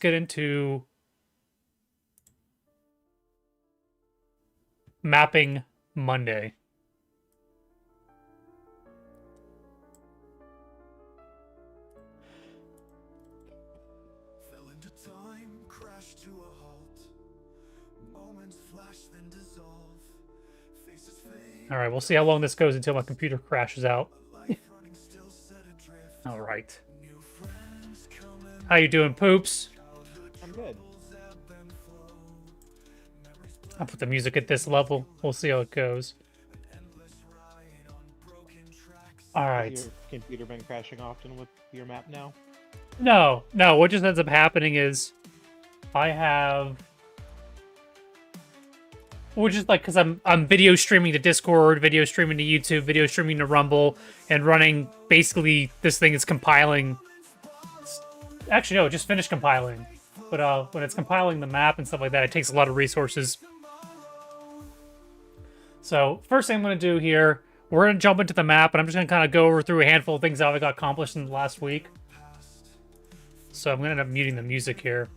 get into Mapping Monday. Fell into time, crashed to a halt. Moments flash, then dissolve. Faces fade. All right, we'll see how long this goes until my computer crashes out. Life running still set adrift. All right. New friends come and How you doing, Poops? I'm good. ebb and flow. Memories I'll put the music at this level. We'll see how it goes. endless ride on broken tracks. All Has right. your computer been crashing often with your map now? No. What just ends up happening is I have, which is like because I'm video streaming to Discord, video streaming to YouTube, video streaming to Rumble, and running. Basically, this thing is compiling. Actually, no, it just finished compiling. But when it's compiling the map and stuff like that, it takes a lot of resources. So first thing I'm going to do here, we're going to jump into the map, and I'm just going to kind of go over through a handful of things that I got accomplished in the last week. So I'm going to end up muting the music here.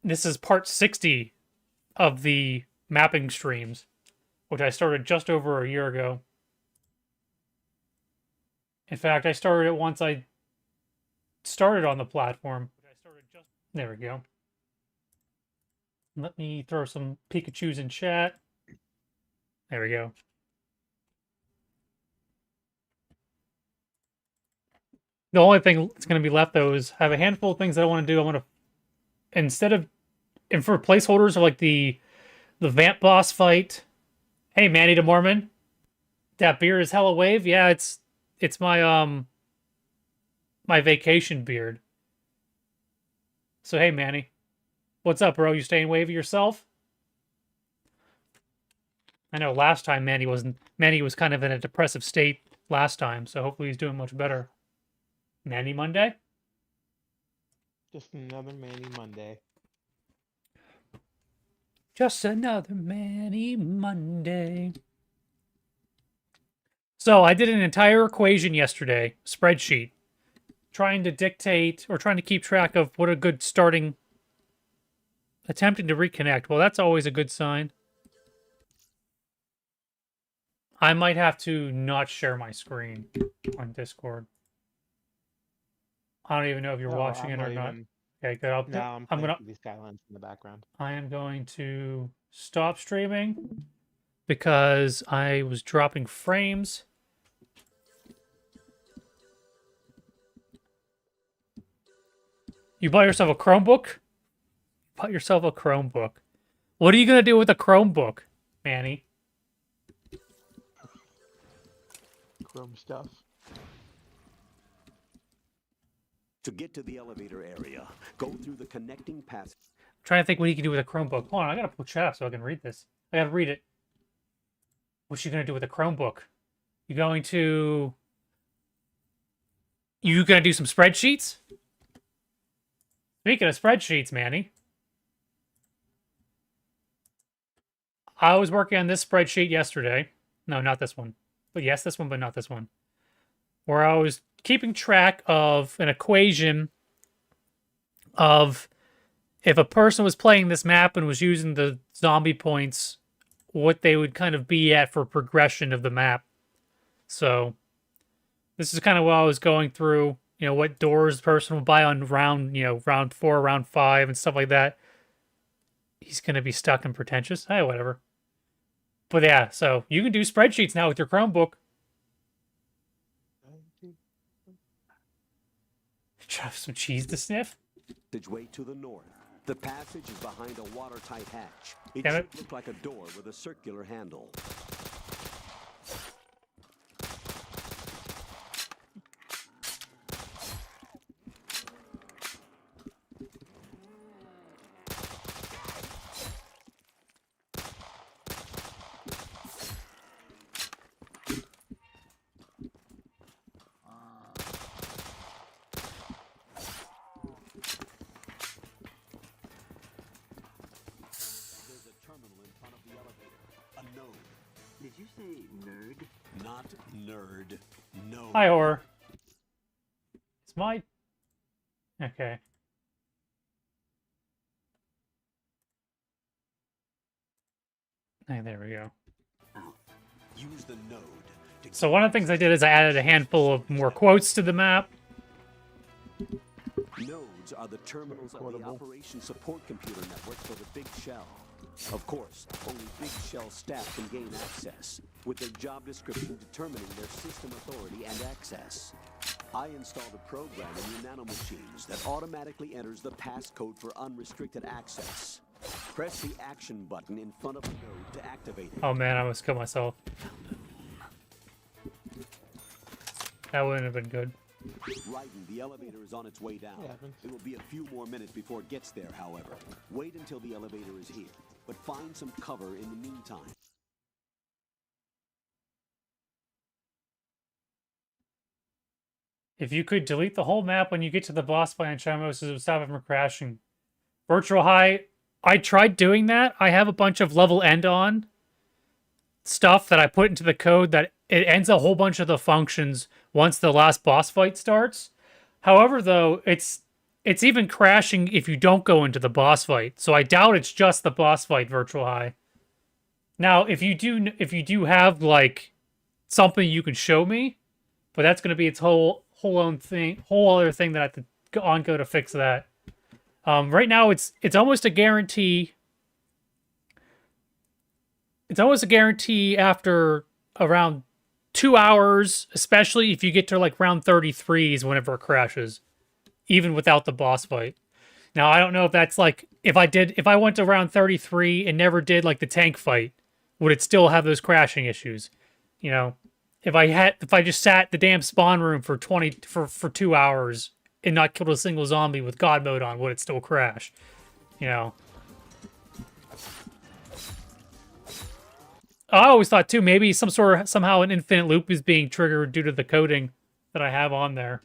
This is part 60 of the mapping streams, which I started just over a year ago. In fact, I started it once I started on the platform. There we go. Let me throw some Pikachus in chat. There we go. The only thing that's going to be left, though, is I have a handful of things that I want to do. I want to, instead of, and for placeholders of like the Vamp boss fight. Hey, Manny de Mormon. That beard is hella wave. Yeah, it's my my vacation beard. So hey, Manny, what's up, bro? You staying wavy yourself? I know last time Manny was kind of in a depressive state last time, so hopefully he's doing much better. Manny Monday? Just another Manny Monday. Just another Manny Monday. So I did an entire equation yesterday, spreadsheet, trying to dictate or trying to keep track of what a good starting, attempting to reconnect. Well, that's always a good sign. I might have to not share my screen on Discord. I don't even know if you're watching it or not. Okay, good. I'm playing these skylines in the background. I am going to stop streaming because I was dropping frames. You bought yourself a Chromebook? Bought yourself a Chromebook. What are you going to do with a Chromebook, Manny? Chrome stuff. To get to the elevator area, go through the connecting passage. I'm trying to think what you can do with a Chromebook. Hold on, I gotta pull chat up so I can read this. I gotta read it. What you gonna do with a Chromebook? You gonna do some spreadsheets? Speaking of spreadsheets, Manny. I was working on this spreadsheet yesterday. No, not this one. But yes, this one, but not this one. Where I was keeping track of an equation of if a person was playing this map and was using the zombie points, what they would kind of be at for progression of the map. So this is kind of what I was going through, what doors the person will buy on round 4, round 5 and stuff like that. He's going to be stuck in pretentious. Hey, whatever. But yeah, so you can do spreadsheets now with your Chromebook. Have some cheese to sniff. Passageway to the north. The passage is behind a watertight hatch. It Damn should it. look like a door with a circular handle. Did you say nerd? Not nerd. No. Hi, Horror. It's my... Okay. Hey, there we go. Use the node to So one of the things I did is I added a handful of more quotes to the map. Nodes are the terminals of the operation support computer network for the Big Shell. Of course, only Big Shell staff can gain access, with their job description determining their system authority and access. I installed a program in your nanomachines that automatically enters the passcode for unrestricted access. Press the action button in front of the node to activate it. Oh man, I almost killed myself. That wouldn't have been good. Raiden, the elevator is on its way down. It will be a few more minutes before it gets there, however. Wait until the elevator is here, but find some cover in the meantime. If you could delete the whole map when you get to the boss fight in Chamos, it would stop it from crashing. Virtual High, I tried doing that. I have a bunch of level end on stuff that I put into the code that it ends a whole bunch of the functions once the last boss fight starts. However, though, it's even crashing if you don't go into the boss fight. So I doubt it's just the boss fight, Virtual High. Now, if you do have like something you can show me, but that's going to be its whole other thing that I have to go to fix that. Right now, it's almost a guarantee. It's almost a guarantee after around 2 hours, especially if you get to like round 33 is whenever it crashes, even without the boss fight. Now, I don't know if that's like, if I went to round 33 and never did like the tank fight, would it still have those crashing issues? You know, if I just sat in the damn spawn room for 2 hours and not killed a single zombie with God mode on, would it still crash? You know. I always thought too, maybe somehow an infinite loop is being triggered due to the coding that I have on there.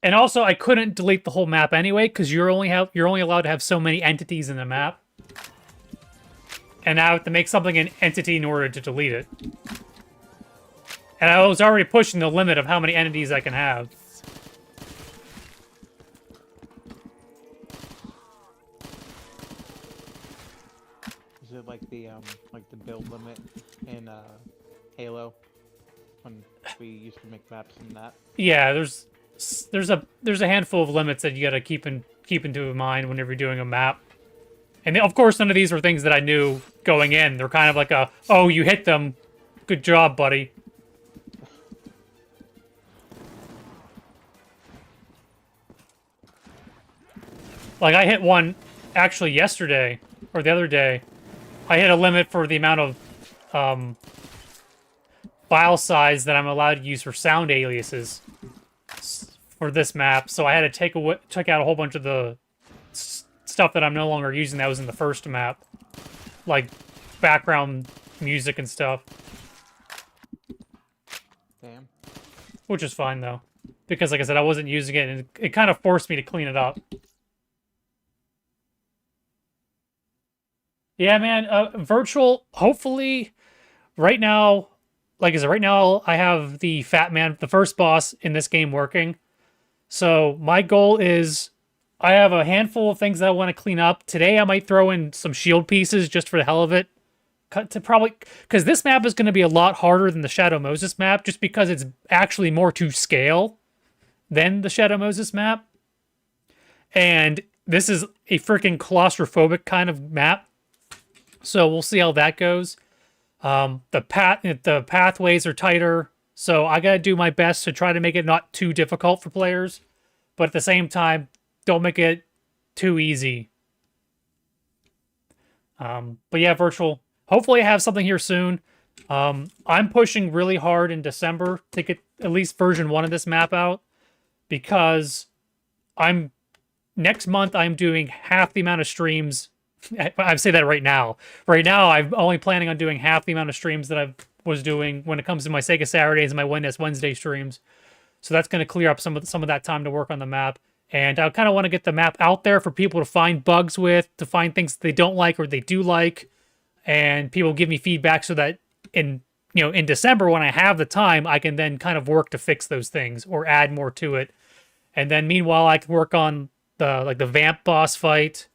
And also, I couldn't delete the whole map anyway, because you're only allowed to have so many entities in the map. And I have to make something an entity in order to delete it. And I was already pushing the limit of how many entities I can have. Is it like the build limit in Halo when we used to make maps in that? Yeah, there's a handful of limits that you gotta keep into mind whenever you're doing a map. And of course, none of these were things that I knew going in. They're kind of like oh, you hit them, good job, buddy. Like, I hit one, actually, yesterday, or the other day. I hit a limit for the amount of file size that I'm allowed to use for sound aliases for this map. So I had to check out a whole bunch of the stuff that I'm no longer using that was in the first map. Like, background music and stuff. Damn. Which is fine, though. Because, like I said, I wasn't using it, and it kind of forced me to clean it up. Yeah, man, virtual, hopefully, right now, like I said, right now, I have the Fat Man, the first boss in this game working. So, my goal is, I have a handful of things that I want to clean up. Today, I might throw in some shield pieces just for the hell of it. Because this map is going to be a lot harder than the Shadow Moses map, just because it's actually more to scale than the Shadow Moses map. And this is a freaking claustrophobic kind of map. So we'll see how that goes. The pathways are tighter, so I gotta do my best to try to make it not too difficult for players, but at the same time, don't make it too easy. But yeah, virtual. Hopefully I have something here soon. I'm pushing really hard in December to get at least version 1 of this map out, because next month I'm doing half the amount of streams. I say that right now. Right now, I'm only planning on doing half the amount of streams that I was doing when it comes to my Sega Saturdays and my Wednesday streams. So that's going to clear up some of that time to work on the map. And I kind of want to get the map out there for people to find bugs with, to find things they don't like or they do like, and people give me feedback so that in in December when I have the time, I can then kind of work to fix those things or add more to it. And then meanwhile, I can work on the vamp boss fight.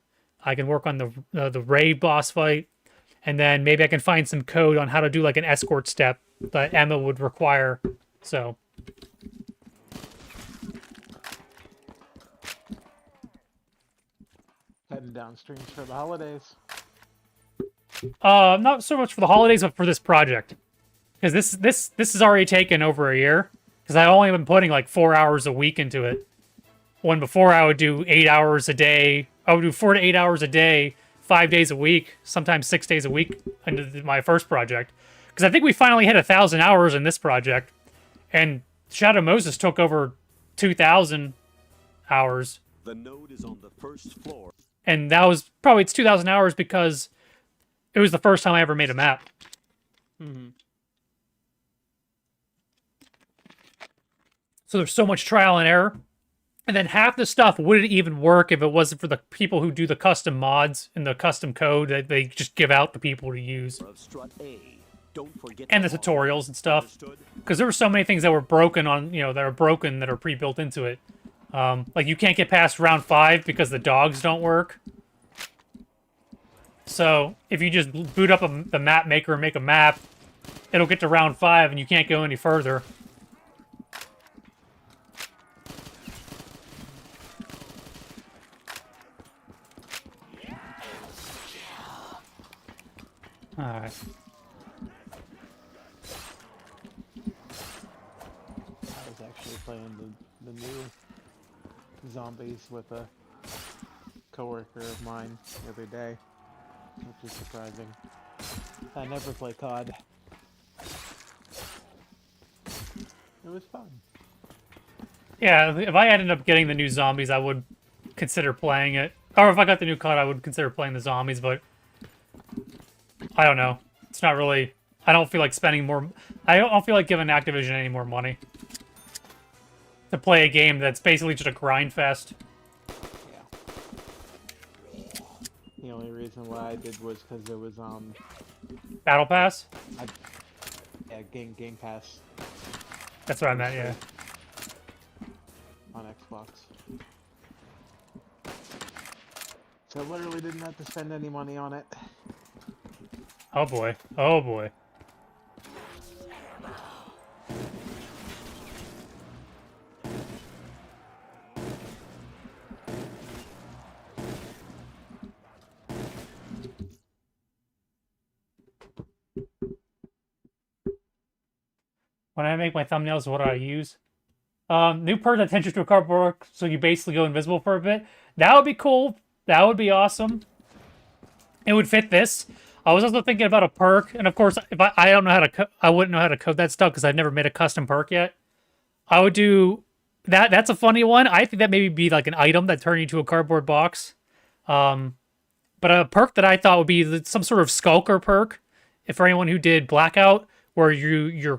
I can work on the raid boss fight, and then maybe I can find some code on how to do like an escort step that Emma would require. So. Heading down streams for the holidays. Not so much for the holidays, but for this project, because this has already taken over a year. Because I've only been putting like 4 hours a week into it. When before I would do 8 hours a day. I would do 4 to 8 hours a day, 5 days a week, sometimes 6 days a week into my first project. Because I think we finally hit 1,000 hours in this project, and Shadow Moses took over 2,000 hours. The node is on the first floor. And that was probably it's 2,000 hours because it was the first time I ever made a map. Mm-hmm. So there's so much trial and error. And then half the stuff wouldn't even work if it wasn't for the people who do the custom mods and the custom code that they just give out the people to use. Of strut A. Don't forget And the to tutorials and stuff. Understood? Because there were so many things that were broken on, that are broken that are pre-built into it. Like you can't get past round 5 because the dogs don't work. So if you just boot up the map maker and make a map, it'll get to round 5 and you can't go any further. Alright. I was actually playing the new zombies with a coworker of mine the other day, which is surprising. I never play COD. It was fun. Yeah, if I ended up getting the new zombies, I would consider playing it. Or if I got the new COD, I would consider playing the zombies, but I don't know. It's not really... I don't feel like spending more... I don't feel like giving Activision any more money to play a game that's basically just a grind fest. Yeah. The only reason why I did was because it was Battle Pass? yeah, Game Pass That's what I meant, yeah. on Xbox. So I literally didn't have to spend any money on it. Oh boy. Oh boy. When I make my thumbnails, what do I use? New perk that attaches to a cardboard, so you basically go invisible for a bit. That would be cool. That would be awesome. It would fit this. I was also thinking about a perk, and of course, if I don't know how to I wouldn't know how to code that stuff because I've never made a custom perk yet. I would do that. That's a funny one. I think that maybe be like an item that turned into a cardboard box. But a perk that I thought would be some sort of skulker perk, if for anyone who did Blackout, where your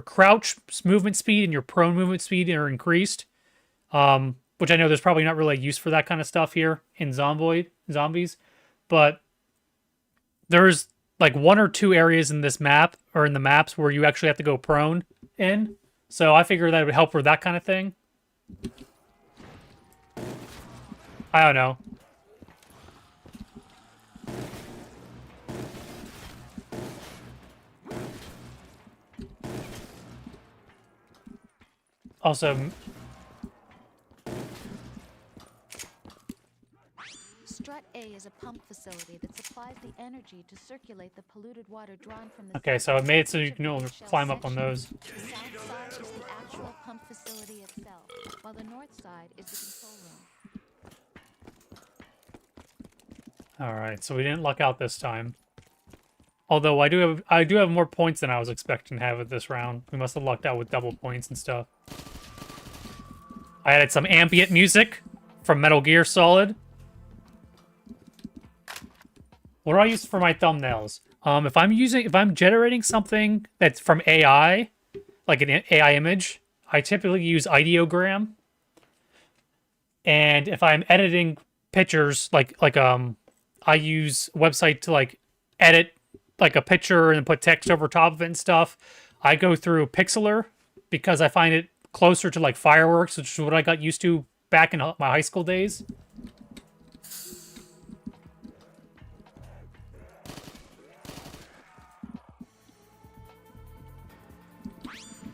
crouch movement speed and your prone movement speed are increased. Which I know there's probably not really a use for that kind of stuff here in Zombies, but there's like 1 or 2 areas in this map or in the maps where you actually have to go prone in. So I figure that would help for that kind of thing. I don't know. Also, Strut A is a pump facility that supplies the energy to circulate the polluted water drawn from the okay, so it made it so you can climb up on those. The south side is the actual pump facility itself, while the north side is the control room. Alright, so we didn't luck out this time. Although I do have more points than I was expecting to have at this round. We must have lucked out with double points and stuff. I added some ambient music from Metal Gear Solid. What do I use for my thumbnails? If I'm generating something that's from AI, like an AI image, I typically use ideogram. And if I'm editing pictures, I use a website to like edit like a picture and put text over top of it and stuff. I go through Pixlr because I find it closer to like Fireworks, which is what I got used to back in my high school days.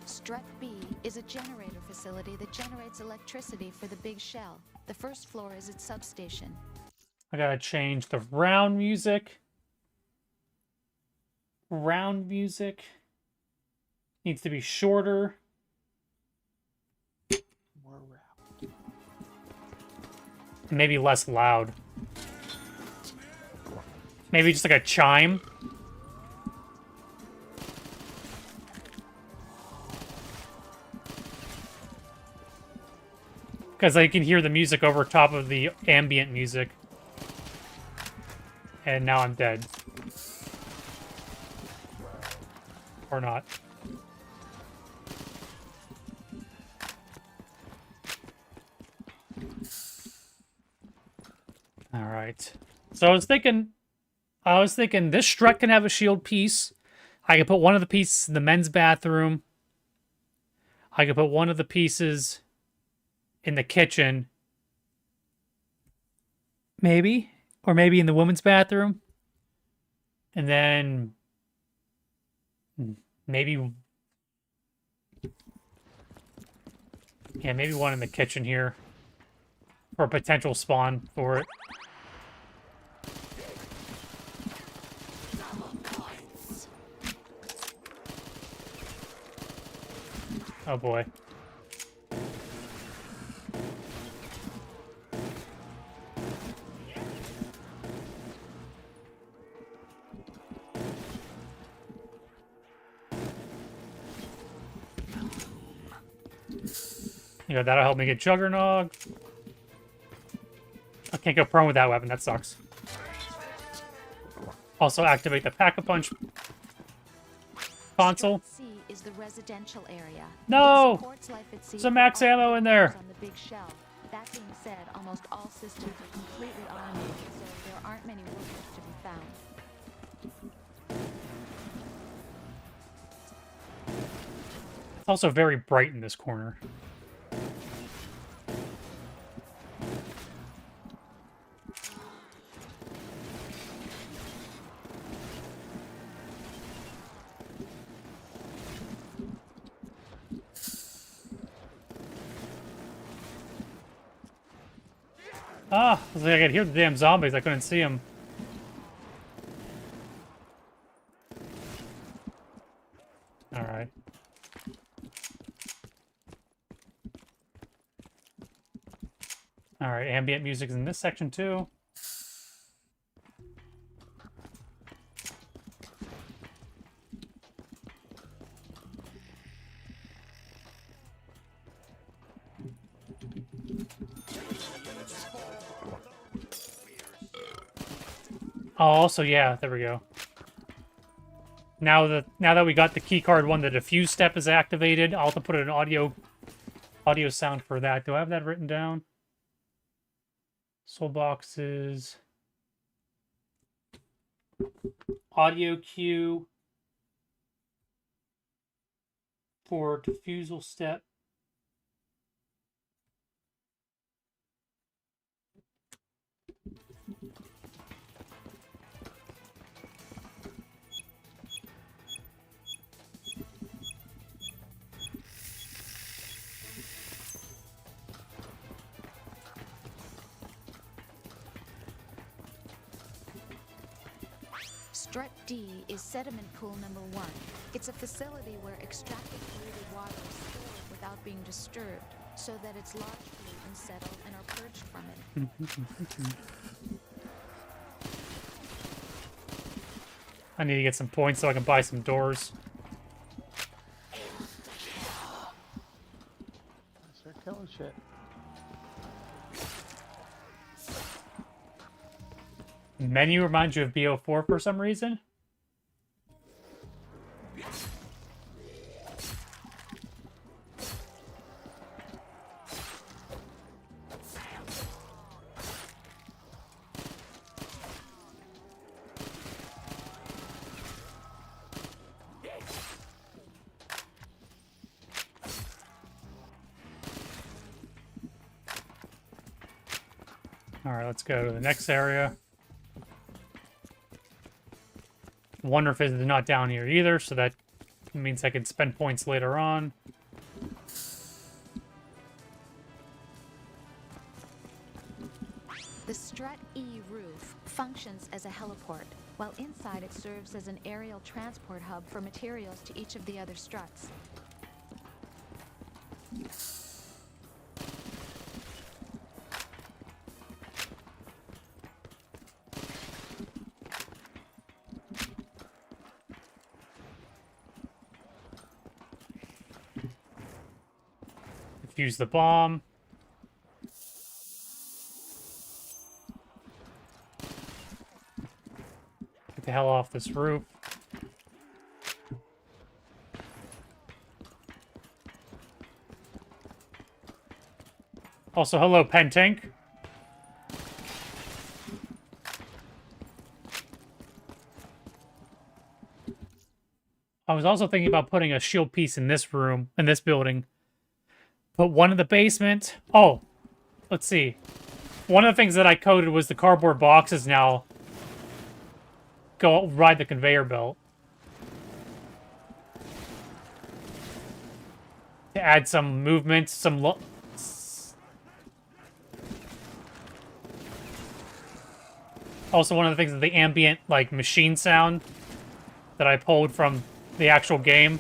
Strut B is a generator facility that generates electricity for the Big Shell. The first floor is its substation. I gotta change the round music. Round music needs to be shorter. More round. Maybe less loud. Maybe just like a chime. Because I can hear the music over top of the ambient music. And now I'm dead. Or not. Alright. So I was thinking this strut can have a shield piece. I could put one of the pieces in the men's bathroom. I could put one of the pieces in the kitchen. Maybe. Or maybe in the women's bathroom. And then maybe... yeah, maybe one in the kitchen here. For a potential spawn for it. Oh boy. You know, that'll help me get Juggernog. I can't go prone with that weapon, that sucks. Also activate the Pack-a-Punch console. Strut C is the residential area. No! It supports life at sea Some for max all ammo in there. on the Big Shell. That being said, almost all systems are completely automated, so there aren't many workers to be found. It's also very bright in this corner. Ah, I was like, I could hear the damn zombies. I couldn't see them. Alright. Alright, ambient music's in this section too. Oh, also, yeah, there we go. Now that we got the keycard one, the diffuse step is activated. I'll have to put an audio sound for that. Do I have that written down? Soul boxes. Audio cue for diffusal step. Strut D is sediment pool number 1. It's a facility where extracted polluted water is stored without being disturbed, so that its large pollutants settle and are purged from it. I need to get some points so I can buy some doors. Start killing shit. Menu reminds you of BO4 for some reason. Alright, let's go to the next area. Wonder if it's not down here either, so that means I can spend points later on. The Strut E roof functions as a heliport, while inside it serves as an aerial transport hub for materials to each of the other struts. Defuse the bomb. Get the hell off this roof. Also, hello, Pentank. I was also thinking about putting a shield piece in this room, in this building. Put one in the basement. Oh, let's see. One of the things that I coded was the cardboard boxes now go ride the conveyor belt. To add some movement, some also, one of the things is the ambient, like, machine sound that I pulled from the actual game.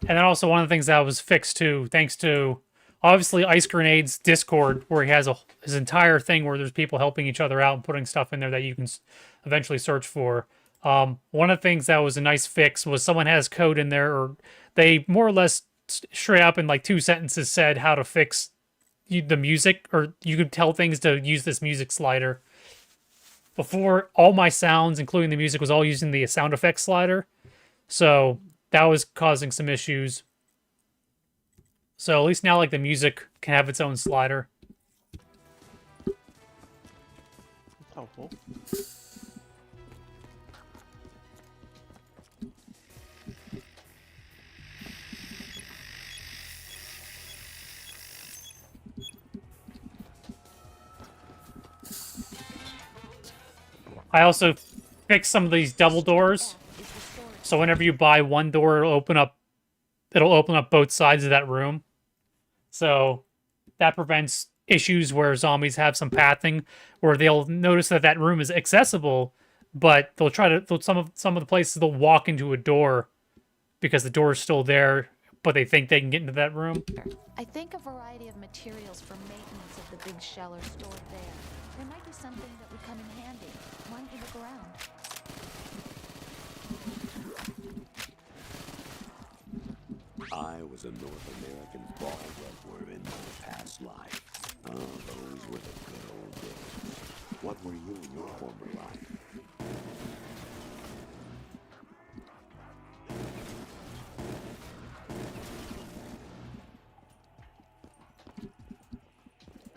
And then also one of the things that was fixed too, thanks to obviously Ice Grenade's Discord, where he has his entire thing where there's people helping each other out and putting stuff in there that you can eventually search for. One of the things that was a nice fix was someone has code in there, or they more or less straight up in like 2 sentences said how to fix the music, or you could tell things to use this music slider. Before, all my sounds, including the music, was all using the sound effects slider. So that was causing some issues. So at least now, like, the music can have its own slider. Helpful. I also fixed some of these double doors. So whenever you buy one door, it'll open up both sides of that room. So that prevents issues where zombies have some pathing, where they'll notice that that room is accessible, but they'll try to some of the places they'll walk into a door because the door is still there, but they think they can get into that room. I think a variety of materials for maintenance of the big shell are stored there. There might be something that would come in handy. Why don't you look around? I was a North American ball rubber in my past life. Oh, those were the good old days. What were you in your former life?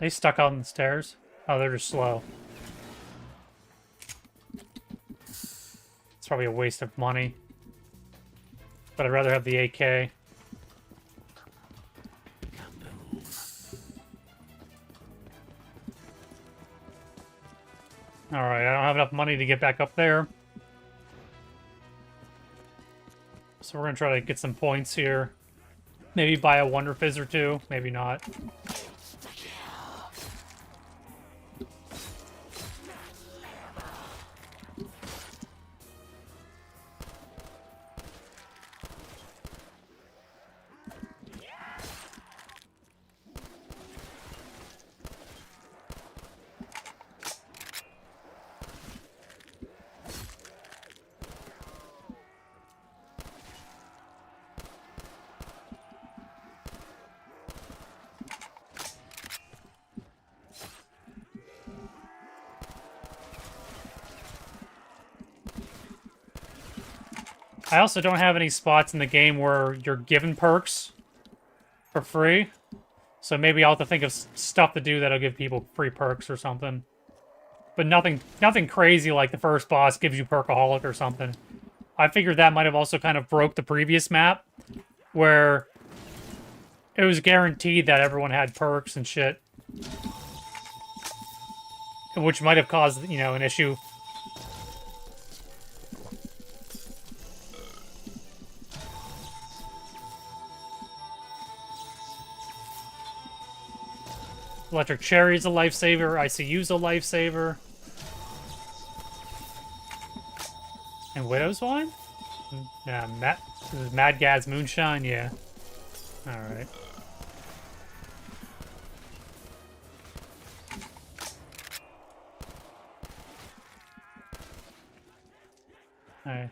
They stuck out on the stairs. Oh, they're just slow. It's probably a waste of money. But I'd rather have the AK. Alright, I don't have enough money to get back up there. So we're gonna try to get some points here. Maybe buy a Wonder Fizz or two. Maybe not. I also don't have any spots in the game where you're given perks for free. So maybe I'll have to think of stuff to do that'll give people free perks or something. But nothing crazy like the first boss gives you Perkaholic or something. I figured that might have also kind of broke the previous map, where it was guaranteed that everyone had perks and shit. Which might have caused, you know, an issue. Electric Cherry's a lifesaver. ICU's a lifesaver. And Widow's Wine? Yeah, Mad Gad's Moonshine, yeah. Alright. Alright.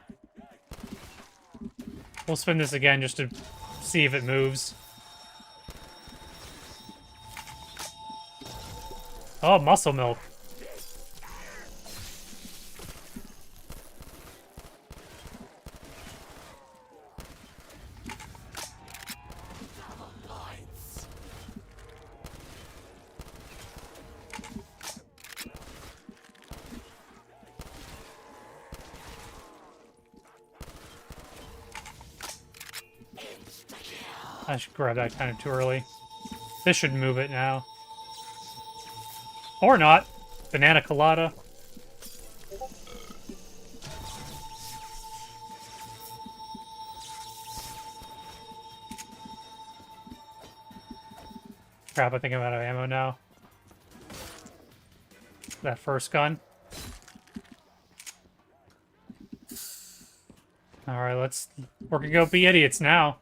We'll spin this again just to see if it moves. Oh, muscle milk. I should grab that kind of too early. This should move it now. Or not. Banana colada. Crap, I think I'm out of ammo now. That first gun. Alright, we're gonna go be idiots now.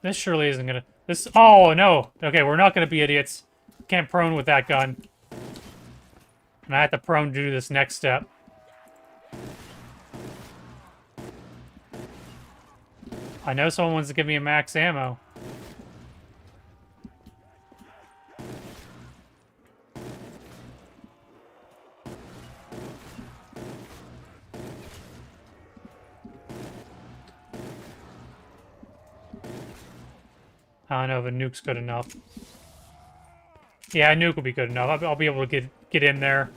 This surely isn't gonna... Oh, no! Okay, we're not gonna be idiots. Can't prone with that gun. And I have to prone to do this next step. I know someone wants to give me a max ammo. I don't know if a nuke's good enough. Yeah, a nuke will be good enough. I'll be able to get in there.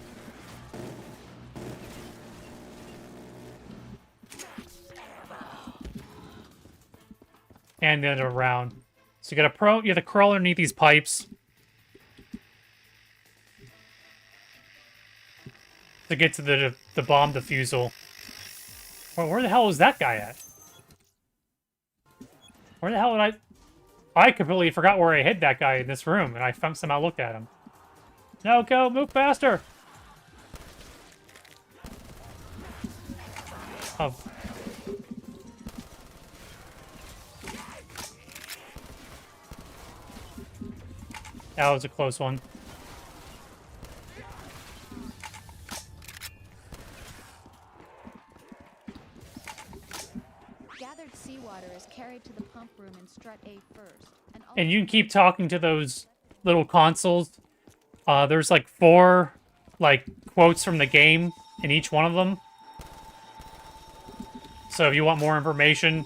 And then around. So you have to crawl underneath these pipes to get to the bomb defusal. Well, where the hell was that guy at? Where the hell did I completely forgot where I hid that guy in this room, and I somehow looked at him. No, go! Move faster! Oh. That was a close one. Gathered seawater is carried to the pump room in strut A first. And you can keep talking to those little consoles. There's like 4 quotes from the game in each one of them. So if you want more information,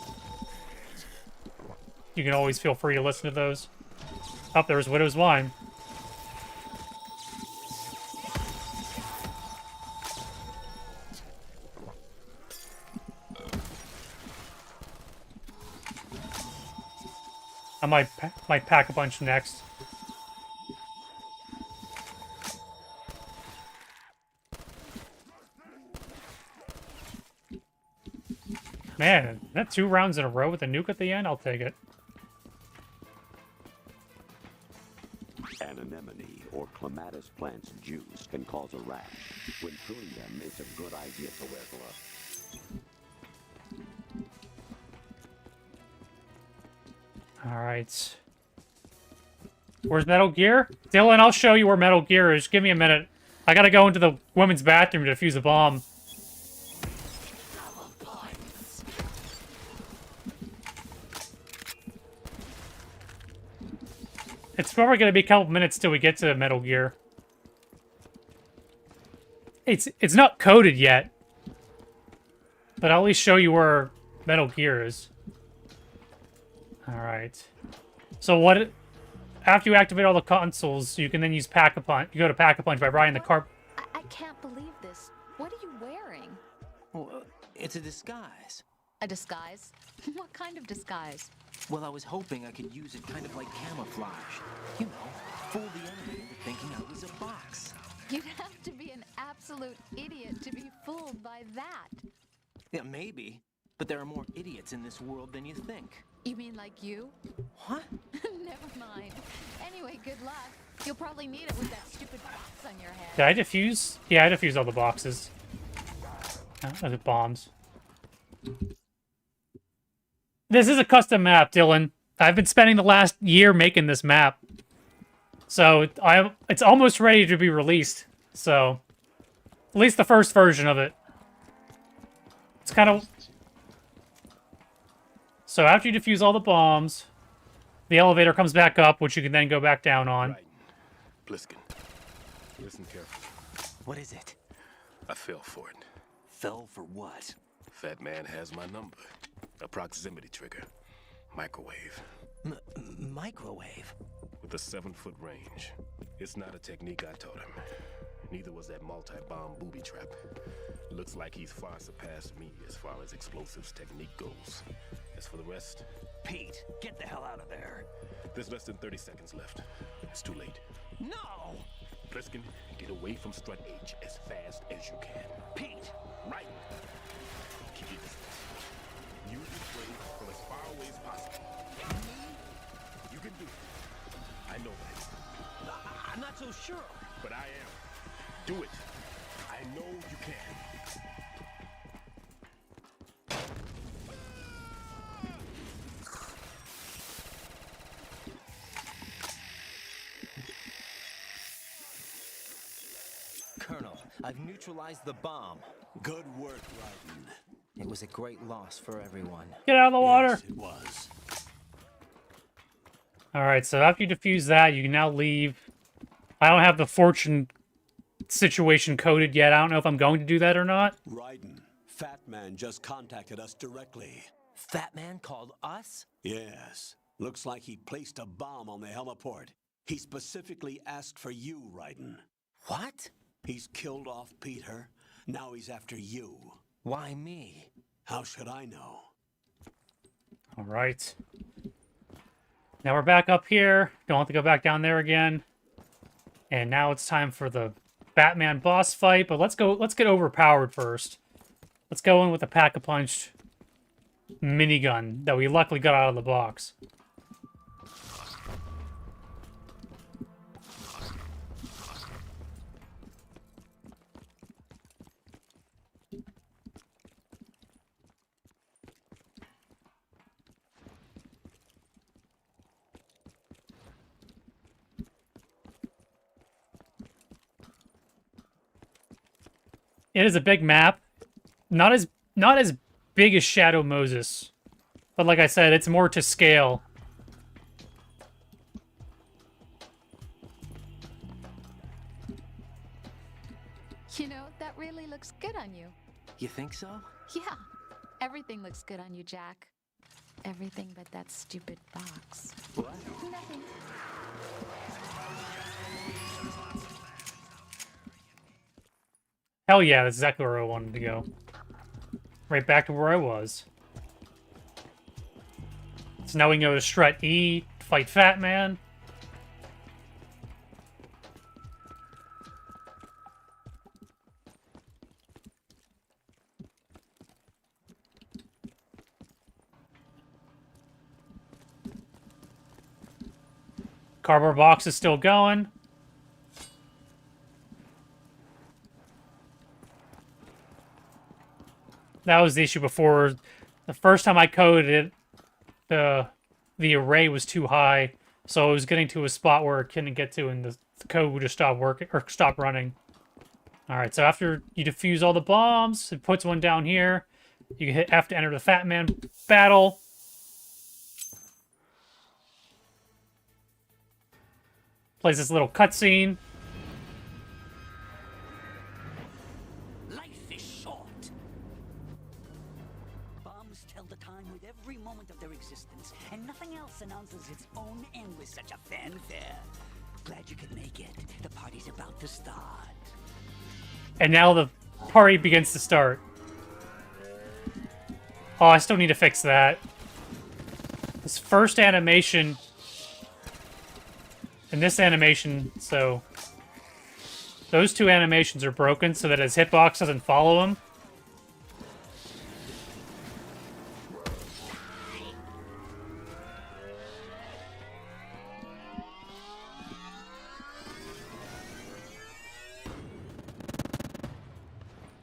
you can always feel free to listen to those. Oh, there's Widow's Wine. I might pack a bunch next. Man, that 2 rounds in a row with a nuke at the end? I'll take it. An anemone or clematis plant's juice can cause a rash. When chewing them, it's a good idea to wear gloves. Alright. Where's Metal Gear? Dylan, I'll show you where Metal Gear is. Give me a minute. I gotta go into the women's bathroom to defuse a bomb. It's probably gonna be a couple minutes till we get to Metal Gear. It's not coded yet. But I'll at least show you where Metal Gear is. Alright. So what... After you activate all the consoles, you can then use Pack-a-Punch. You go to Pack-a-Punch by riding the car... I can't believe this. What are you wearing? Well, it's a disguise. A disguise? What kind of disguise? Well, I was hoping I could use it kind of like camouflage. You know, fool the enemy into thinking I was a box. You'd have to be an absolute idiot to be fooled by that. Yeah, maybe. But there are more idiots in this world than you think. You mean like you? What? Never mind. Anyway, good luck. You'll probably need it with that stupid box on your head. Did I defuse? Yeah, I defused all the boxes. The bombs. This is a custom map, Dylan. I've been spending the last year making this map. So, it's almost ready to be released. So, at least the first version of it. It's kind of... So after you defuse all the bombs, the elevator comes back up, which you can then go back down on. Right. Pliskin, listen carefully. What is it? I fell for it. Fell for what? Fat man has my number. A proximity trigger. Microwave. Microwave? With a 7-foot range. It's not a technique I taught him. Neither was that multi-bomb booby trap. Looks like he's far surpassed me as far as explosives technique goes. As for the rest... Pete, get the hell out of there. There's less than 30 seconds left. It's too late. No! Pliskin, get away from Strut H as fast as you can. Pete! Right. Keep your distance. Use this way from as far away as possible. You can do it. I know that. I'm not so sure. But I am. Do it. I know you can. Colonel, I've neutralized the bomb. Good work, Raiden. It was a great loss for everyone. Get out of the water! Yes, it was. Alright, so after you defuse that, you can now leave. I don't have the fortune situation coded yet. I don't know if I'm going to do that or not. Raiden, Fat Man just contacted us directly. Fat Man called us? Yes. Looks like he placed a bomb on the heliport. He specifically asked for you, Raiden. What? He's killed off Peter. Now he's after you. Why me? How should I know? Alright. Now we're back up here. Don't have to go back down there again. And now it's time for the Batman boss fight. But let's get overpowered first. Let's go in with the Pack-a-Punch minigun that we luckily got out of the box. It is a big map. Not as big as Shadow Moses. But like I said, it's more to scale. You know, that really looks good on you. You think so? Yeah, everything looks good on you, Jack. Everything but that stupid box. What? Nothing. Hell yeah, that's exactly where I wanted to go. Right back to where I was. So now we can go to Strut E, fight Fat Man. Cardboard box is still going. That was the issue before. The first time I coded it, the array was too high, so it was getting to a spot where it couldn't get to, and the code would just stop working or stop running. All right, so after you defuse all the bombs, it puts one down here. You have to enter the Fat Man battle. Plays this little cutscene. Life is short. with such a fanfare. Glad you could make it. The party's about to start. And now the party begins to start. Oh, I still need to fix that. This first animation and this animation, so those two animations are broken so that his hitbox doesn't follow him.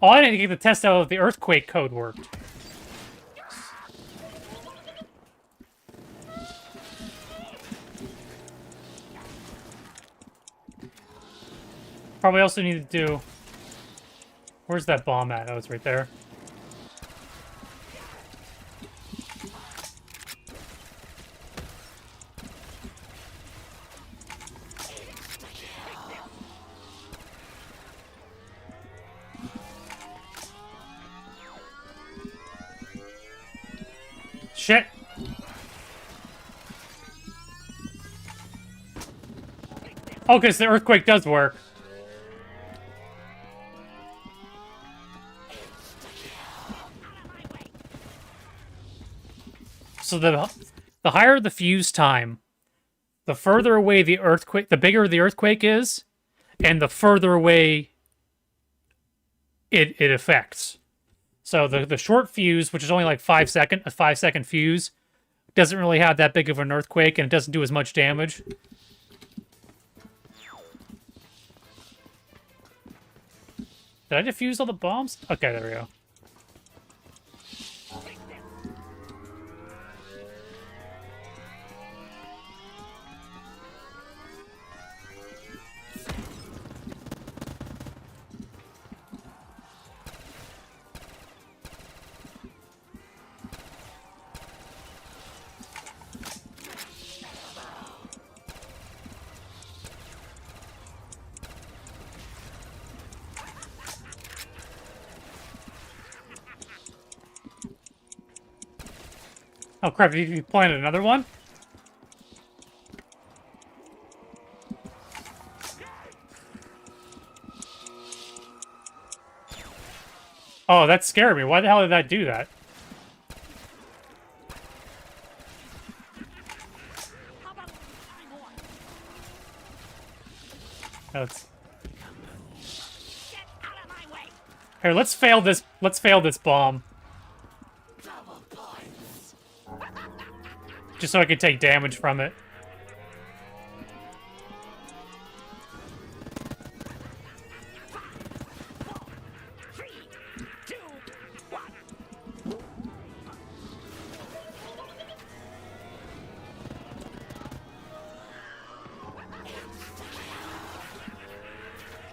Oh, I didn't get to test out if the earthquake code worked. Probably also need to do... Where's that bomb at? Oh, it's right there. Shit! Oh, because the earthquake does work. So the higher the fuse time, the further away the earthquake, the bigger the earthquake is, and the further away it affects. So the short fuse, which is only like a 5-second fuse, doesn't really have that big of an earthquake, and it doesn't do as much damage. Did I defuse all the bombs? Okay, there we go. Oh crap, you planted another one? Oh, that scared me. Why the hell did that do that? That's... Here, let's fail this bomb. Just so I can take damage from it.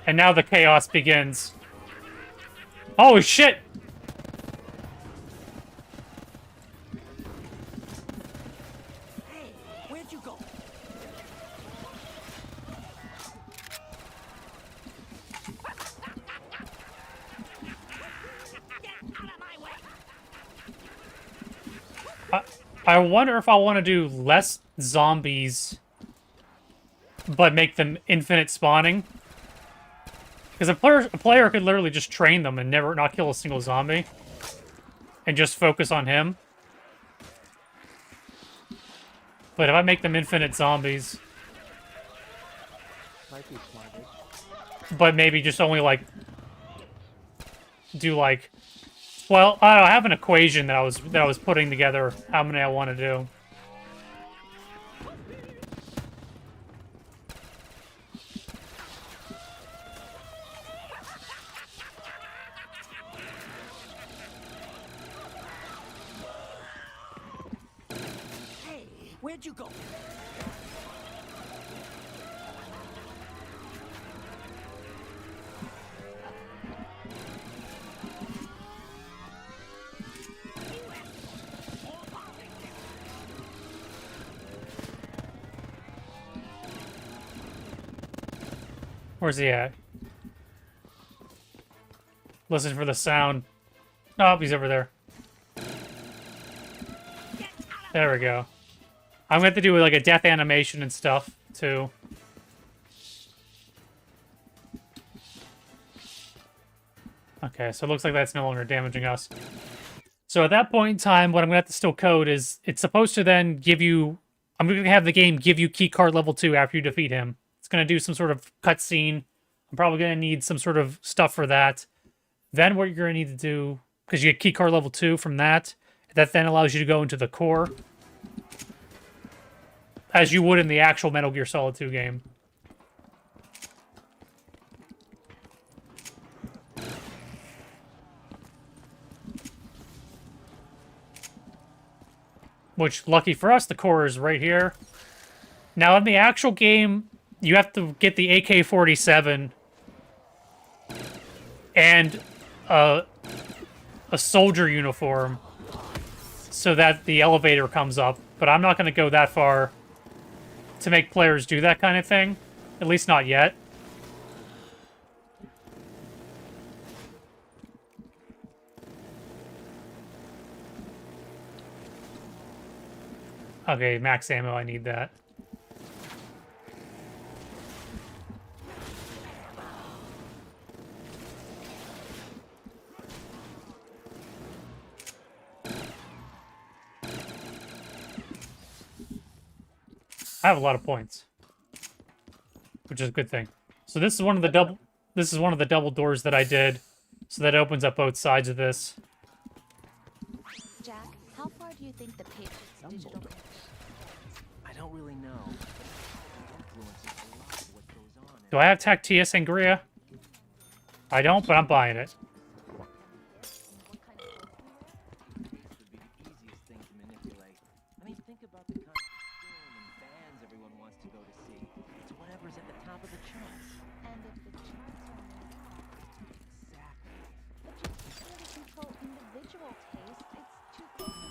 And now the chaos begins. Oh shit! I wonder if I want to do less zombies, but make them infinite spawning. Because a player could literally just train them and never not kill a single zombie, and just focus on him. But if I make them infinite zombies, Might be smarter. but maybe just only like do like. Well, I don't know, I have an equation that I was putting together how many I want to do. Hey, where'd you go? Where's he at? Listen for the sound. Oh, he's over there. There we go. I'm going to have to do like a death animation and stuff, too. Okay, so it looks like that's no longer damaging us. So at that point in time, what I'm going to have to still code is, it's supposed to then give you... I'm going to have the game give you keycard level 2 after you defeat him. It's going to do some sort of cutscene. I'm probably going to need some sort of stuff for that. Then what you're going to need to do, because you get keycard level 2 from that, that then allows you to go into the core, as you would in the actual Metal Gear Solid 2 game. Which, lucky for us, the core is right here. Now, in the actual game, you have to get the AK-47 and a soldier uniform so that the elevator comes up. But I'm not going to go that far to make players do that kind of thing. At least not yet. Okay, max ammo, I need that. I have a lot of points, which is a good thing. So this is one of the double doors that I did, so that opens up both sides of this. Jack, how far do you think the Patriots' digital... I don't really know. Influences a lot of what goes on. Do I have Tactia Sangria? I don't, but I'm buying it. This would be the easiest thing to manipulate. I mean, think about the kind of film and bands everyone wants to go to see. It's whatever's at the top of the charts. And if the charts are Exactly. but you can't really control individual taste. It's too close inside.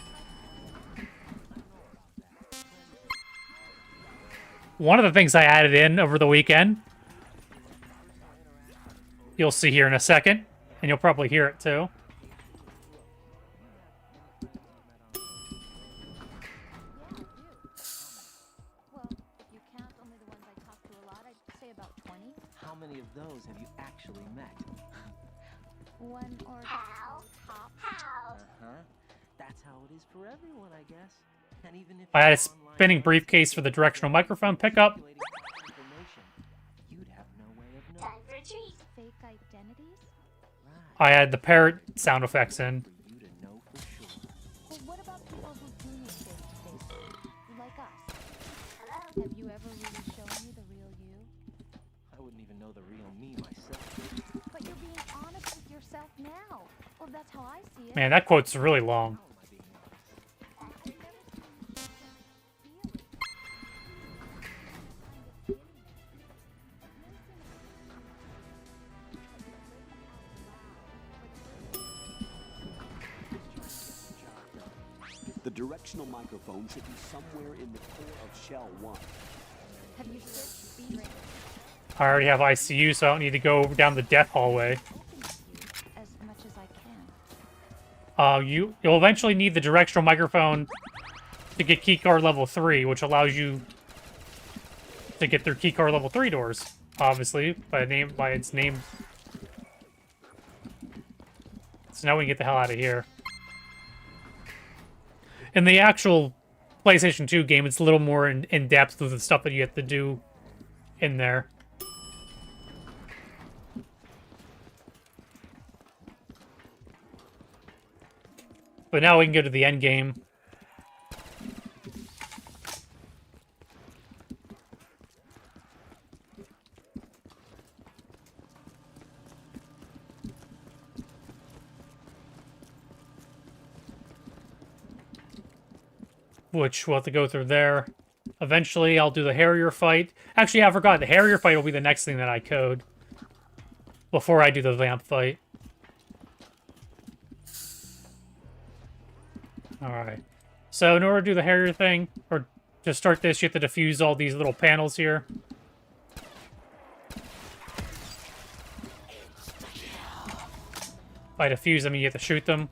One of the things I added in over the weekend, you'll see here in a second, and you'll probably hear it too. Well, if you count only the ones I talk to a lot, I'd say about 20. How many of those have you actually met? One or two tops. Uh-huh. That's how it is for everyone, I guess. And even if I had a you're online spinning briefcase for the directional microphone pickup. manipulating information, you'd have no way of knowing. Fake identities? Right. I had the parrot sound effects in. For you to know for sure. Well, what about people who do need face-to-face? Like us. Have you ever really shown me the real you? I wouldn't even know the real me myself. But you're being honest with yourself now. Well, that's how I see it. Man, that quote's really long. How am I being honest? I've never seen you feel it. The directional microphone should be somewhere in the core of Shell 1. Have you searched speed rate? I already have ICU, so I don't need to go down the death hallway. Open to you as much as I can. You'll eventually need the directional microphone to get keycard level 3, which allows you to get through keycard level 3 doors, obviously, by its name. So now we can get the hell out of here. In the actual PlayStation 2 game, it's a little more in depth with the stuff that you have to do in there. But now we can go to the end game. Which we'll have to go through there. Eventually, I'll do the Harrier fight. Actually, I forgot. The Harrier fight will be the next thing that I code. Before I do the Vamp fight. Alright. So, in order to do the Harrier thing, or to start this, you have to defuse all these little panels here. By defuse them, you have to shoot them.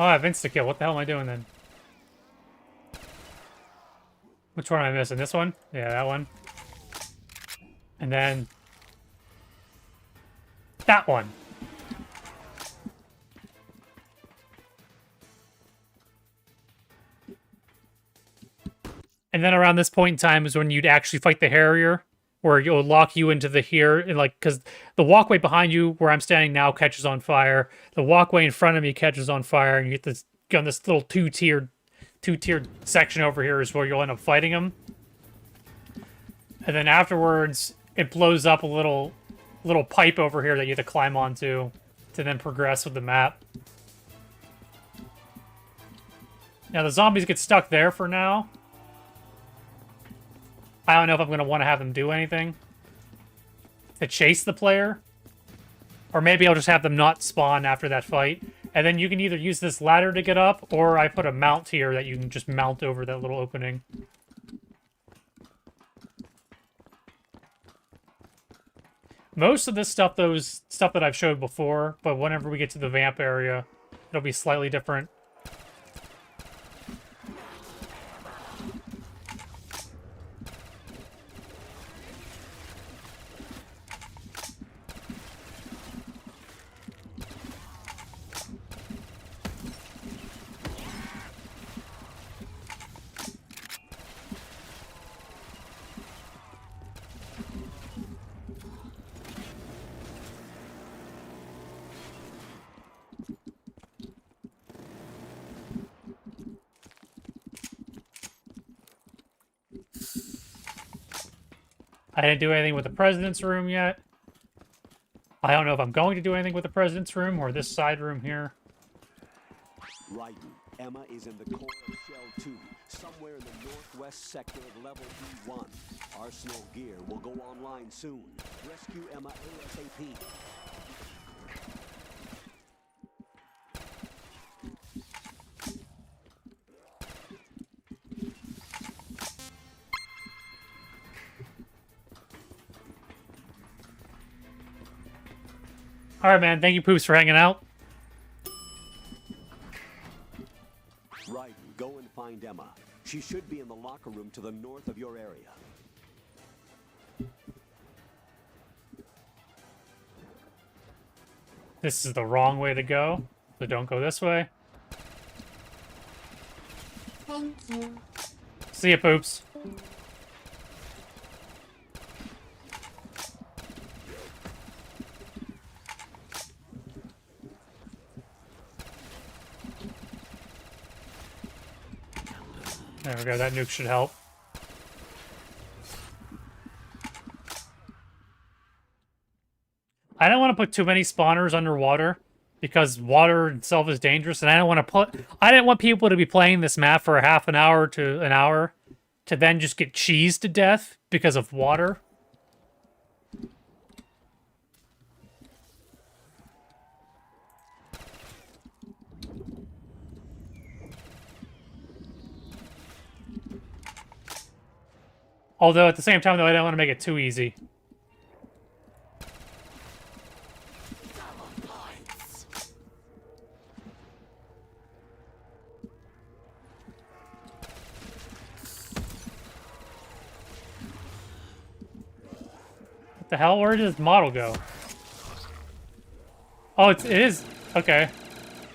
Oh, I have insta-kill. What the hell am I doing then? Which one am I missing? This one? Yeah, that one. And then... that one. And then around this point in time is when you'd actually fight the Harrier, where it'll lock you into the here, and like, because the walkway behind you, where I'm standing now, catches on fire. The walkway in front of me catches on fire, and you get this on this little two-tiered section over here is where you'll end up fighting them. And then afterwards, it blows up a little pipe over here that you have to climb onto to then progress with the map. Now the zombies get stuck there for now. I don't know if I'm going to want to have them do anything to chase the player. Or maybe I'll just have them not spawn after that fight. And then you can either use this ladder to get up, or I put a mount here that you can just mount over that little opening. Most of this stuff, though, is stuff that I've showed before, but whenever we get to the vamp area, it'll be slightly different. I didn't do anything with the president's room yet. I don't know if I'm going to do anything with the president's room or this side room here. Right. Emma is in the core of Shell 2, somewhere in the northwest sector of level B1. Arsenal gear will go online soon. Rescue Emma ASAP. Alright, man. Thank you, Poops, for hanging out. Right. Go and find Emma. She should be in the locker room to the north of your area. This is the wrong way to go, so don't go this way. Thank you. See ya, Poops. There we go, that nuke should help. I don't want to put too many spawners underwater because water itself is dangerous, and I didn't want people to be playing this map for a half an hour to an hour to then just get cheesed to death because of water. Although at the same time, though, I don't want to make it too easy. What the hell? Where did this model go? Oh, it is. Okay.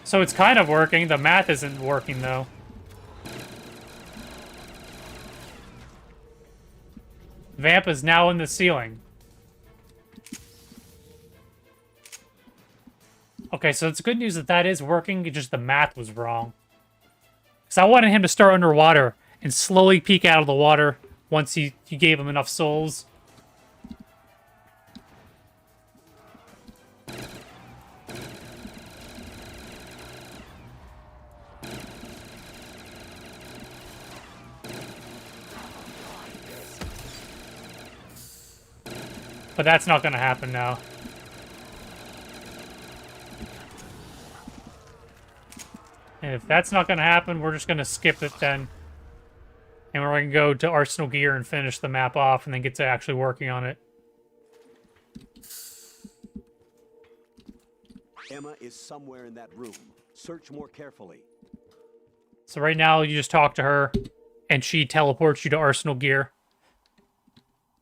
So it's kind of working. The math isn't working, though. Vamp is now in the ceiling. Okay, so it's good news that that is working, it's just the math was wrong. Because I wanted him to start underwater and slowly peek out of the water once you gave him enough souls. But that's not going to happen now. And if that's not going to happen, we're just going to skip it then. And we're going to go to Arsenal Gear and finish the map off and then get to actually working on it. Emma is somewhere in that room. Search more carefully. So right now, you just talk to her, and she teleports you to Arsenal gear.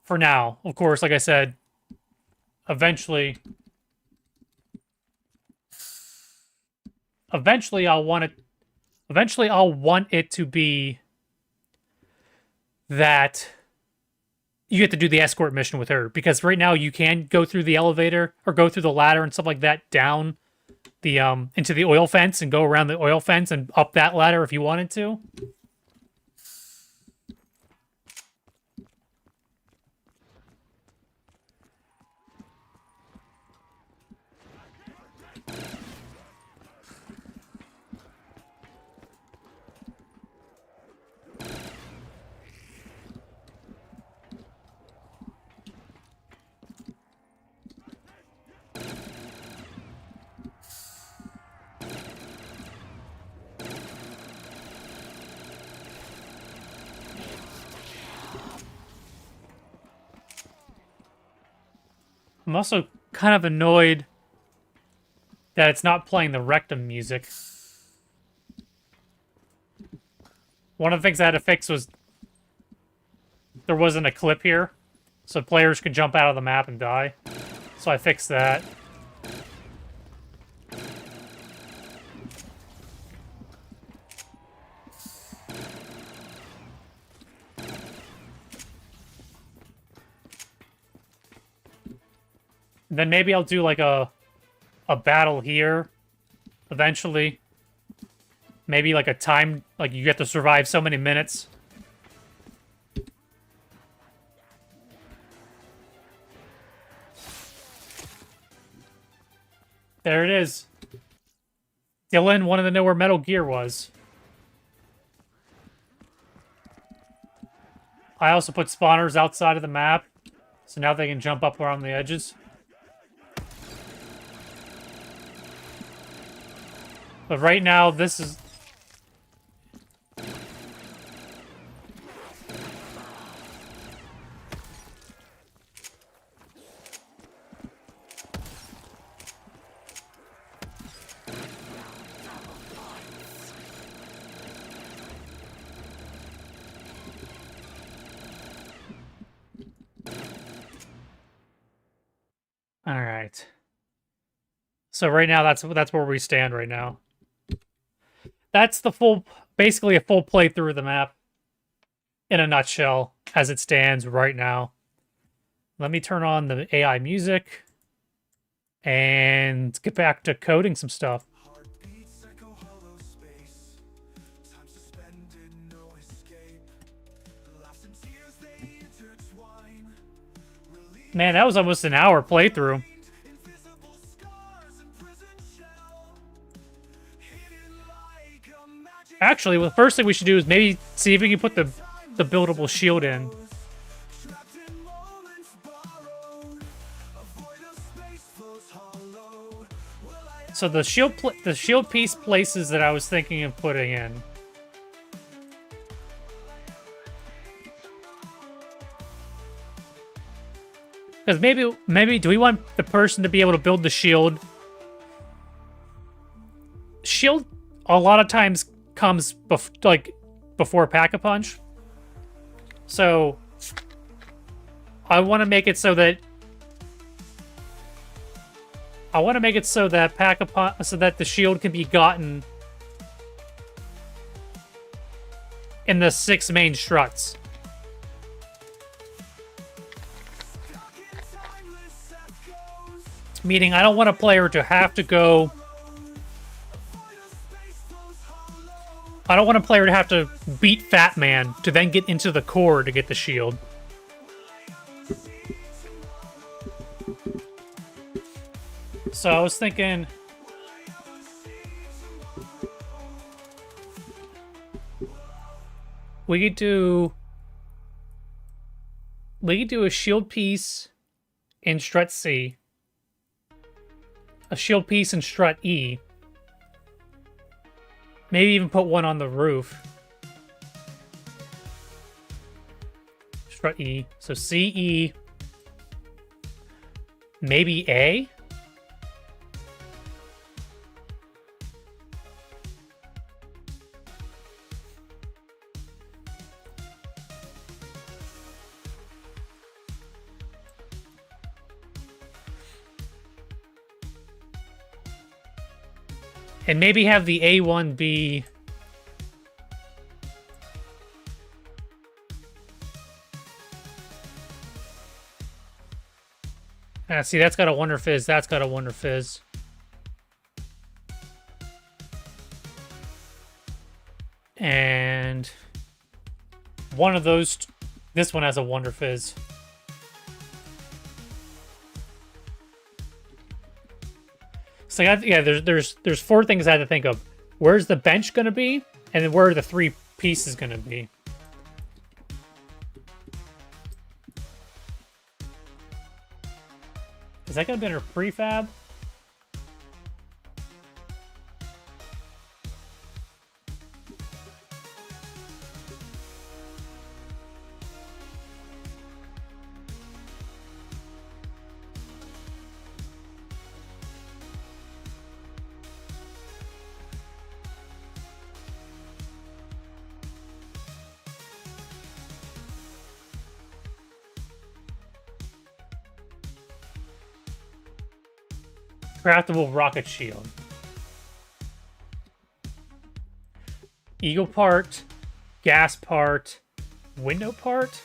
For now. Of course, like I said, eventually I'll want it to be that you have to do the escort mission with her, because right now you can go through the elevator or go through the ladder and stuff like that down the into the oil fence and go around the oil fence and up that ladder if you wanted to. I'm also kind of annoyed that it's not playing the rectum music. One of the things I had to fix was there wasn't a clip here, so players could jump out of the map and die. So I fixed that. Then maybe I'll do like a battle here eventually. Maybe like a time, like you get to survive so many minutes. There it is. Dylan wanted to know where Metal Gear was. I also put spawners outside of the map, so now they can jump up around the edges. But right now, this is... All right. So right now, that's where we stand right now. That's the full, basically a full playthrough of the map in a nutshell as it stands right now. Let me turn on the AI music and get back to coding some stuff. Heartbeats echo hollow space. Time suspended, no escape. Laughs and tears, they intertwine. Man, that was almost an hour playthrough. Invisible scars and prison shell. Hidden like a magic. Actually, well, the first thing we should do is maybe see if we can put the buildable shield in. Trapped in moments borrowed. A void of space flows hollow. Will I So the shield piece places that I was thinking of putting in. Because maybe do we want the person to be able to build the shield? Shield a lot of times comes before Pack-a-Punch. So I want to make it so that so that the shield can be gotten in the 6 main struts. Meaning I don't want a player to have to go... I don't want a player to have to beat Fat Man to then get into the core to get the shield. So I was thinking... We could do a shield piece in strut C. A shield piece in strut E. Maybe even put one on the roof. Strut E. So C, E. Maybe A? And maybe have the A1 be... see, that's got a Wonder Fizz. That's got a Wonder Fizz. And one of those... This one has a Wonder Fizz. So yeah, there's 4 things I had to think of. Where's the bench gonna be? And then where are the 3 pieces gonna be? Is that gonna be under prefab? Craftable rocket shield. Eagle part, gas part, window part.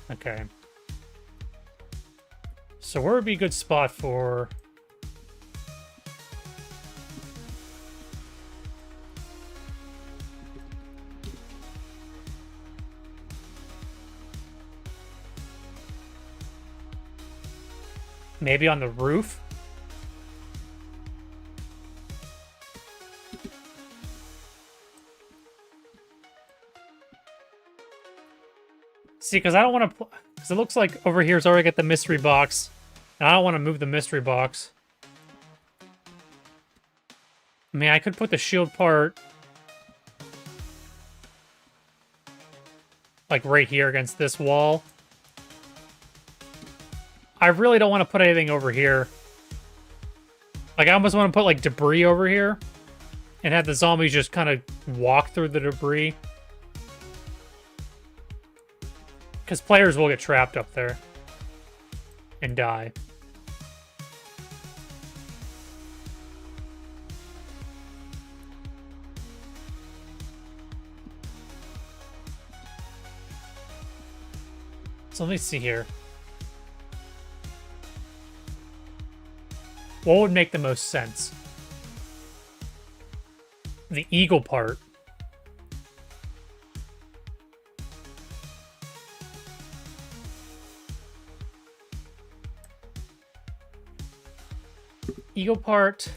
Okay. So where would be a good spot for... Maybe on the roof? See, because I don't want to... Because it looks like over here's already got the mystery box. And I don't want to move the mystery box. I mean, I could put the shield part... like right here against this wall. I really don't want to put anything over here. Like, I almost want to put, like, debris over here. And have the zombies just kind of walk through the debris. Because players will get trapped up there. And die. So let me see here. What would make the most sense? The eagle part. Eagle part.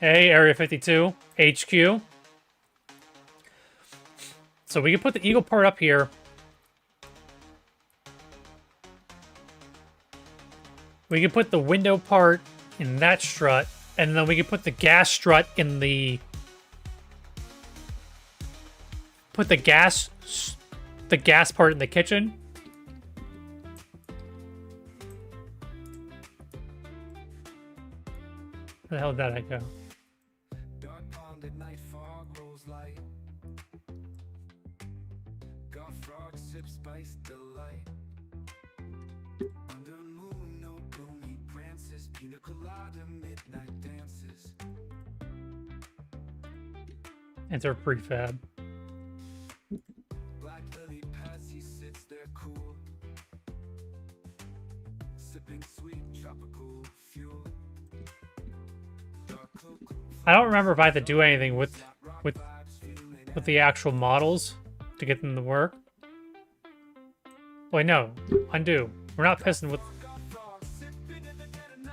Hey, Area 52, HQ. So we can put the eagle part up here. We can put the window part in that strut, and then we can put the gas strut in the... Put the gas part in the kitchen. Where the hell did that go? Dark pond at night, fog rolls light. Got frog sip spice delight. Under moon, no gloomy prances. Pina colada, midnight dances. Enter prefab. Black lily Patsy sits there cool. Sipping sweet tropical fuel. Dark cloak, I don't remember if I had to do anything with the actual models to get them to work. Wait, no. Undo. We're not pissing with...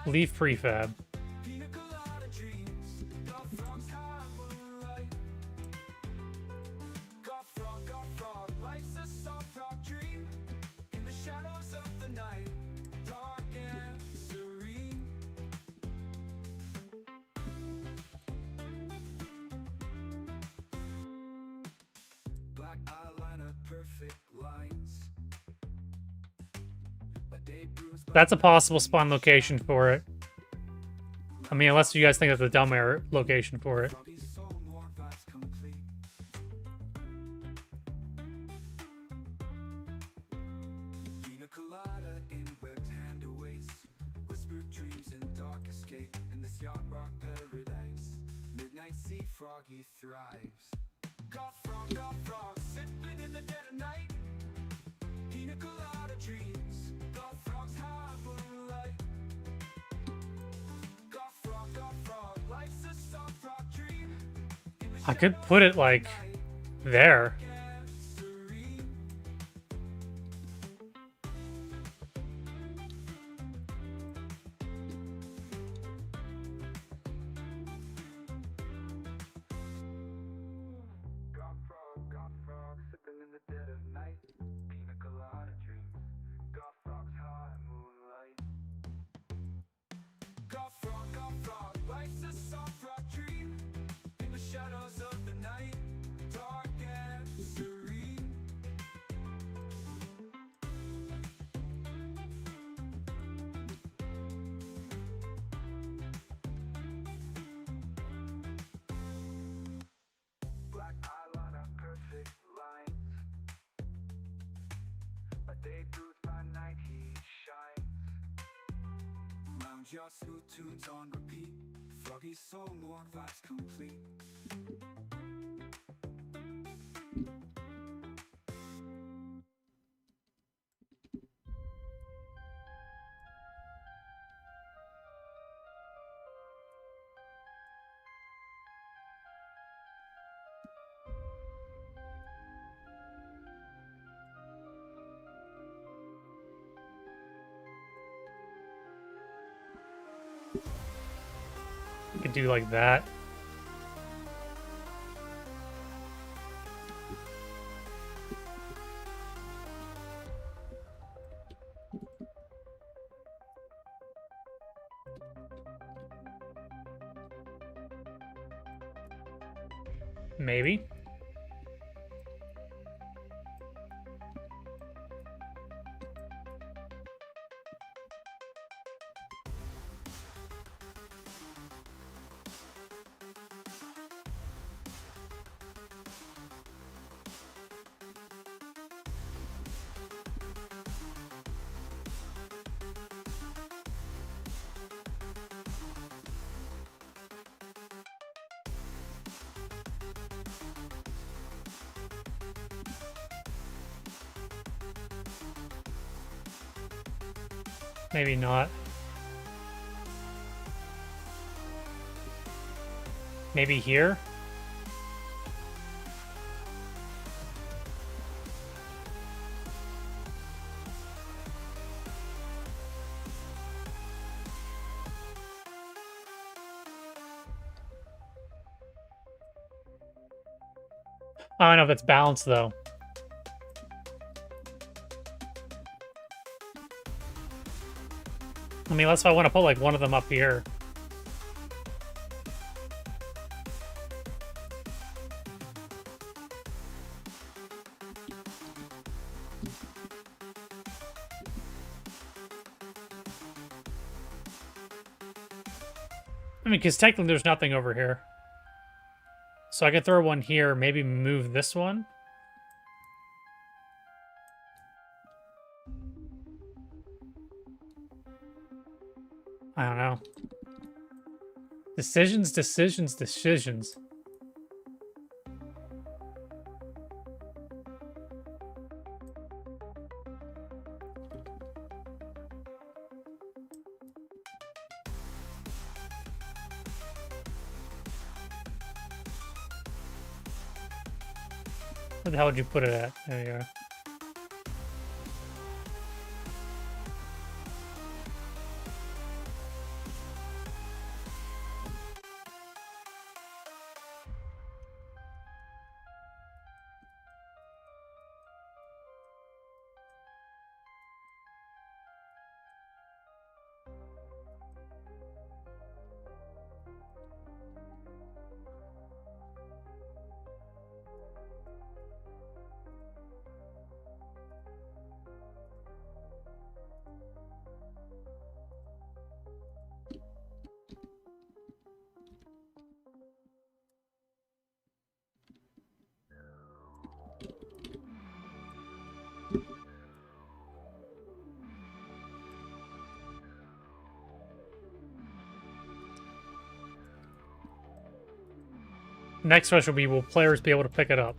Leave prefab. pina colada dreams. Got frogs high moonlight. Got frog, life's a soft rock dream. In the shadows of the night, dark and serene. Black eyeliner, perfect lines. A day bruised by That's a possible spawn location for it. I mean, unless you guys think that's a dumb location for it. Bobby's soul, more vibes complete. Pina colada in webbed hand yacht rock paradise. Midnight sea froggy thrives. Got frog, sipping in the dead of night. Pina colada dreams, got frogs high moonlight. Got frog, life's a soft rock dream. I could put it like there. Got frog, sipping in the dead of night. Pina colada dreams, got frogs high moonlight. Got frog, life's a soft rock dream. In the shadows of the night, dark and serene. Black eyeliner, perfect lines. A day bruised by night heat shines. Lounge yacht, smooth tunes on repeat. Froggy soul, more vibes complete. Could do like that. Maybe. Maybe not. Maybe here? I don't know if it's balanced though. I mean, unless I want to put like one of them up here. I mean, because technically there's nothing over here. So I could throw one here, maybe move this one. I don't know. Decisions. Where the hell would you put it at? There you are. next question will be, will players be able to pick it up?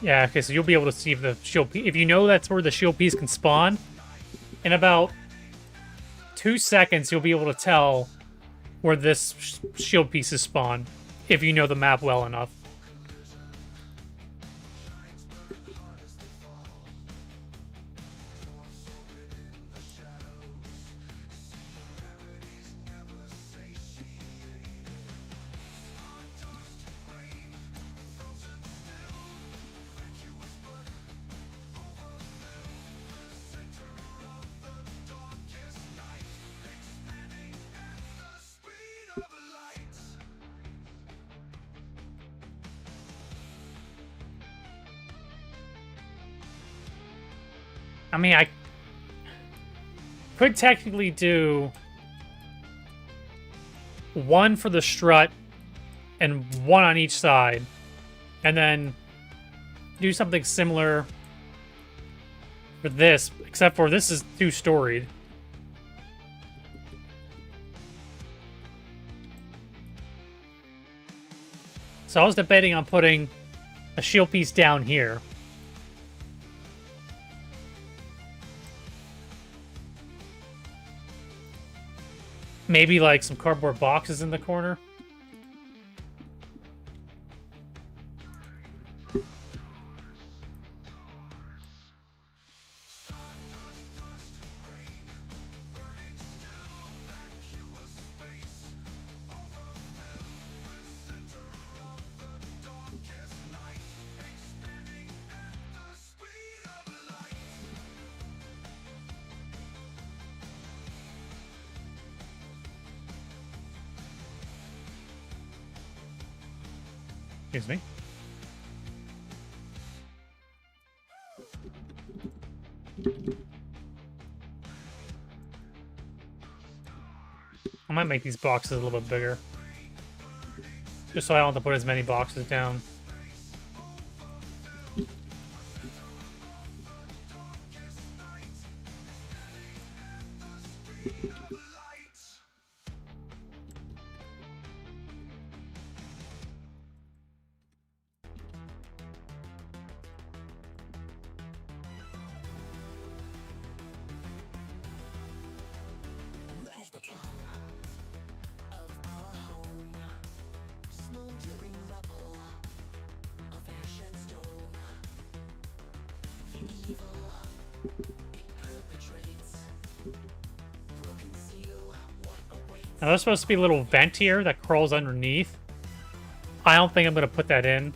Yeah, okay, so you'll be able to see if the shield piece, if you know that's where the shield piece can spawn, in about 2 seconds you'll be able to tell where this shield piece is spawned, if you know the map well enough. I mean, I could technically do one for the strut and one on each side, and then do something similar for this, except for this is two-storied. So I was debating on putting a shield piece down here. Maybe like some cardboard boxes in the corner. Excuse me. I might make these boxes a little bit bigger. Just so I don't have to put as many boxes down. Now there's supposed to be a little vent here that crawls underneath. I don't think I'm going to put that in.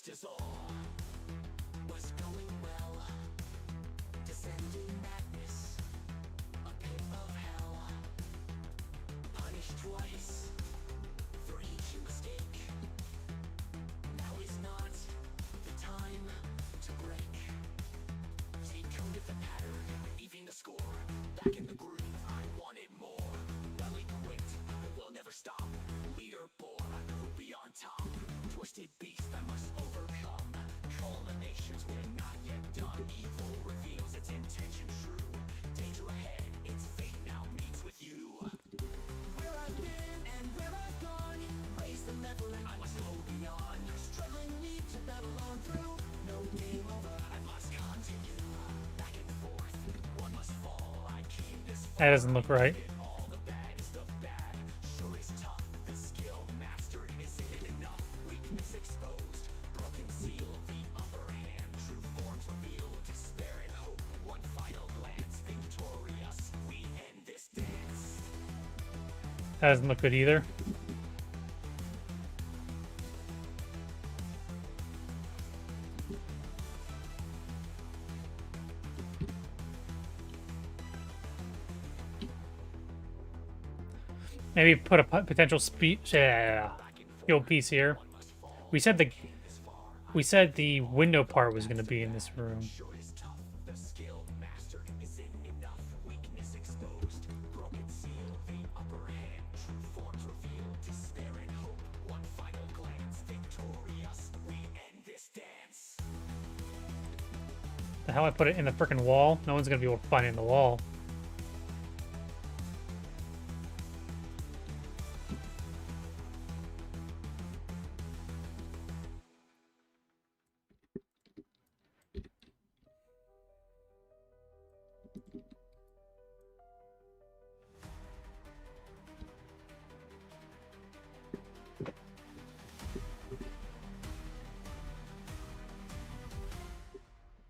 just as all was going well. Descending madness, a pit of hell. Punished twice for each mistake. Now is not the time to break. Decoded the pattern, even the score. Back in the groove, I wanted more. Well equipped, will never stop. Leaderboard, who'll be on top. Twisted beast I must overcome. Culminations we're not yet done. Evil reveals its intention true. Danger ahead, its fate now meets with you. Where I've been and where I've gone, raise the level and I must go beyond. Struggling need to battle on through. No game over, I must continue. Back and forth, one must fall. I came this far. That doesn't look right. All the bad is the bad. Sure is tough. The skill mastered isn't it enough. Weakness exposed. Broken seal, the upper hand. True forms revealed. Despair and hope. One final glance. Victorious. We end this dance. That doesn't look good either. Maybe put a potential field piece here. We said the window part was going to be in this room. Sure is tough. The skill mastered isn't enough. Weakness exposed. Broken seal, the upper hand. True forms revealed. Despair and hope. One final glance. Victorious. We end this dance. The hell I put it in the frickin' wall? No one's going to be able to find it in the wall.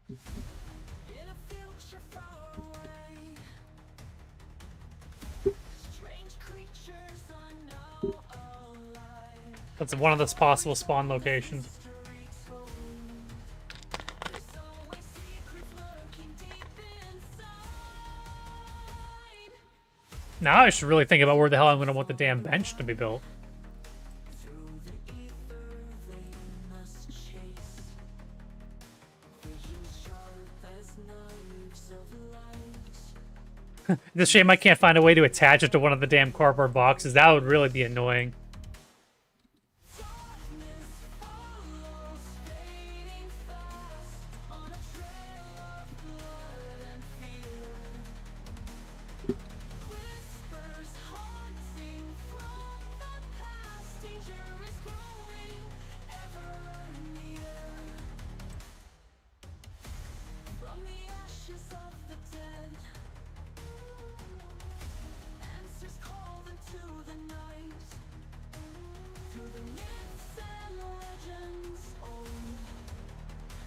In a future far away, strange creatures I know alive. That's one of the possible spawn locations. Mysteries told. There's always secrets lurking deep inside. Now I should really think about where the hell I'm going to want the damn bench to be built. Through the ether they must chase. Vision sharp as knives of light. It's a shame I can't find a way to attach it to one of the damn cardboard boxes. That would really be annoying. Darkness follows, fading fast on a trail of blood and fear. Whispers haunting from the past. Danger is growing ever near. From the ashes of the dead, answers call into the night. Through the myths and legends old.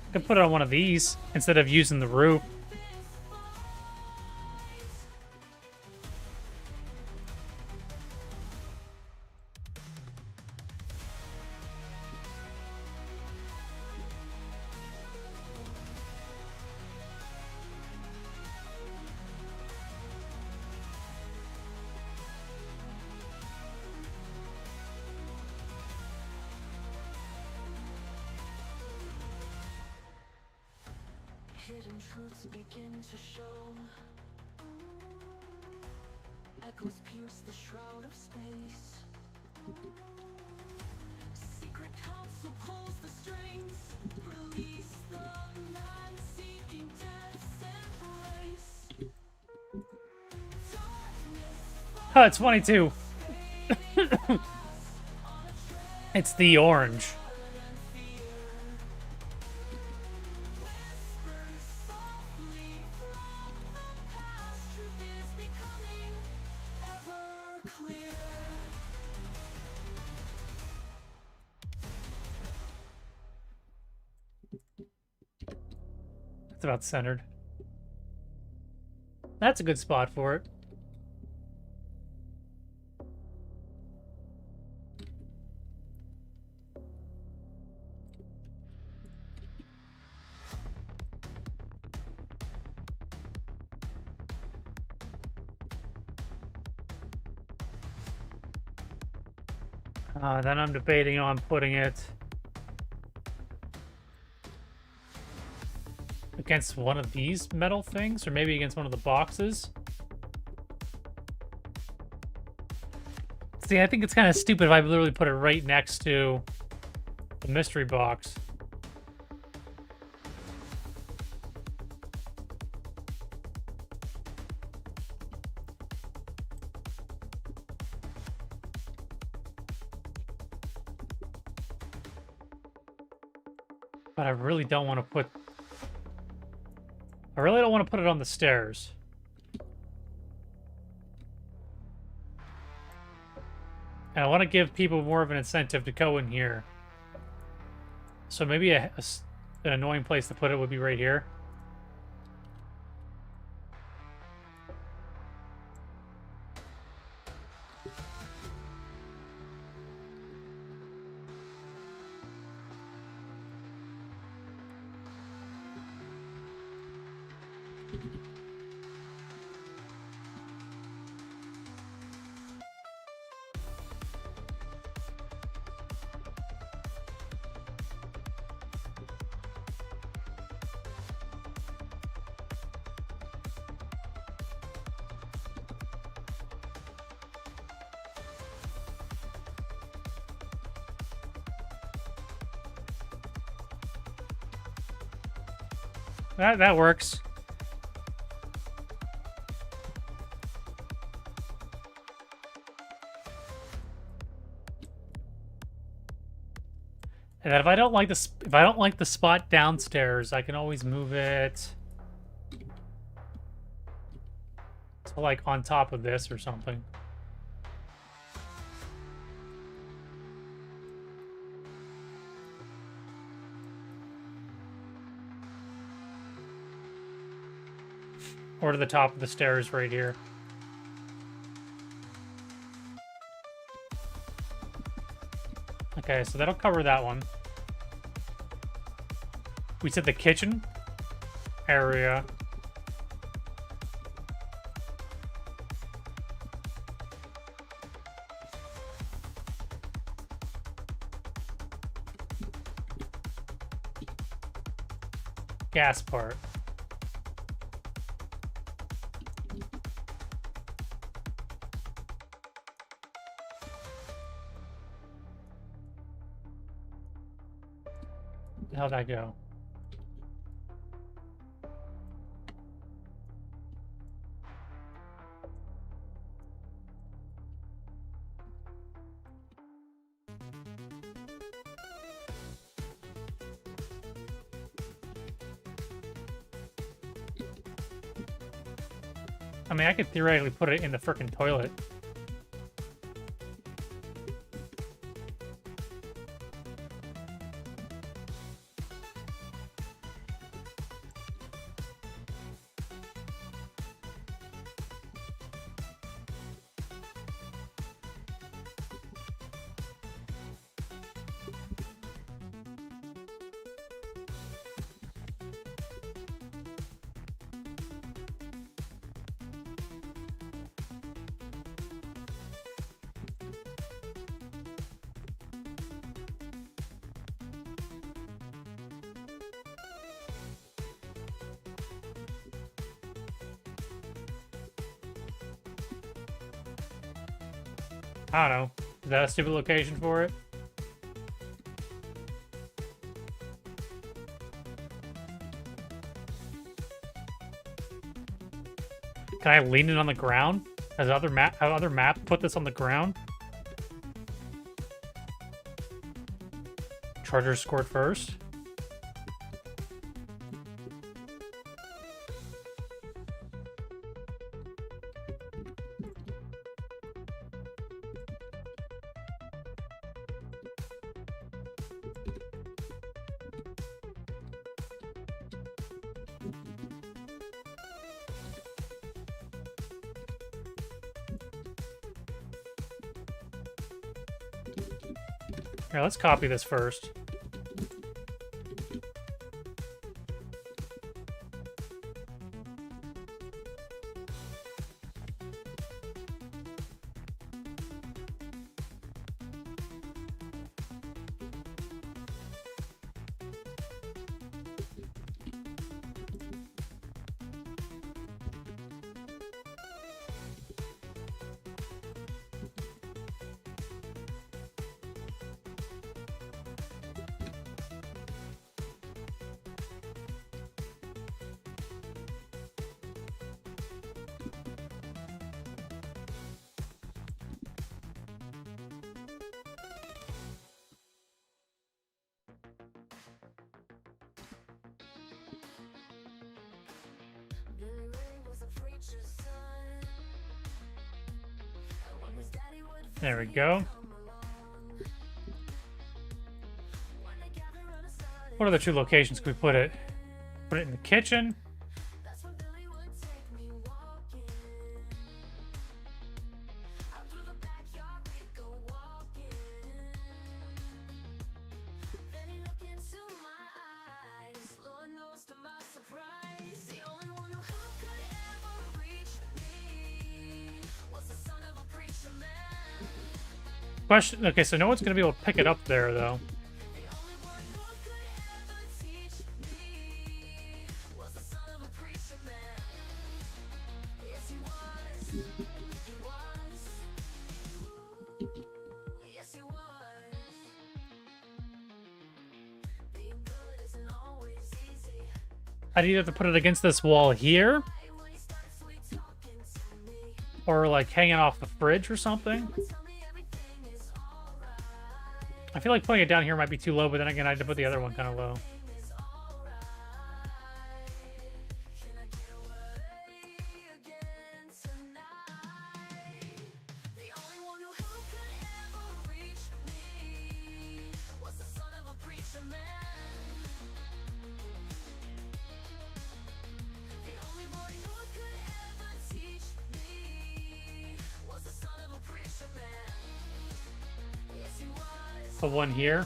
I could put it on one of these instead of using the roof. Hidden truths begin to show. Echoes pierce the shroud of space. Secret council pulls the strings. Release the man seeking death's embrace. Darkness Oh, it's funny too. It's the orange. softly from the past. Truth is becoming ever clear. It's about centered. That's a good spot for it. Then I'm debating on putting it against one of these metal things, or maybe against one of the boxes. See, I think it's kind of stupid if I literally put it right next to the mystery box. But I really don't want to put... I really don't want to put it on the stairs. And I want to give people more of an incentive to go in here. So maybe an annoying place to put it would be right here. That works. And then if I don't like the spot downstairs, I can always move it to like on top of this or something. Or to the top of the stairs right here. Okay, so that'll cover that one. We said the kitchen area. Gas part. How'd that go? I mean, I could theoretically put it in the frickin' toilet. I don't know. Is that a stupid location for it? Can I lean it on the ground? Has other map put this on the ground? Chargers scored first. Here, let's copy this first. There we go. What other two locations could we put it? Put it in the kitchen. Question. Okay, so no one's gonna be able to pick it up there, though. I'd either have to put it against this wall here, or like hanging off the fridge or something. I feel like putting it down here might be too low, but then again, I had to put the other one kind of low. The one here.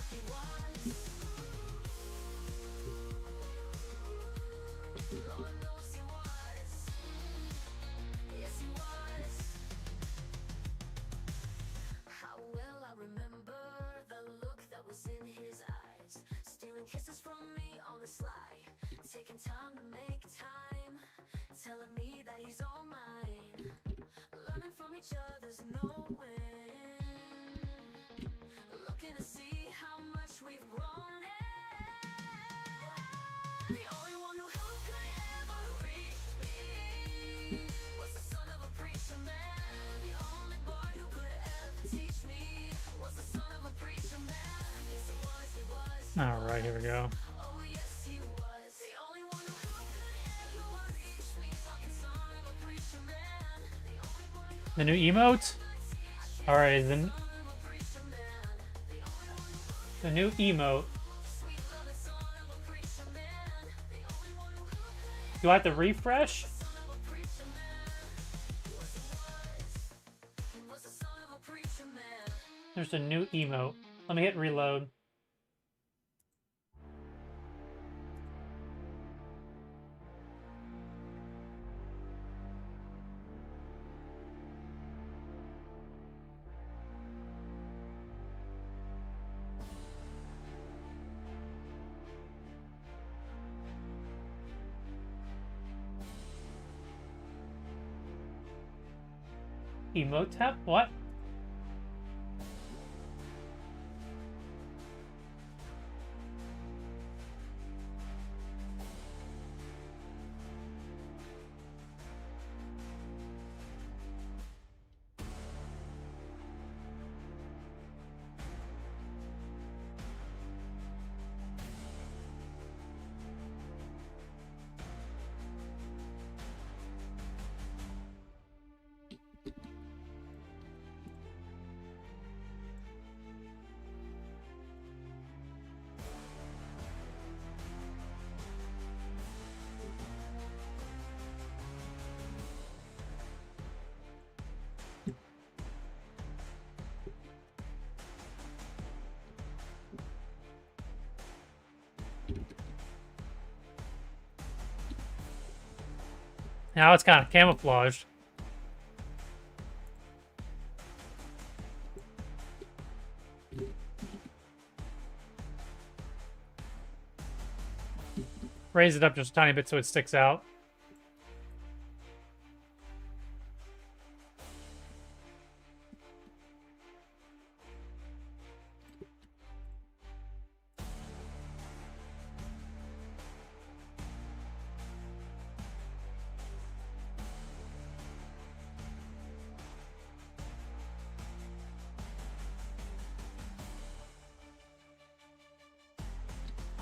All right, here we go. The new emote? All right, the new emote. Do I have to refresh? There's a new emote. Let me hit reload. Emote tab? What? Now it's kind of camouflaged. Raise it up just a tiny bit so it sticks out.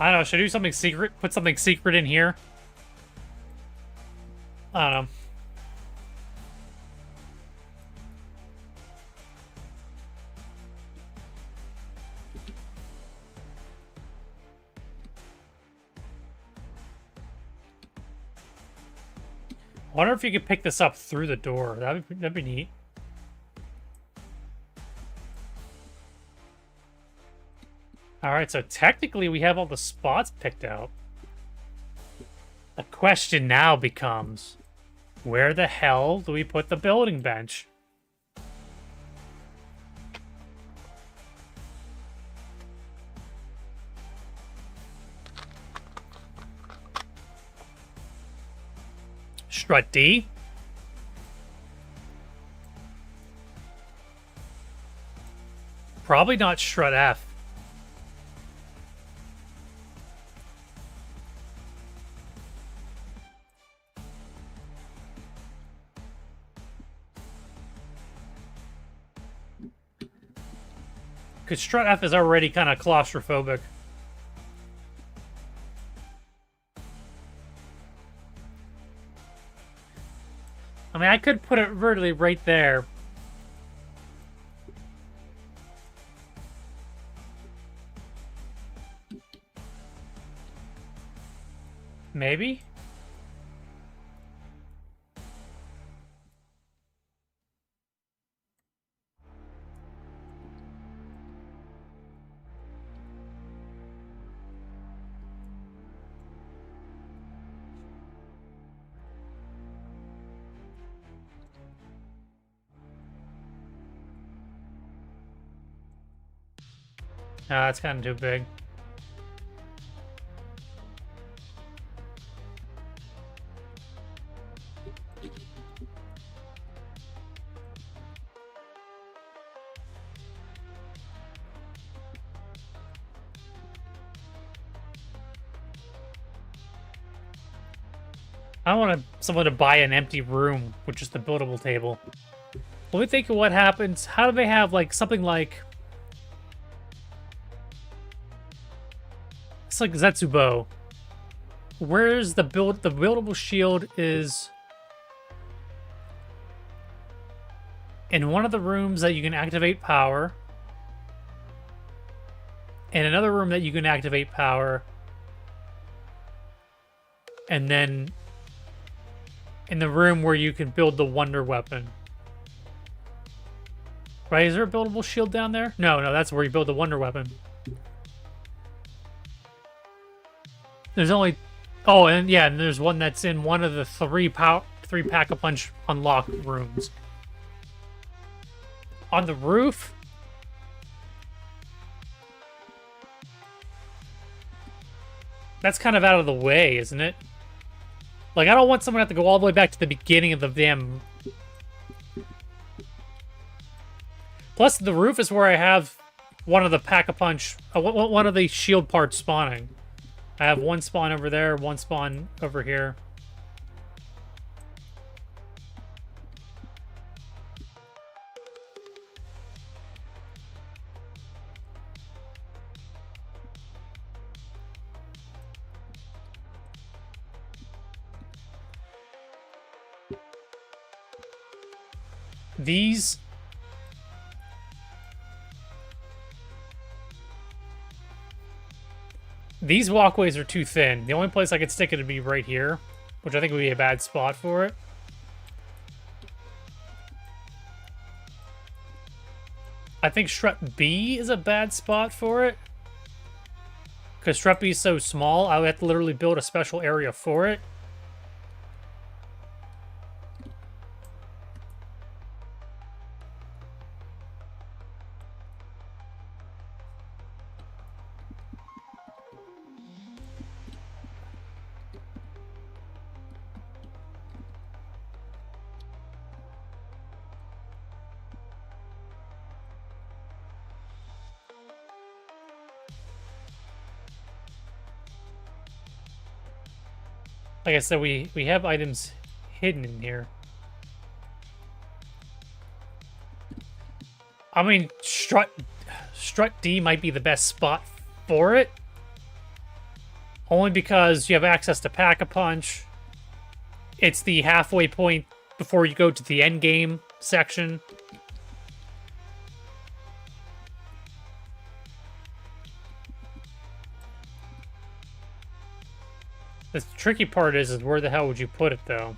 I don't know, should I do something secret? Put something secret in here? I don't know. I wonder if you could pick this up through the door. That'd be neat. Alright, so technically we have all the spots picked out. The question now becomes, where the hell do we put the building bench? Strut D? Probably not strut F. Because strut F is already kind of claustrophobic. I mean, I could put it vertically right there. Maybe? Ah, it's kind of too big. I want someone to buy an empty room with just a buildable table. Let me think of what happens. How do they have like something like... It's like Zetsubo. Where's the buildable shield is in one of the rooms that you can activate power. In another room that you can activate power. And then in the room where you can build the wonder weapon. Right, is there a buildable shield down there? No, that's where you build the wonder weapon. There's only... Oh, and yeah, and there's one that's in one of the three Pack-a-Punch unlocked rooms. On the roof? That's kind of out of the way, isn't it? Like, I don't want someone to have to go all the way back to the beginning of the damn... Plus, the roof is where I have one of the Pack-a-Punch... one of the shield parts spawning. I have one spawn over there, one spawn over here. These... These walkways are too thin. The only place I could stick it would be right here, which I think would be a bad spot for it. I think strut B is a bad spot for it. Because strut B is so small, I would have to literally build a special area for it. Like I said, we have items hidden in here. I mean, strut D might be the best spot for it. Only because you have access to Pack-a-Punch. It's the halfway point before you go to the end game section. The tricky part is where the hell would you put it, though?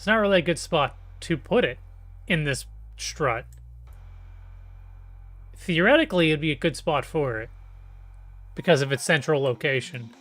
It's not really a good spot to put it in this strut. Theoretically, it'd be a good spot for it because of its central location.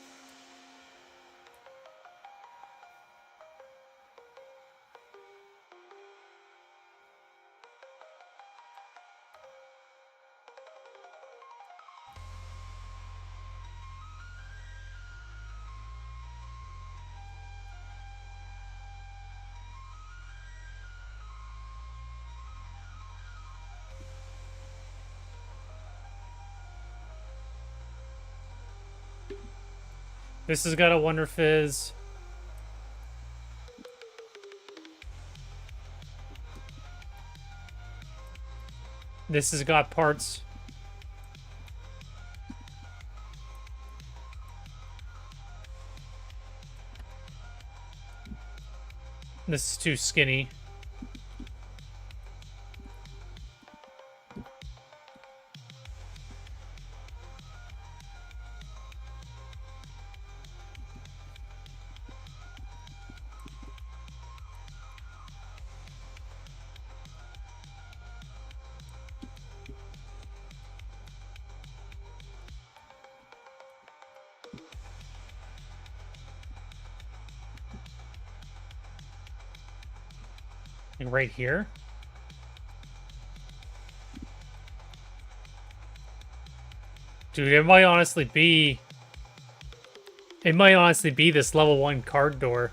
This has got a Wonder Fizz. This has got parts. This is too skinny. Like right here. Dude, it might honestly be... It might honestly be this level 1 card door.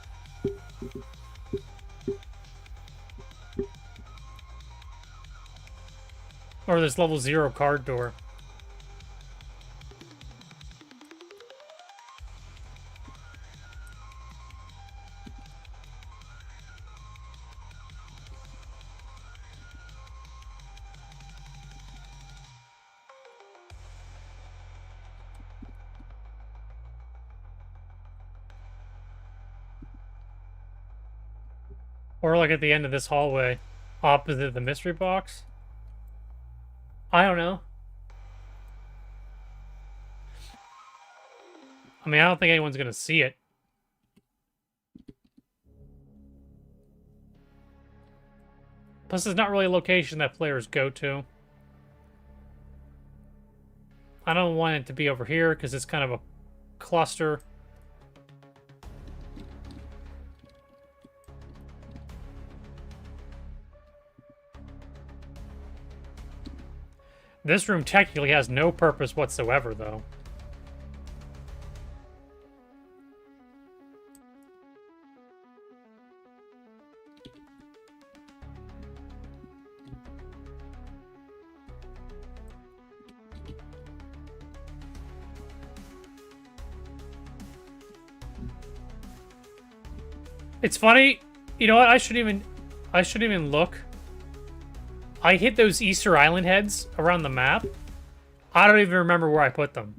Or this level 0 card door. Or like at the end of this hallway, opposite the mystery box. I don't know. I mean, I don't think anyone's gonna see it. Plus, it's not really a location that players go to. I don't want it to be over here because it's kind of a cluster. This room technically has no purpose whatsoever, though. It's funny. You know what? I shouldn't even look. I hit those Easter Island heads around the map. I don't even remember where I put them.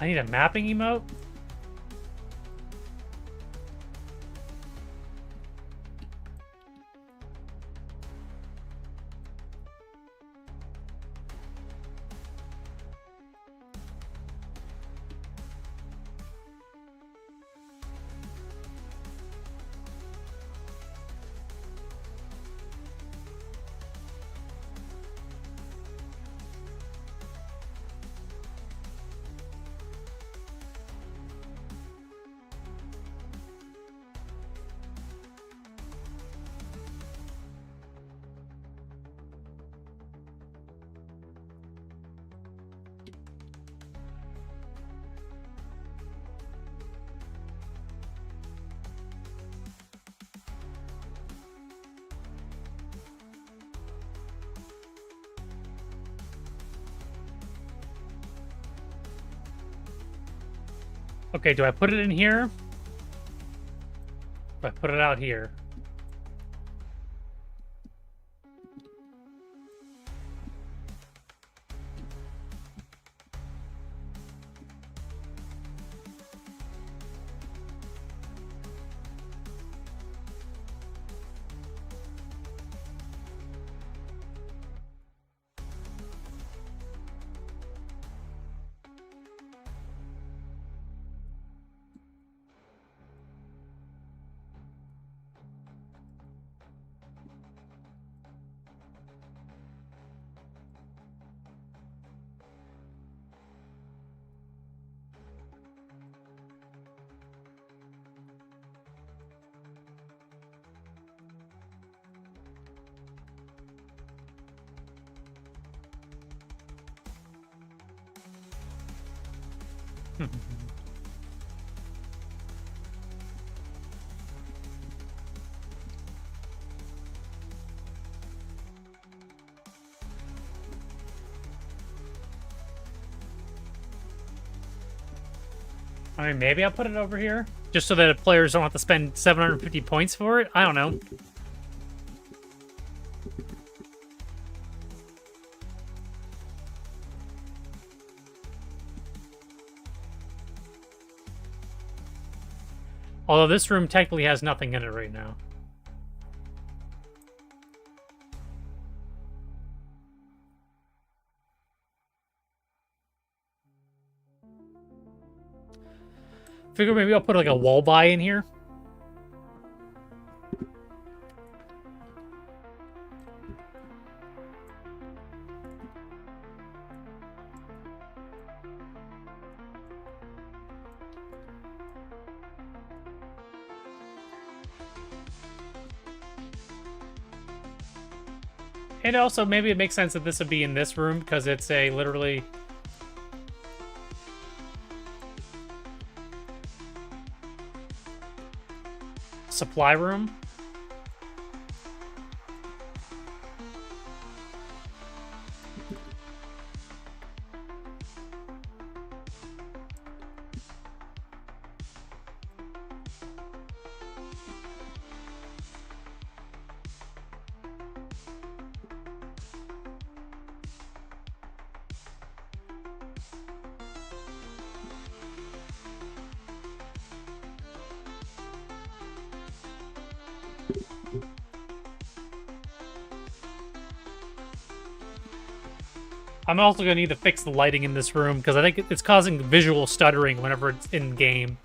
I need a mapping emote? Okay, do I put it in here? Do I put it out here? I mean, maybe I'll put it over here, just so that players don't have to spend 750 points for it. I don't know. Although this room technically has nothing in it right now. Figure maybe I'll put like a wall buy in here. And also, maybe it makes sense that this would be in this room, because it's a literally... supply room. I'm also going to need to fix the lighting in this room, because I think it's causing visual stuttering whenever it's in-game.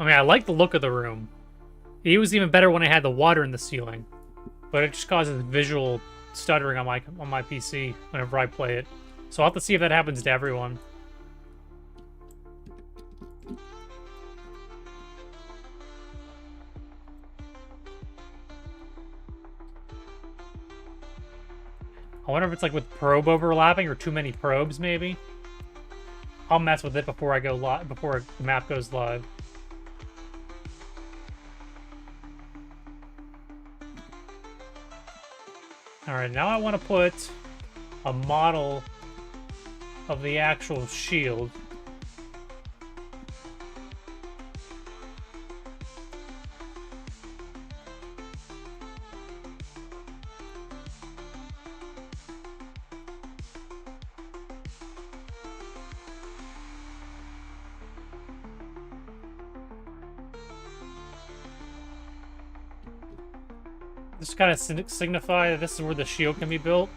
I mean, I like the look of the room. It was even better when I had the water in the ceiling, but it just causes visual stuttering on my PC whenever I play it. So I'll have to see if that happens to everyone. I wonder if it's like with probe overlapping or too many probes, maybe. I'll mess with it before I go live, before the map goes live. Alright, now I want to put a model of the actual shield. Just kind of signify that this is where the shield can be built.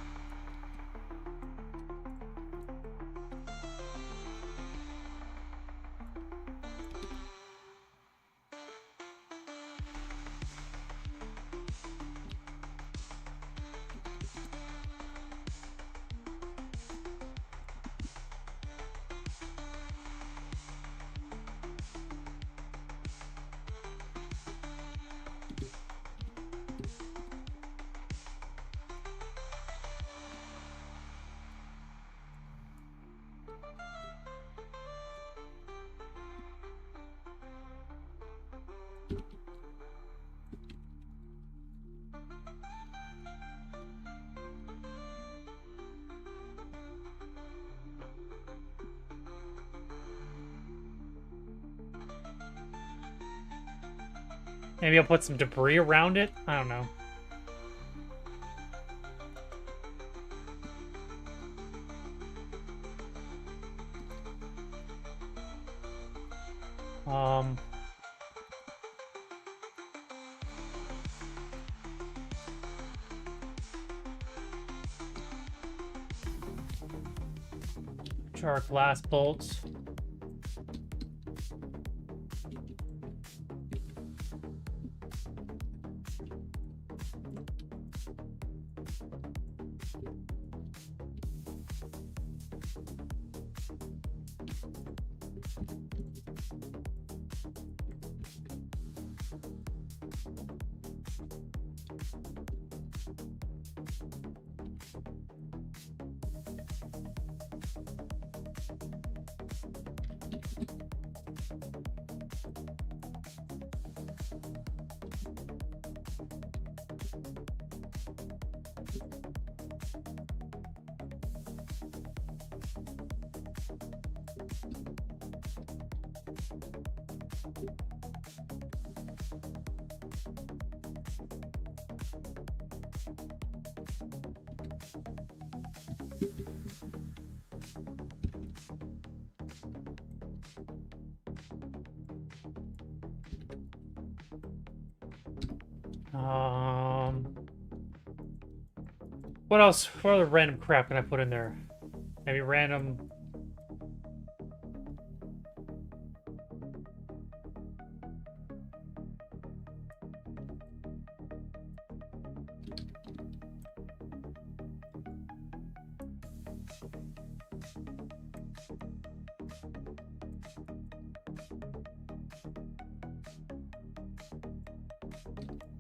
Maybe I'll put some debris around it? I don't know. Our glass bolts. What else? What other random crap can I put in there? Maybe random.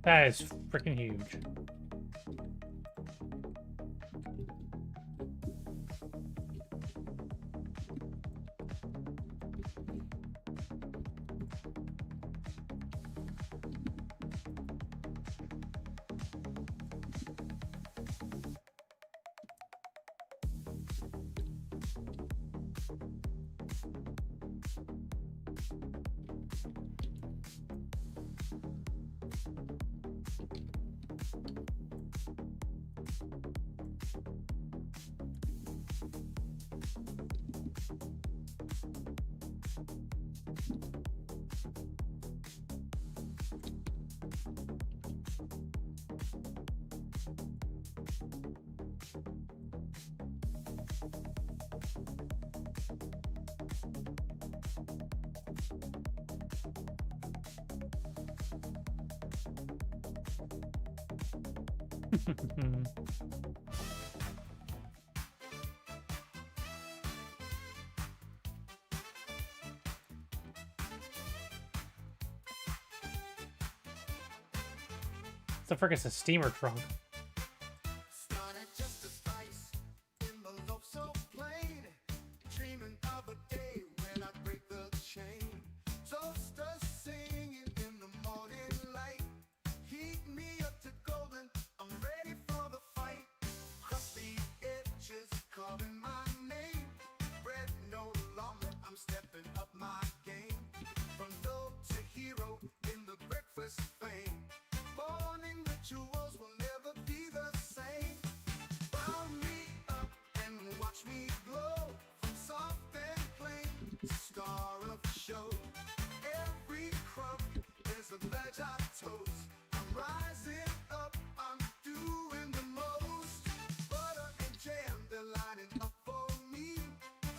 That is freaking huge. The frick is a steamer trunk. Started just a spice in the love so plain, dreaming of a day when I'd break the chain. Toasters singing in the morning light, heat me up to golden, I'm ready for the fight. Crusty edges calling my name, bread no longer, I'm stepping up my game. From low to hero in the breakfast fame, morning rituals will never be the same. Round me up and watch me glow, from soft and plain, star of the show. Every crumb is a pledge I toast. I'm rising up, I'm doing the most. Butter and jam, they're lining up for me,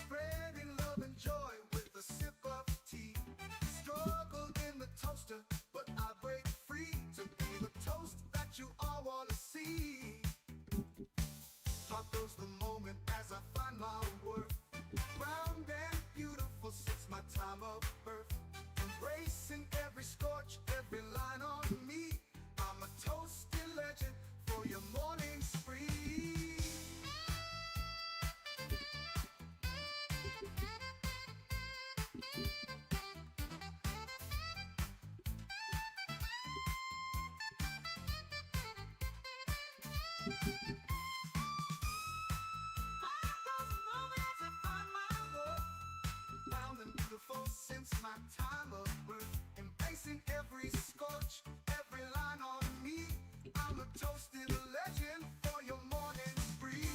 spreading love and joy with a sip of tea. Struggled in the toaster, but I break free to be the toast that you all want to see. Hot goes the moment as I find my worth. Round and beautiful since my time of birth. Embracing every scorch, every line on me. I'm a toasted legend for your morning spree. Round and beautiful since my time of birth. Embracing every scorch, every line on me. I'm a toasted legend for your morning spree.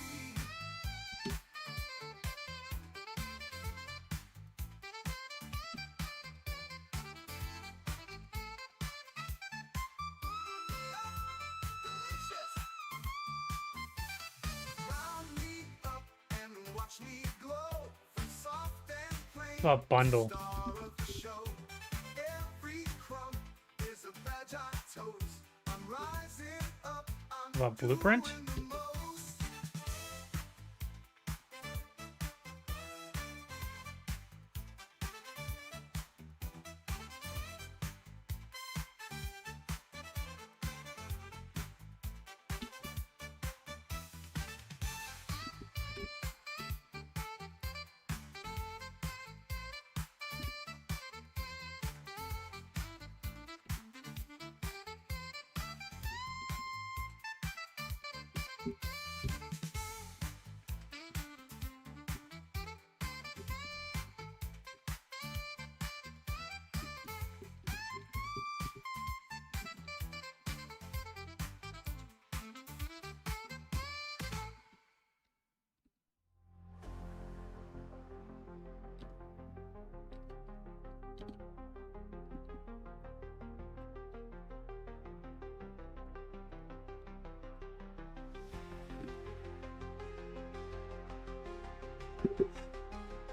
Delicious. Round me up and watch me glow, from soft and plain. A bundle. Star of the show. Every crumb is a badge I toast. I'm rising up, I'm A blueprint? doing the most.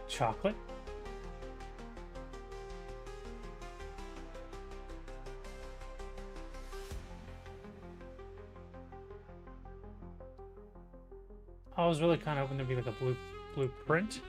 Chocolate. I was really kind of hoping to be like a blueprint.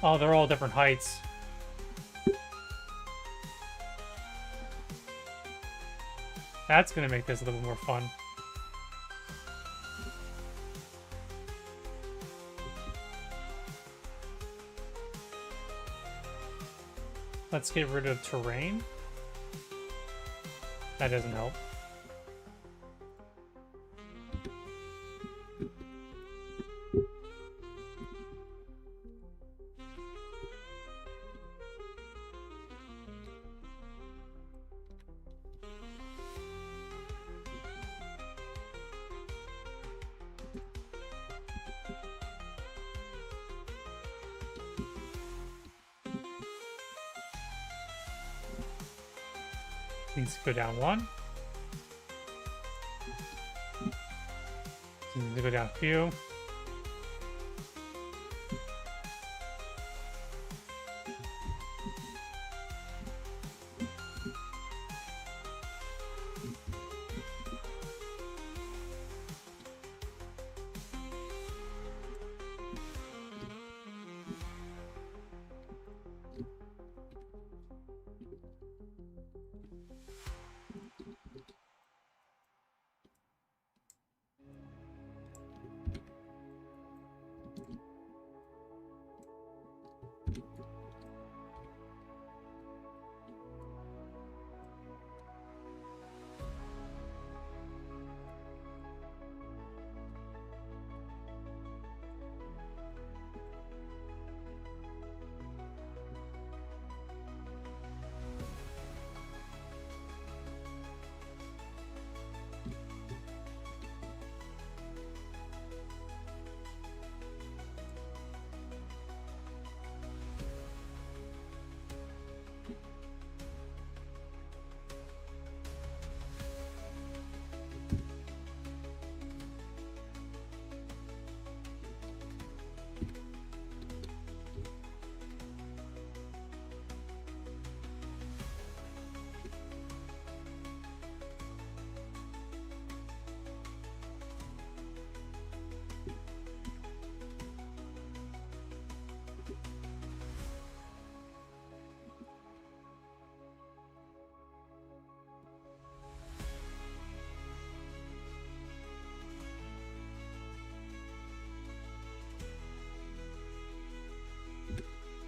Oh, they're all different heights. That's gonna make this a little more fun. Let's get rid of terrain. That doesn't help. Needs to go down one. Needs to go down a few.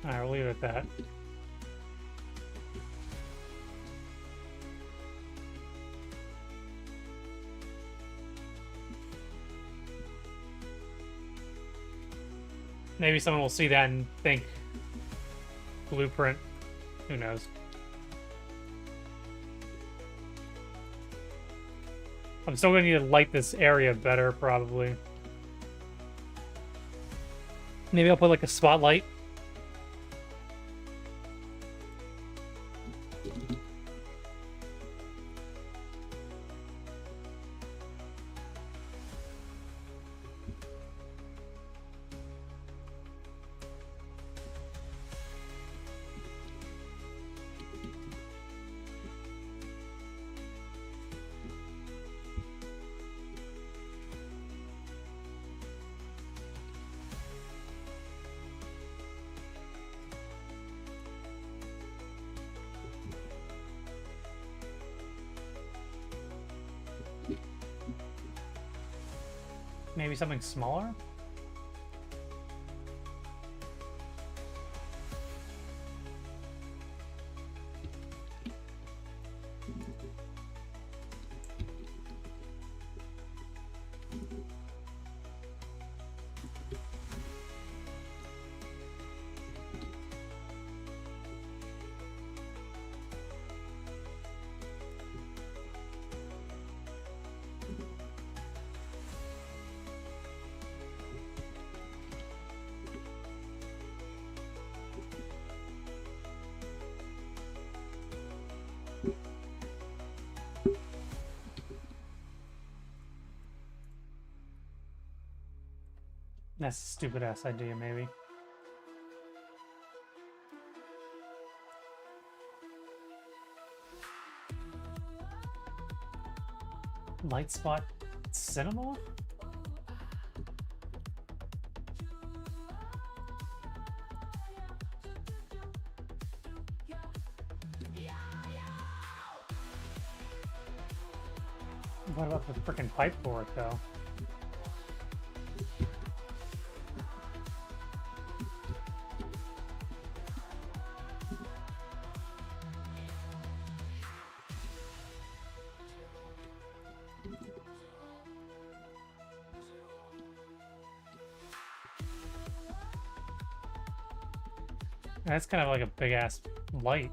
Alright, we'll leave it at that. Maybe someone will see that and think blueprint. Who knows? I'm still gonna need to light this area better, probably. Maybe I'll put like a spotlight. Maybe something smaller? That's a stupid ass idea, maybe. Light spot cinema? What about the frickin' pipe for it, though? That's kind of like a big ass light.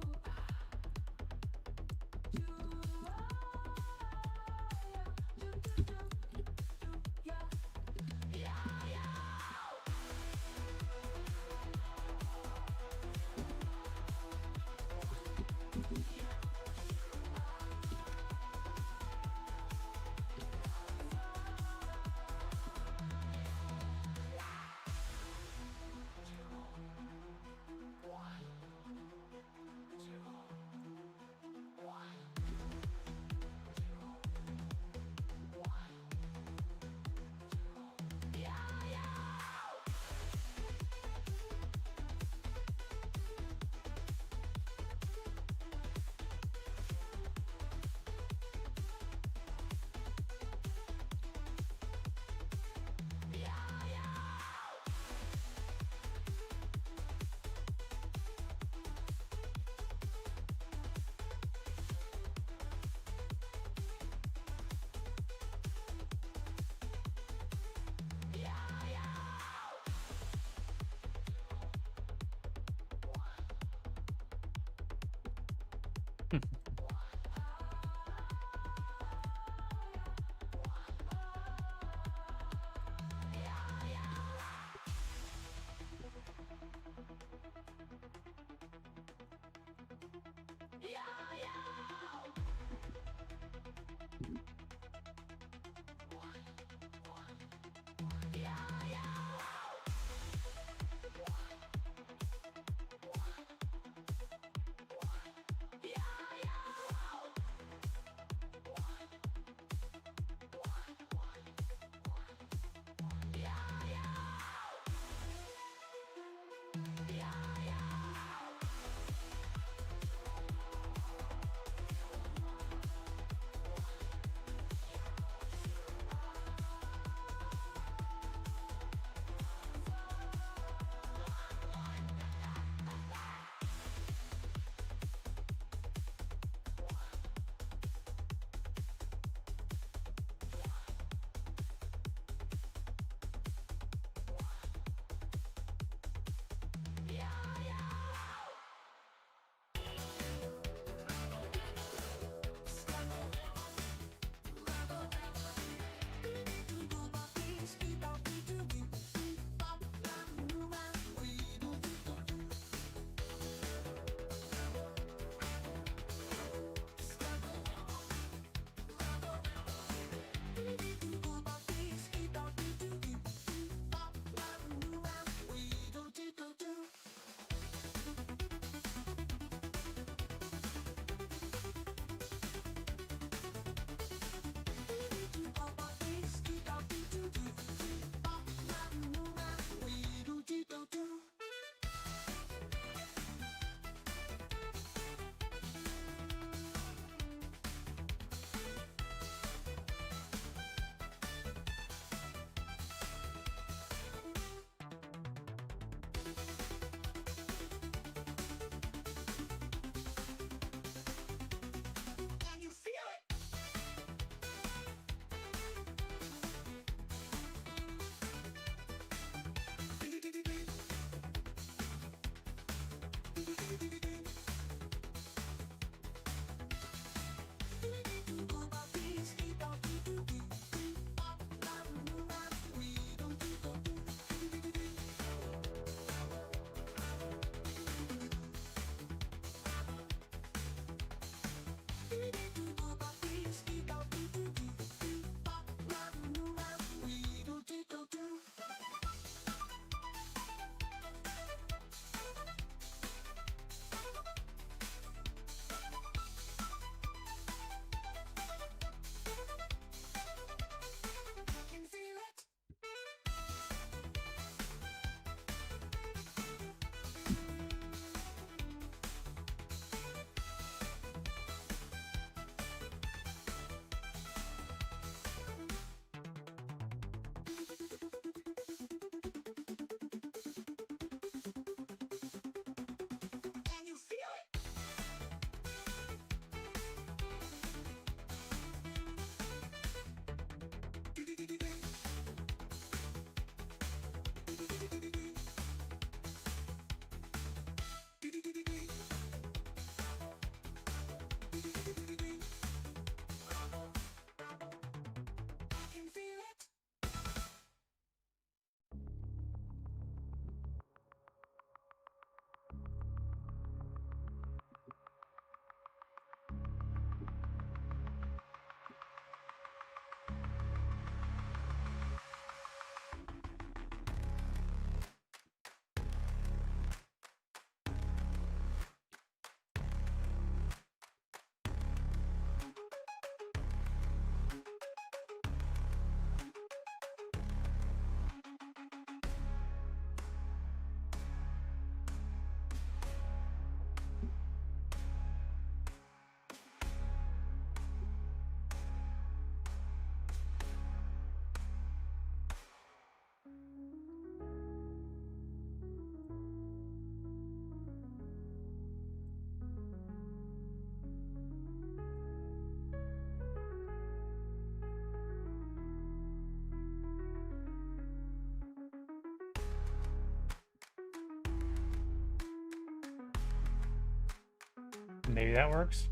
Maybe that works.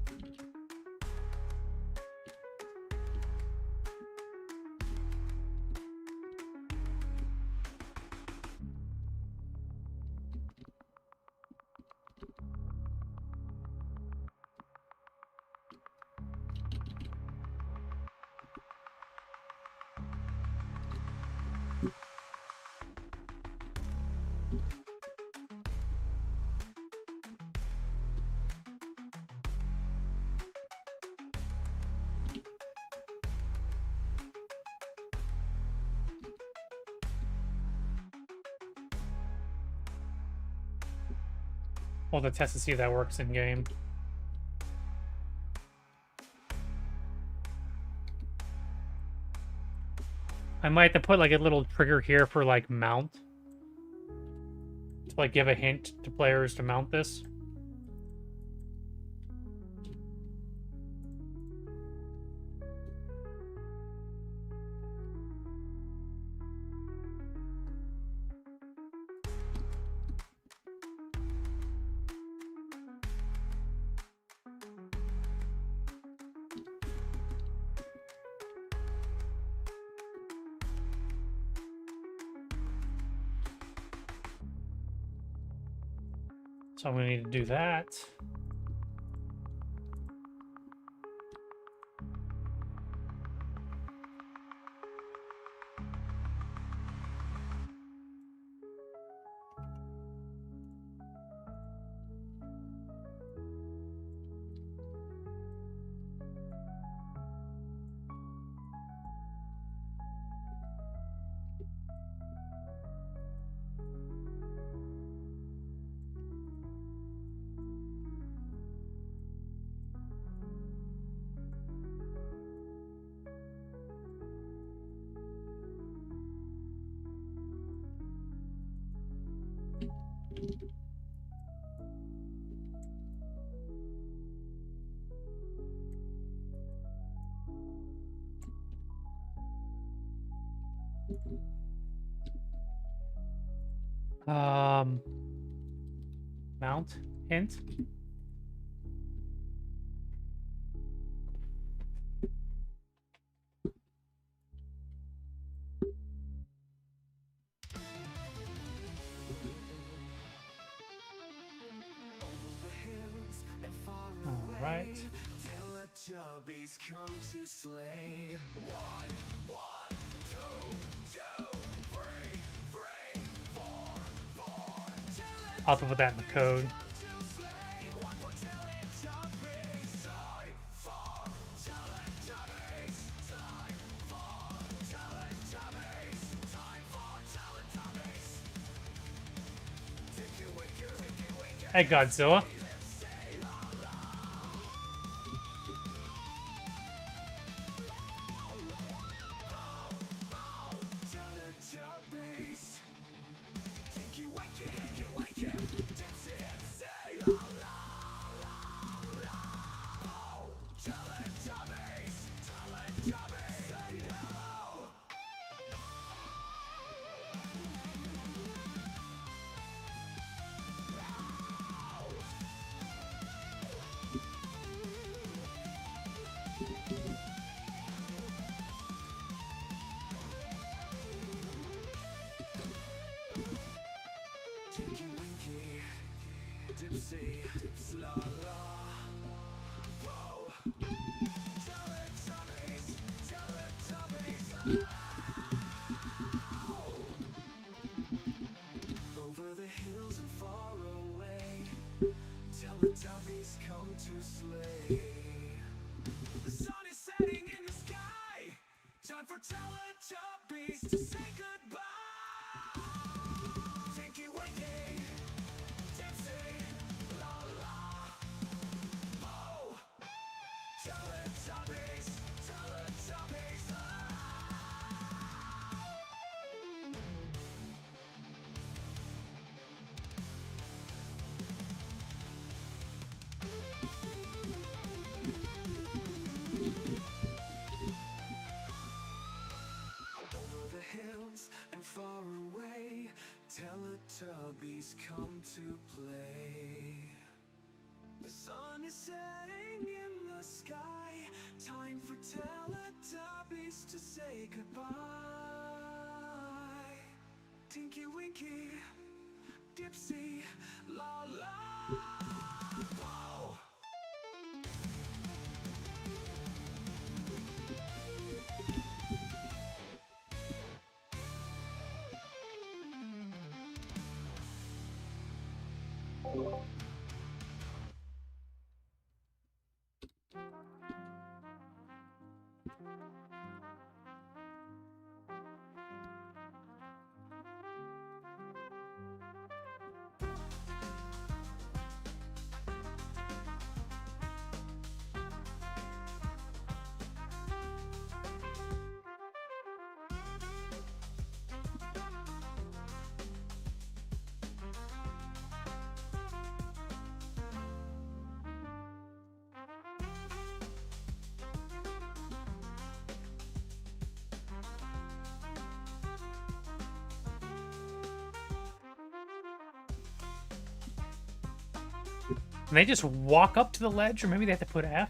We'll have to test to see if that works in game. I might have to put like a little trigger here for like mount. To like give a hint to players to mount this. So I'm going to need to do that. Mount hint. All right. Zombies come to slay. 1, 1, 2, 2, 3, 3, 4, 4. I'll have to put that in the code. Hey, Godzilla. Over the hills and far away, Teletubbies come to slay. The sun is setting in the sky. Time for Teletubbies to say goodbye. Tinky Winky, Dipsy, la la, oh. Teletubbies, Teletubbies, ah. Over the hills and far away, Teletubbies come to play. The sun is setting. goodbye. Tinky Winky, Dipsy, la la. Whoa. Can they just walk up to the ledge, or maybe they have to put F?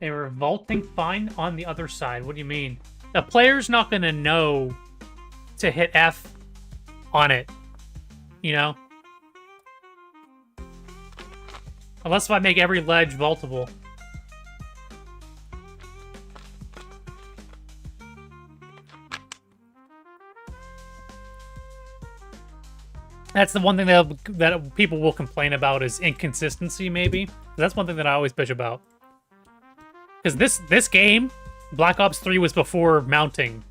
A revolting find on the other side. What do you mean? The player's not going to know to hit F on it. You know? Unless if I make every ledge vaultable. That's the one thing that people will complain about is inconsistency, maybe. That's one thing that I always bitch about. Because this game, Black Ops 3 was before mounting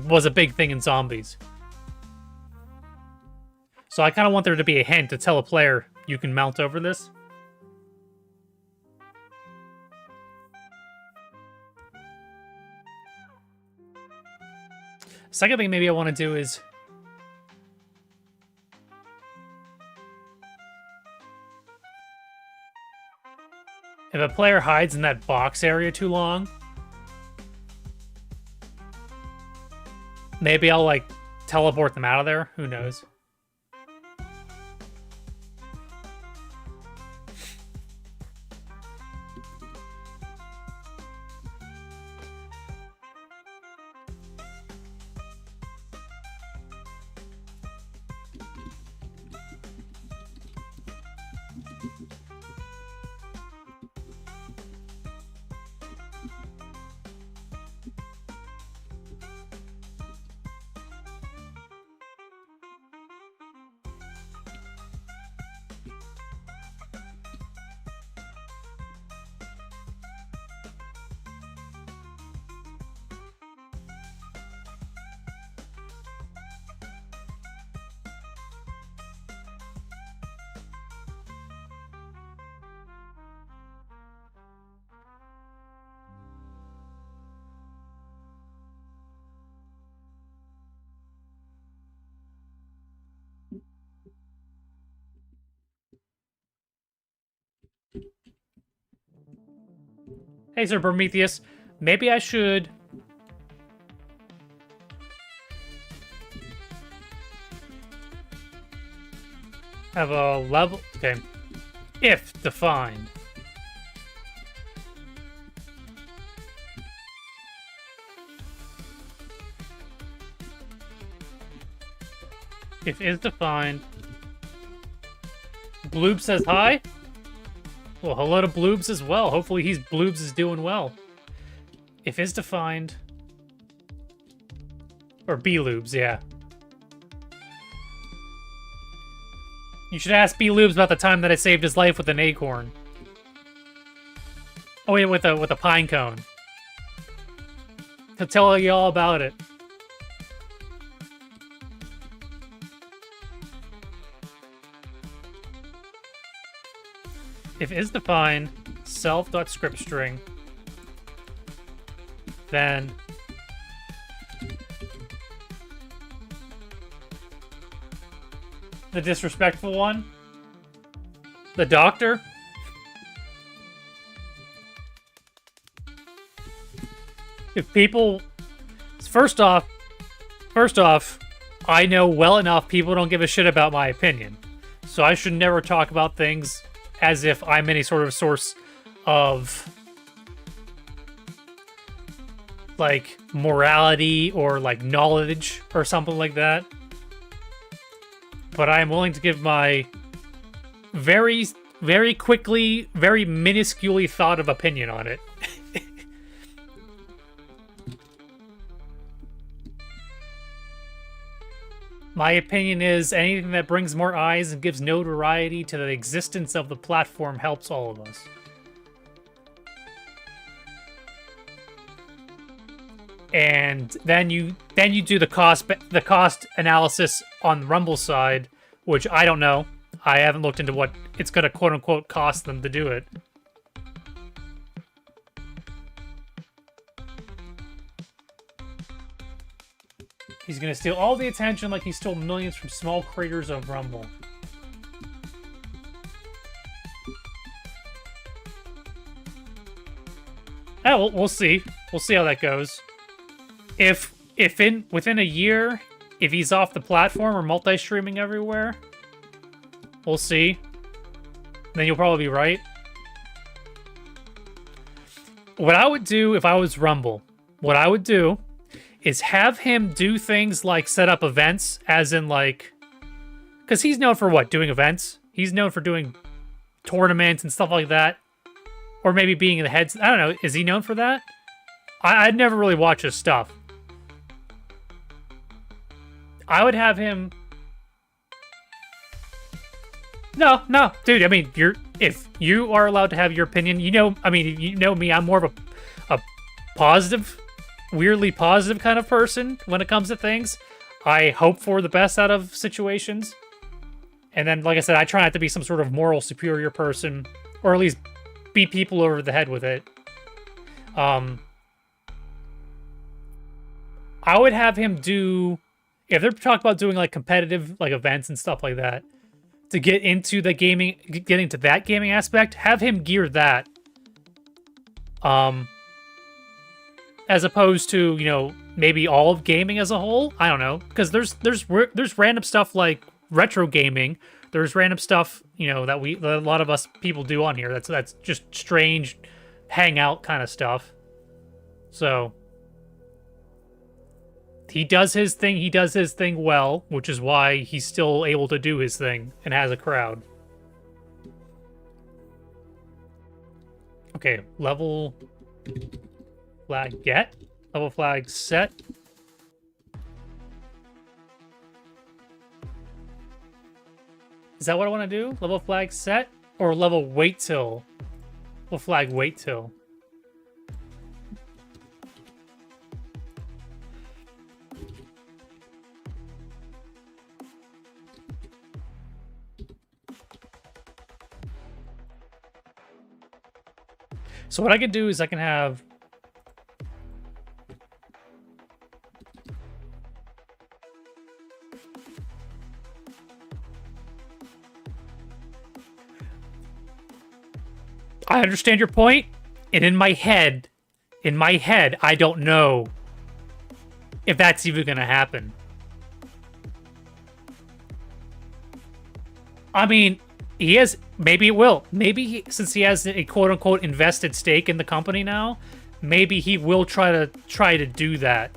was a big thing in zombies. So I kind of want there to be a hint to tell a player you can mount over this. Second thing maybe I want to do is... if a player hides in that box area too long, maybe I'll, like, teleport them out of there. Who knows? Hey, Sir Prometheus. Maybe I should... have a level... okay. If defined. If is defined. Bloob says hi. Well, hello to Bloobs as well. Hopefully Bloobs is doing well. If is defined. Or B-Loobs, yeah. You should ask B. Lubes about the time that I saved his life with an acorn. Oh wait, with a pine cone. He'll tell you all about it. If is defined self.scriptstring, then the disrespectful one, the doctor. If people, first off, I know well enough people don't give a shit about my opinion, so I should never talk about things as if I'm any sort of source of like morality or like knowledge or something like that. But I am willing to give my very, very quickly, very minusculely thought of opinion on it. My opinion is anything that brings more eyes and gives notoriety to the existence of the platform helps all of us. And then you do the cost analysis on Rumble side, which I don't know. I haven't looked into what it's going to quote unquote cost them to do it. He's going to steal all the attention like he stole millions from small creators of Rumble. Yeah, we'll see. We'll see how that goes. If within a year, if he's off the platform or multi-streaming everywhere, we'll see. Then you'll probably be right. What I would do if I was Rumble, what I would do is have him do things like set up events, as in like, because he's known for what? Doing events? He's known for doing tournaments and stuff like that. Or maybe being in the heads. I don't know. Is he known for that? I'd never really watched his stuff. I would have him... No, dude. I mean, if you are allowed to have your opinion, you know me. I'm more of a positive, weirdly positive kind of person when it comes to things. I hope for the best out of situations, and then, like I said, I try not to be some sort of moral superior person, or at least beat people over the head with it. I would have him do, if they're talking about doing like competitive like events and stuff like that, to get into the gaming, getting to that gaming aspect, have him gear that. As opposed to, you know, maybe all of gaming as a whole. I don't know, because there's random stuff like retro gaming. There's random stuff, you know, that a lot of us people do on here. That's just strange hangout kind of stuff. So he does his thing. He does his thing well, which is why he's still able to do his thing and has a crowd. Okay, level flag get, level flag set. Is that what I want to do? Level flag set or level wait till? Level flag wait till. So what I can do is I can have I understand your point, and in my head, I don't know if that's even gonna happen. I mean, he has, maybe it will. Maybe since he has a quote-unquote invested stake in the company now, maybe he will try to do that.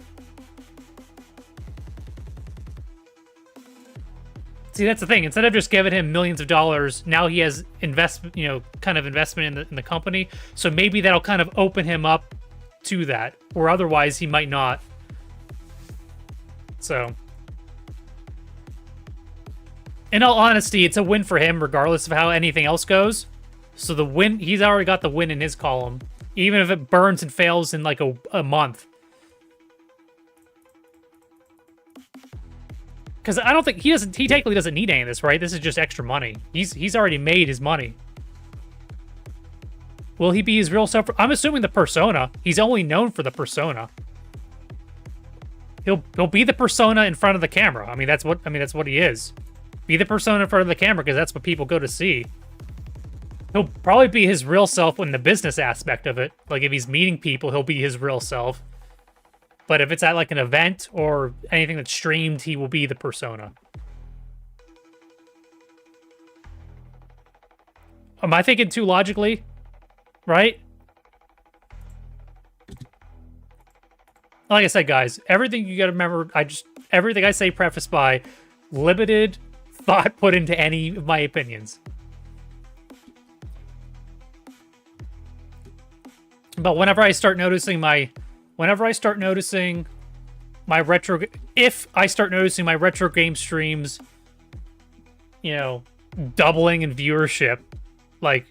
See, that's the thing. Instead of just giving him millions of dollars, now he has investment, you know, kind of investment in the company. So maybe that'll kind of open him up to that, or otherwise he might not. in all honesty, it's a win for him regardless of how anything else goes. So the win, he's already got the win in his column, even if it burns and fails in like a month. Because I don't think he technically doesn't need any of this, right? This is just extra money. He's already made his money. Will he be his real self? I'm assuming the persona. He's only known for the persona. He'll be the persona in front of the camera. I mean that's what he is. Be the persona in front of the camera because that's what people go to see. He'll probably be his real self in the business aspect of it. Like if he's meeting people, he'll be his real self. But if it's at like an event or anything that's streamed, he will be the persona. Am I thinking too logically? Right? Like I said, guys, everything you gotta remember, everything I say prefaced by limited thought put into any of my opinions. But whenever I start noticing my retro, if I start noticing my retro game streams, you know, doubling in viewership, like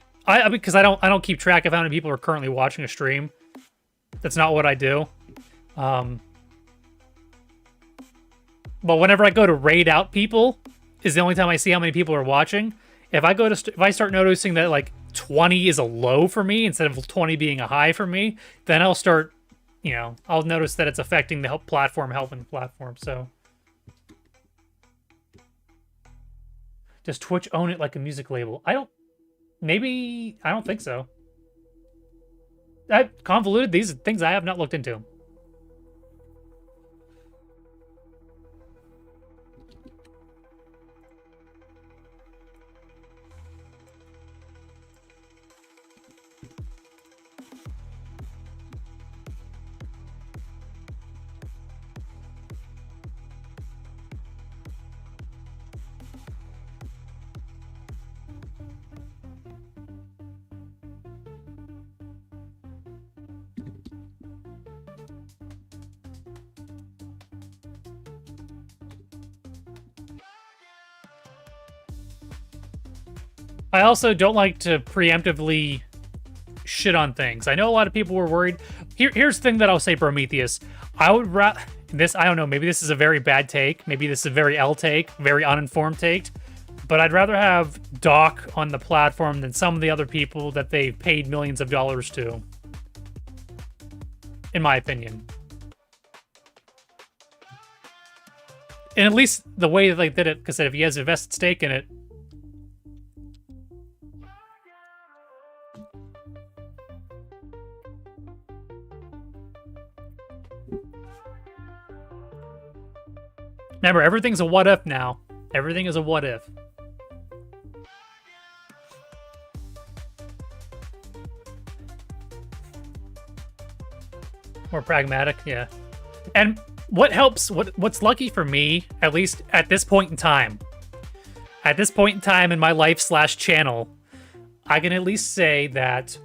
because I don't keep track of how many people are currently watching a stream. That's not what I do. But whenever I go to raid out people, is the only time I see how many people are watching. If I start noticing that like 20 is a low for me instead of 20 being a high for me, then I'll start, you know, I'll notice that it's affecting the helping the platform. So does Twitch own it like a music label? I don't think so. That convoluted, these are things I have not looked into. I also don't like to preemptively shit on things. I know a lot of people were worried. Here's the thing that I'll say, Prometheus. I would this, I don't know, maybe this is a very bad take. Maybe this is a very L take, very uninformed take. But I'd rather have Doc on the platform than some of the other people that they've paid millions of dollars to. In my opinion. And at least the way that they did it, because if he has a vested stake in it, remember, everything's a what if now. Everything is a what if. More pragmatic, yeah. And what helps, what's lucky for me, at least at this point in time in my life / channel, I can at least say that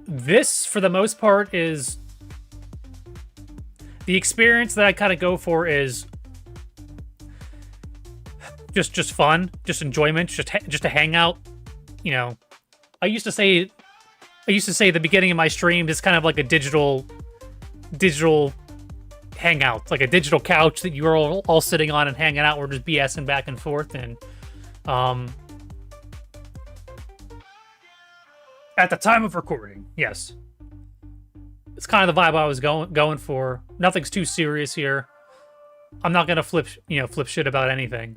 this, for the most part, is the experience that I kind of go for is just fun, just enjoyment, just to hang out. You know, I used to say the beginning of my stream is kind of like a digital hangout, like a digital couch that you're all sitting on and hanging out. We're just BSing back and forth. And at the time of recording, yes, it's kind of the vibe I was going for. Nothing's too serious here. I'm not gonna flip shit about anything.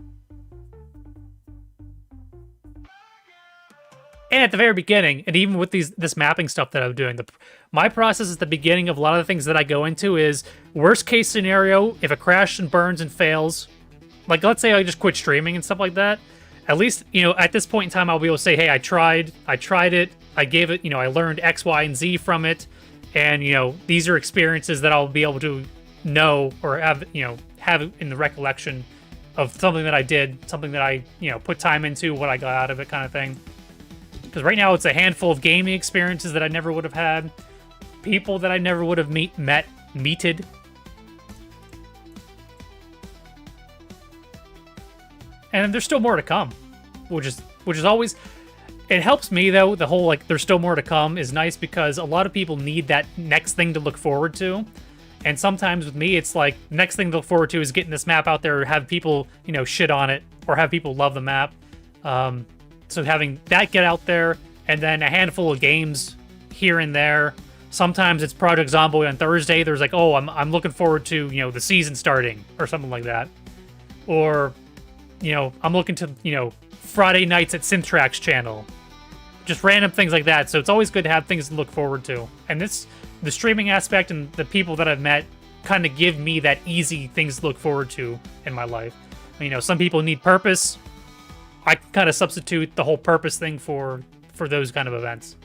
And at the very beginning, and even with this mapping stuff that I'm doing, my process at the beginning of a lot of the things that I go into is worst case scenario. If it crashes and burns and fails, like let's say I just quit streaming and stuff like that. At least, you know, at this point in time, I'll be able to say, hey, I tried it. I gave it, you know, I learned X, Y, and Z from it. And, you know, these are experiences that I'll be able to know or have in the recollection of something that I did, something that I, you know, put time into, what I got out of it kind of thing. Because right now it's a handful of gaming experiences that I never would have had. People that I never would have meted. And there's still more to come, which is always. It helps me though. The whole like there's still more to come is nice because a lot of people need that next thing to look forward to. And sometimes with me, it's like next thing to look forward to is getting this map out there, have people, you know, shit on it, or have people love the map. So having that get out there, and then a handful of games here and there. Sometimes it's Project Zomboid on Thursday. There's like, oh, I'm looking forward to, you know, the season starting or something like that. Or, you know, I'm looking to, you know, Friday nights at Syntrax channel. Just random things like that. So it's always good to have things to look forward to. And the streaming aspect and the people that I've met kind of give me that easy things to look forward to in my life. You know, some people need purpose. I kind of substitute the whole purpose thing for those kind of events.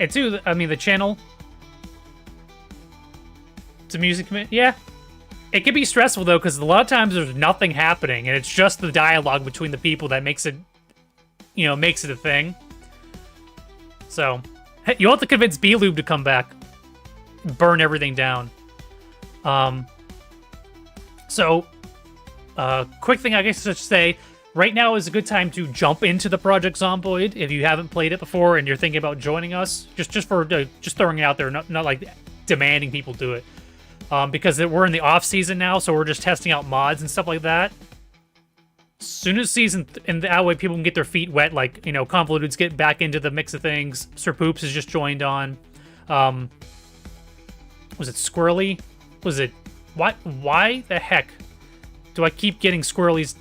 And two, I mean, the channel, it's a music commit. Yeah. It can be stressful, though, because a lot of times there's nothing happening, and it's just the dialogue between the people that makes it, you know, makes it a thing. So, you'll have to convince B-Lube to come back. Burn everything down. Quick thing I guess I should say, right now is a good time to jump into the Project Zomboid if you haven't played it before and you're thinking about joining us. Just throwing it out there, not like demanding people do it. Because we're in the off season now, so we're just testing out mods and stuff like that. As soon as season, and that way people can get their feet wet, like, you know, Convoluted's getting back into the mix of things. Sir Poops has just joined on. Was it Squirrely? Was it... Why the heck do I keep getting Squirrely's...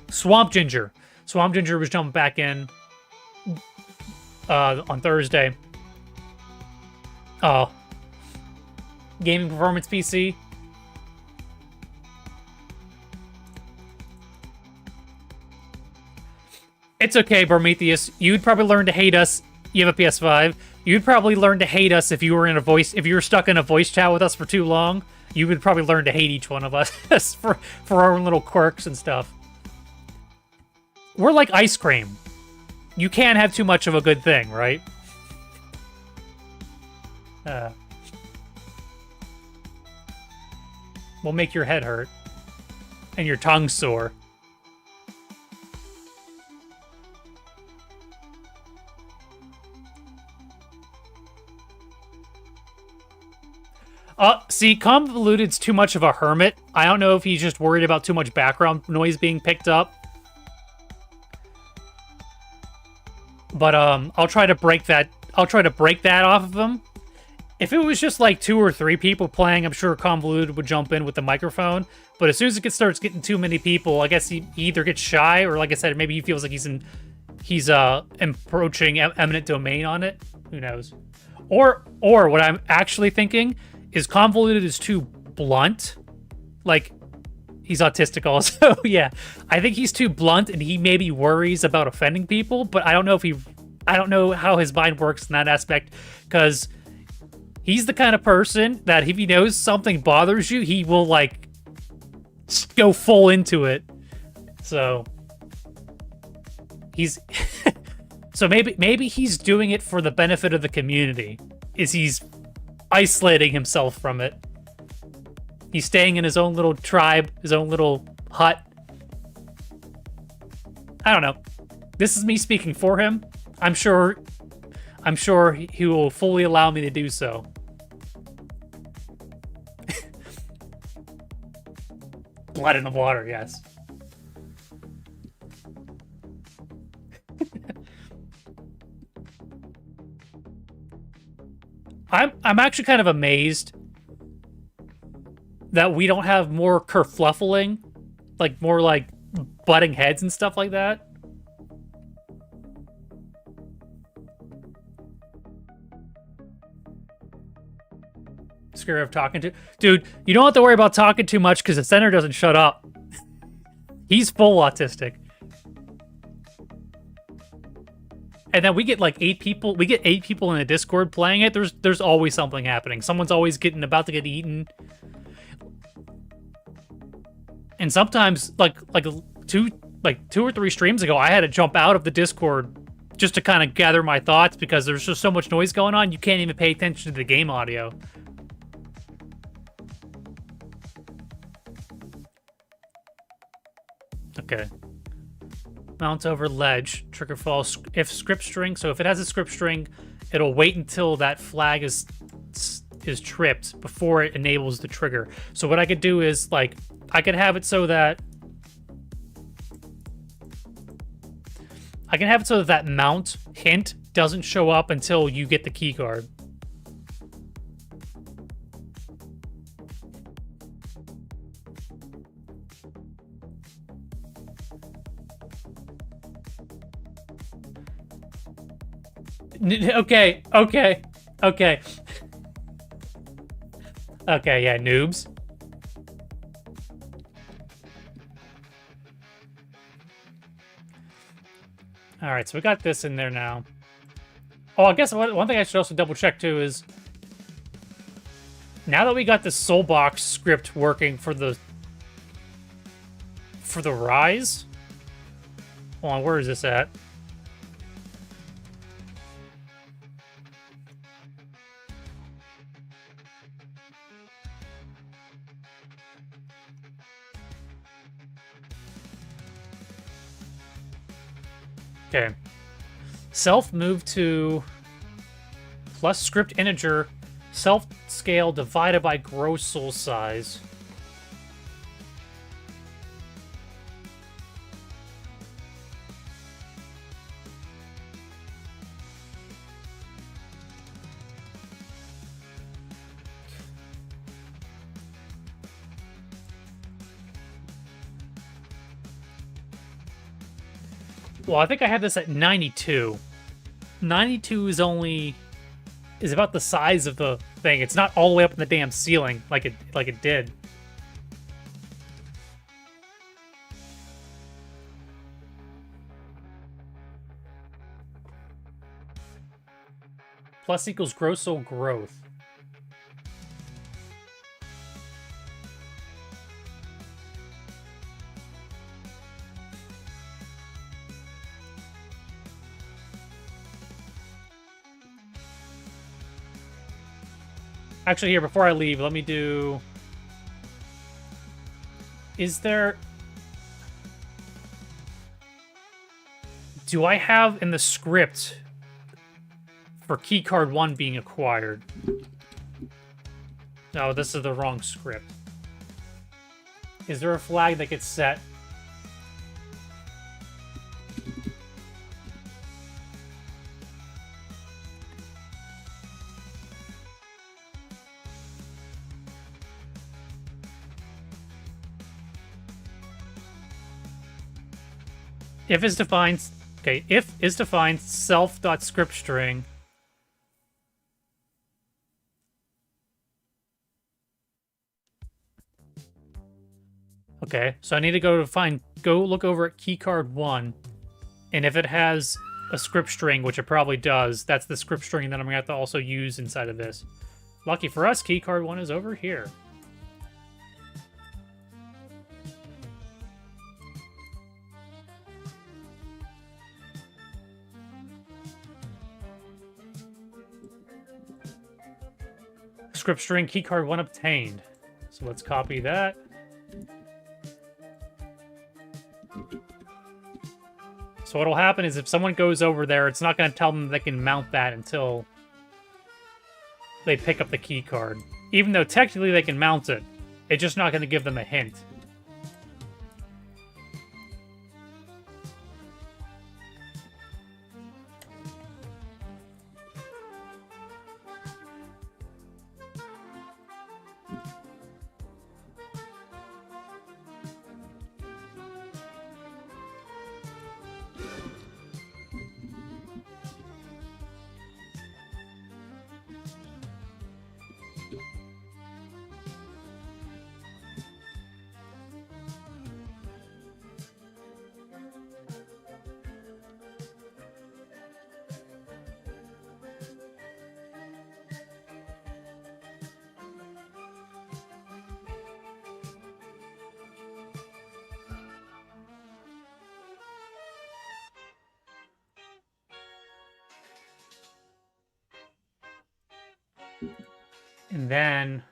Swamp Ginger. Swamp Ginger was jumping back in on Thursday. Oh. Gaming Performance PC. It's okay, Prometheus. You'd probably learn to hate us. You have a PS5. You'd probably learn to hate us if you were stuck in a voice chat with us for too long. You would probably learn to hate each one of us for our own little quirks and stuff. We're like ice cream. You can't have too much of a good thing, right? Will make your head hurt. And your tongue sore. See, Convoluted's too much of a hermit. I don't know if he's just worried about too much background noise being picked up. But, I'll try to break that off of him. If it was just like 2 or 3 people playing, I'm sure Convoluted would jump in with the microphone. But as soon as it starts getting too many people, I guess he either gets shy or, like I said, maybe he feels like he's approaching eminent domain on it. Who knows? Or what I'm actually thinking is Convoluted is too blunt. Like, he's autistic also. Yeah, I think he's too blunt and he maybe worries about offending people. But I don't know how his mind works in that aspect, because he's the kind of person that if he knows something bothers you, he will, like, go full into it. So he's... so maybe he's doing it for the benefit of the community. He's isolating himself from it. He's staying in his own little tribe, his own little hut. I don't know. This is me speaking for him. I'm sure he will fully allow me to do so. Blood in the water, yes. I'm actually kind of amazed that we don't have more kerfluffling, like more like butting heads and stuff like that. Scared of talking to... Dude, you don't have to worry about talking too much because the center doesn't shut up. He's full autistic. and then we get like 8 people. We get 8 people in the Discord playing it. There's always something happening. Someone's always about to get eaten. And sometimes like two or three streams ago, I had to jump out of the Discord just to kind of gather my thoughts because there's just so much noise going on. You can't even pay attention to the game audio. Okay. Mount over ledge. Trigger falls if script string. So if it has a script string, it'll wait until that flag is tripped before it enables the trigger. So what I could do is, like, I could have it so that that mount hint doesn't show up until you get the key card. Okay. Okay, yeah, noobs. Alright, so we got this in there now. Oh, I guess one thing I should also double check too is, now that we got the Soulbox script working for the Rise. Hold on, where is this at? Okay. Self move to plus script integer self scale divided by gross soul size. Well, I think I have this at 92. 92 is about the size of the thing. It's not all the way up in the damn ceiling like it did. Plus equals gross soul growth. Actually, here, before I leave, let me do... Is there... Do I have in the script for keycard 1 being acquired? No, this is the wrong script. Is there a flag that gets set? If is defined, okay, if is defined self.scriptstring. Okay, so I need to go look over at keycard 1, and if it has a script string, which it probably does, that's the script string that I'm gonna have to also use inside of this. Lucky for us, keycard 1 is over here. Script string keycard 1 obtained. So let's copy that. So what'll happen is if someone goes over there, it's not going to tell them they can mount that until they pick up the keycard. Even though technically they can mount it, it's just not going to give them a hint. And then...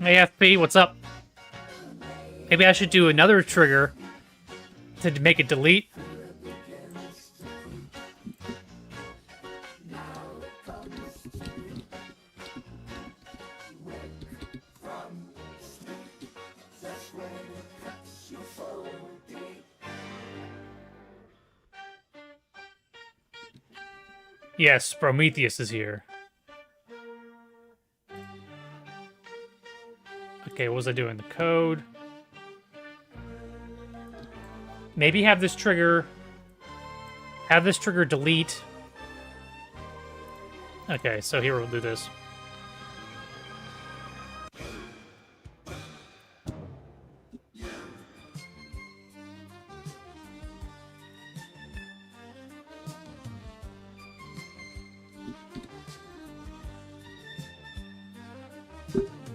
Hey, FP, what's up? Maybe I should do another trigger to make it delete. Yes, Prometheus is here. Okay, what was I doing? The code. Maybe have this trigger delete. Okay, so here we'll do this.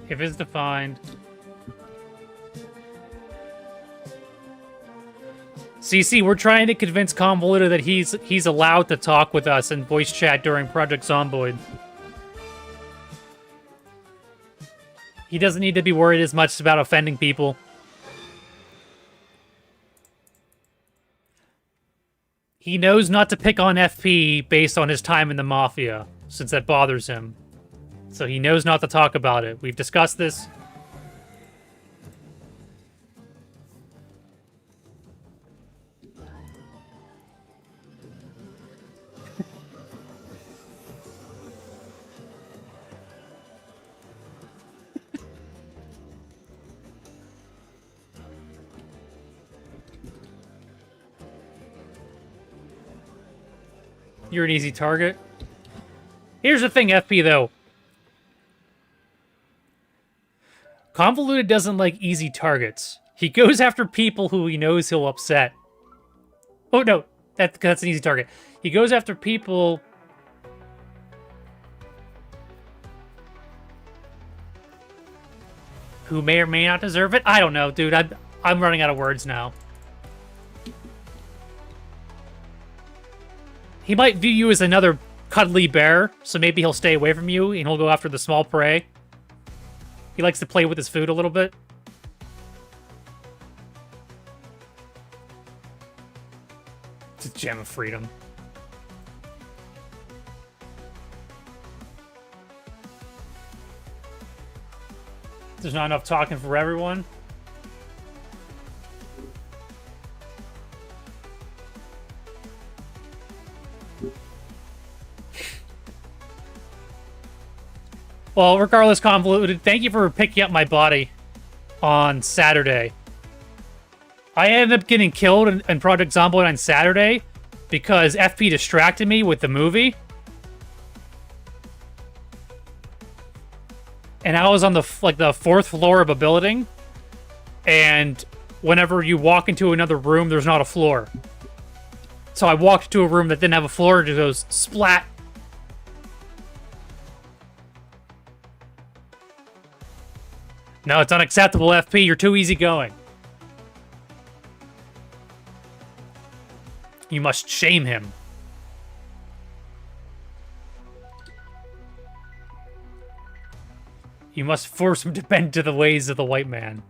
If is defined. CC, we're trying to convince Convoluted that he's allowed to talk with us in voice chat during Project Zomboid. He doesn't need to be worried as much about offending people. He knows not to pick on FP based on his time in the Mafia, since that bothers him. So he knows not to talk about it. We've discussed this. You're an easy target. Here's the thing, FP, though. Convoluted doesn't like easy targets. He goes after people who he knows he'll upset. Oh, no. That's an easy target. He goes after people... who may or may not deserve it? I don't know, dude. I'm running out of words now. He might view you as another cuddly bear, so maybe he'll stay away from you, and he'll go after the small prey. He likes to play with his food a little bit. It's a gem of freedom. There's not enough talking for everyone. Well, regardless, Convoluted, thank you for picking up my body on Saturday. I ended up getting killed in Project Zomboid on Saturday because FP distracted me with the movie. And I was on the fourth floor of a building. And whenever you walk into another room, there's not a floor. So I walked to a room that didn't have a floor, and it goes splat. No, it's unacceptable, FP. You're too easygoing. You must shame him. You must force him to bend to the ways of the white man.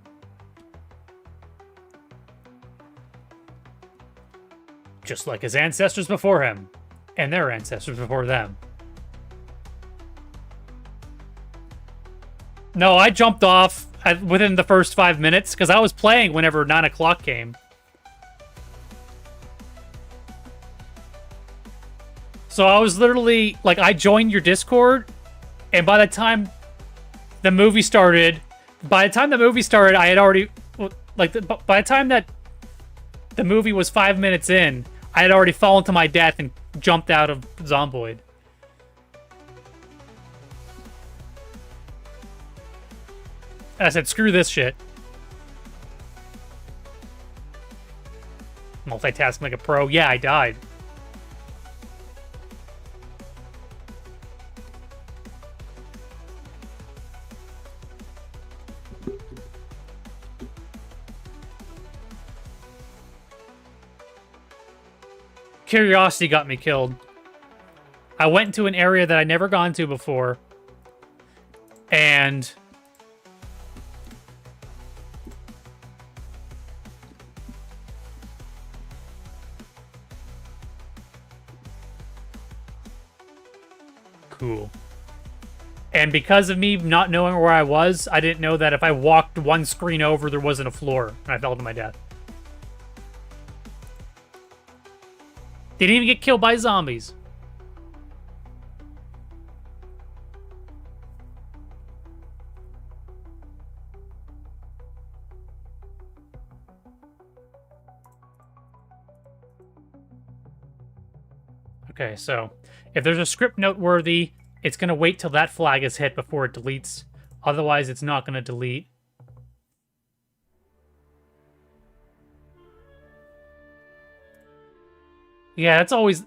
Just like his ancestors before him. And their ancestors before them. No, I jumped off within the first 5 minutes because I was playing whenever 9 o'clock came. So I was literally, like, I joined your Discord, and by the time the movie started, I had already, like, by the time that the movie was 5 minutes in, I had already fallen to my death and jumped out of Zomboid. And I said, screw this shit. Multitasking like a pro. Yeah, I died. curiosity got me killed. I went into an area that I'd never gone to before, and cool. And because of me not knowing where I was, I didn't know that if I walked one screen over, there wasn't a floor, and I fell to my death. Didn't even get killed by zombies. Okay, so if there's a script noteworthy, it's going to wait till that flag is hit before it deletes. Otherwise, it's not going to delete. Yeah, it's always...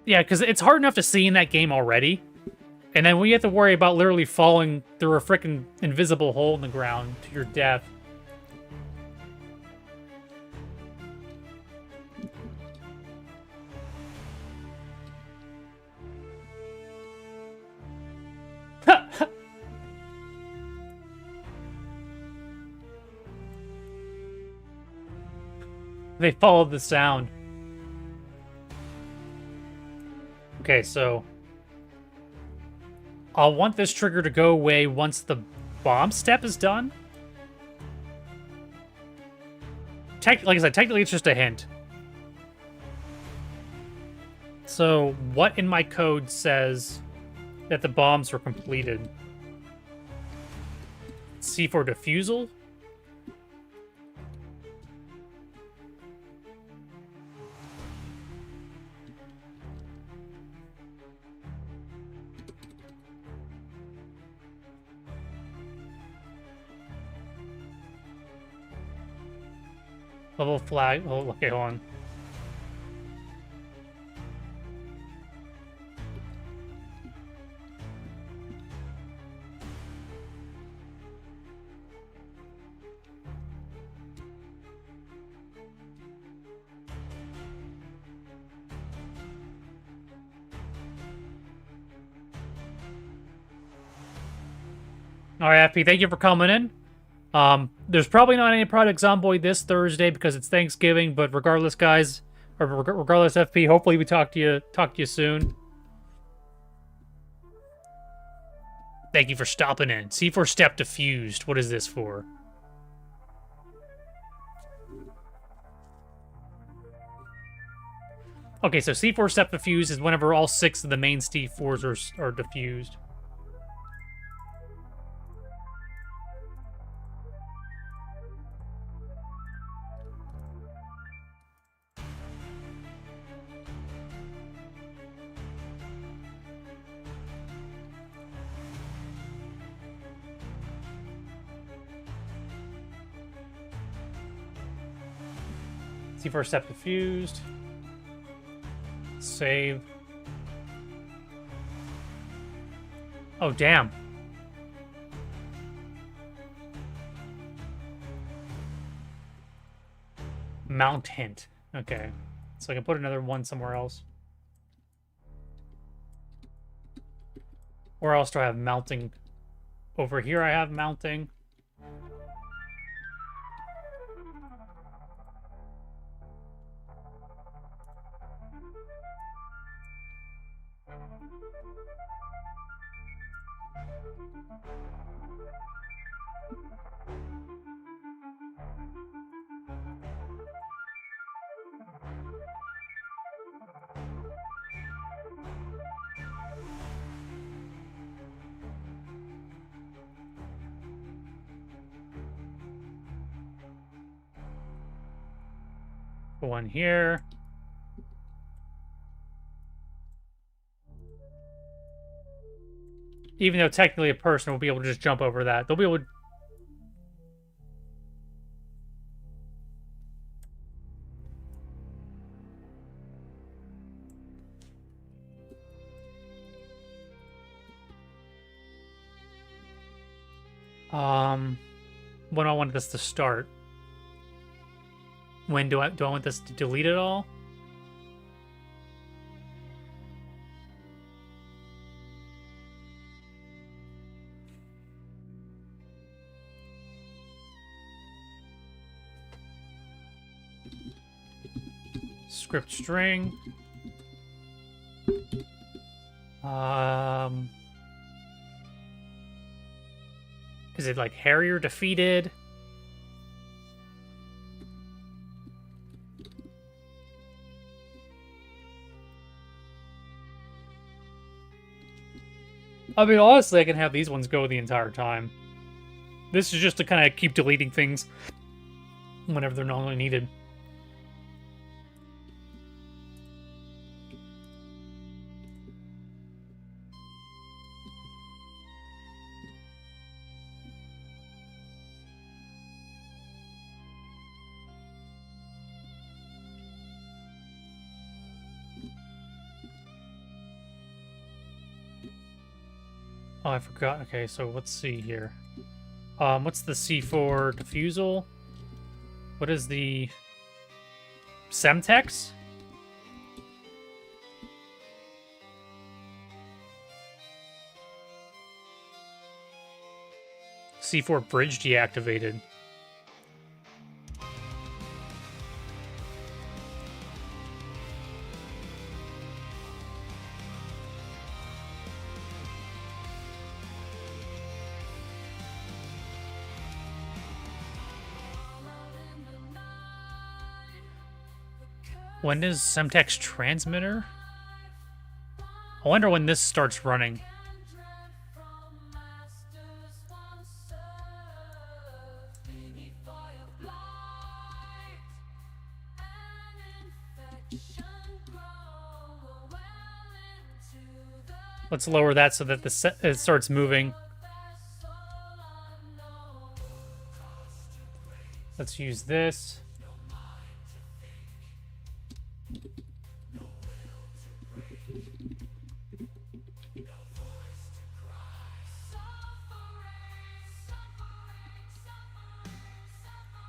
Yeah, because it's hard enough to see in that game already. And then when you have to worry about literally falling through a freaking invisible hole in the ground to your death. They followed the sound. Okay, so I'll want this trigger to go away once the bomb step is done. Like I said, technically it's just a hint. So what in my code says that the bombs were completed? C4 defusal? Level flag. Oh, okay, hold on. All right, FP, thank you for coming in. There's probably not any Project Zomboid this Thursday because it's Thanksgiving, but regardless, guys, or regardless, FP, hopefully we talk to you soon. Thank you for stopping in. C4 step diffused. What is this for? Okay, so C4 step diffused is whenever all 6 of the main C4s are diffused. C4 step diffused. Save. Oh, damn. Mount hint. Okay. So I can put another one somewhere else. Where else do I have mounting? Over here I have mounting. One here. Even though technically a person will be able to just jump over that. They'll be able to... When do I want this to start? When do I want this to delete it all? Script string. Is it like Harrier defeated? I mean, honestly, I can have these ones go the entire time. This is just to kind of keep deleting things whenever they're normally needed. Oh, I forgot. Okay, so let's see here. What's the C4 diffusal? What is the Semtex? C4 bridge deactivated. When is Semtex transmitter? I wonder when this starts running. Let's lower that so that it starts moving. Let's use this.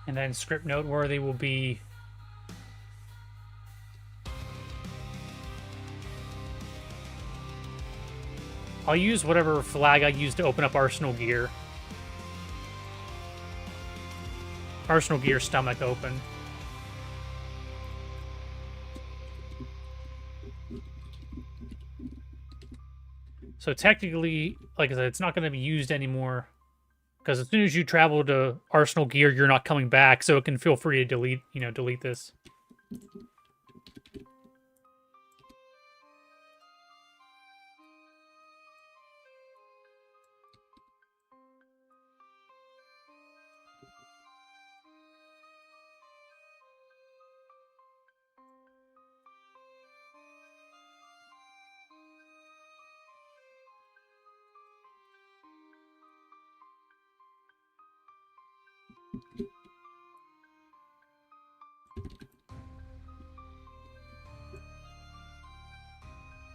And then script noteworthy will be I'll use whatever flag I used to open up Arsenal Gear. Arsenal Gear stomach open. So technically, like I said, it's not going to be used anymore. Because as soon as you travel to Arsenal Gear, you're not coming back, so it can feel free to delete this.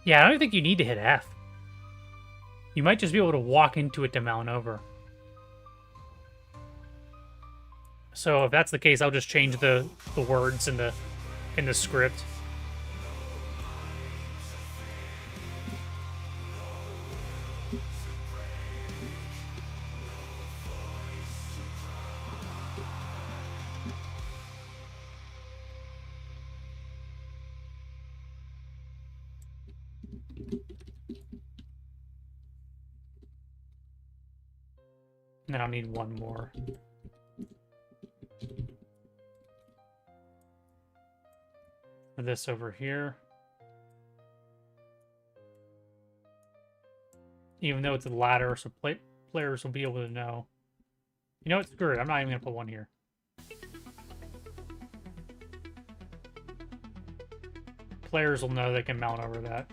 Yeah, I don't think you need to hit F. You might just be able to walk into it to mount over. So if that's the case, I'll just change the words in the script. And then I'll need one more. For this over here. Even though it's a ladder, so players will be able to know. You know what? Screw it. I'm not even going to put one here. Players will know they can mount over that.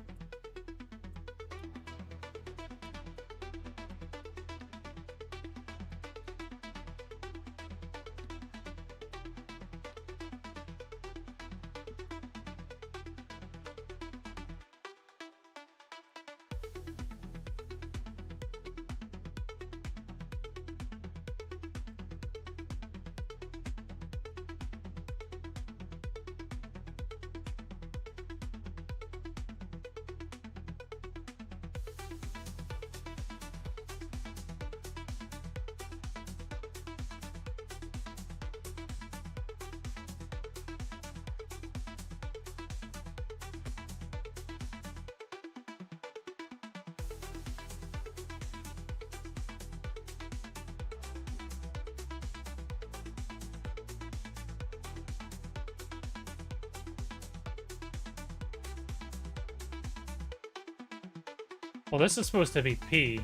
Well, this is supposed to be P.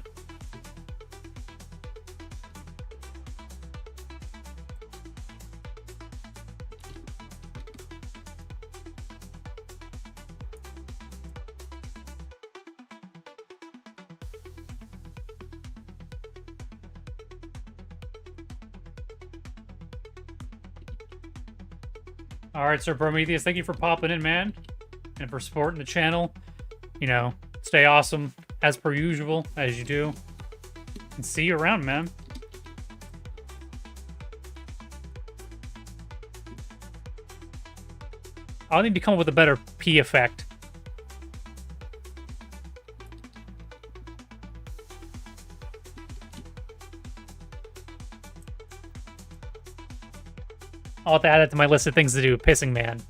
All right, Sir Prometheus, thank you for popping in, man, and for supporting the channel. You know, stay awesome as per usual, as you do. And see you around, man. I'll need to come up with a better P effect. I'll have to add it to my list of things to do. Pissing man.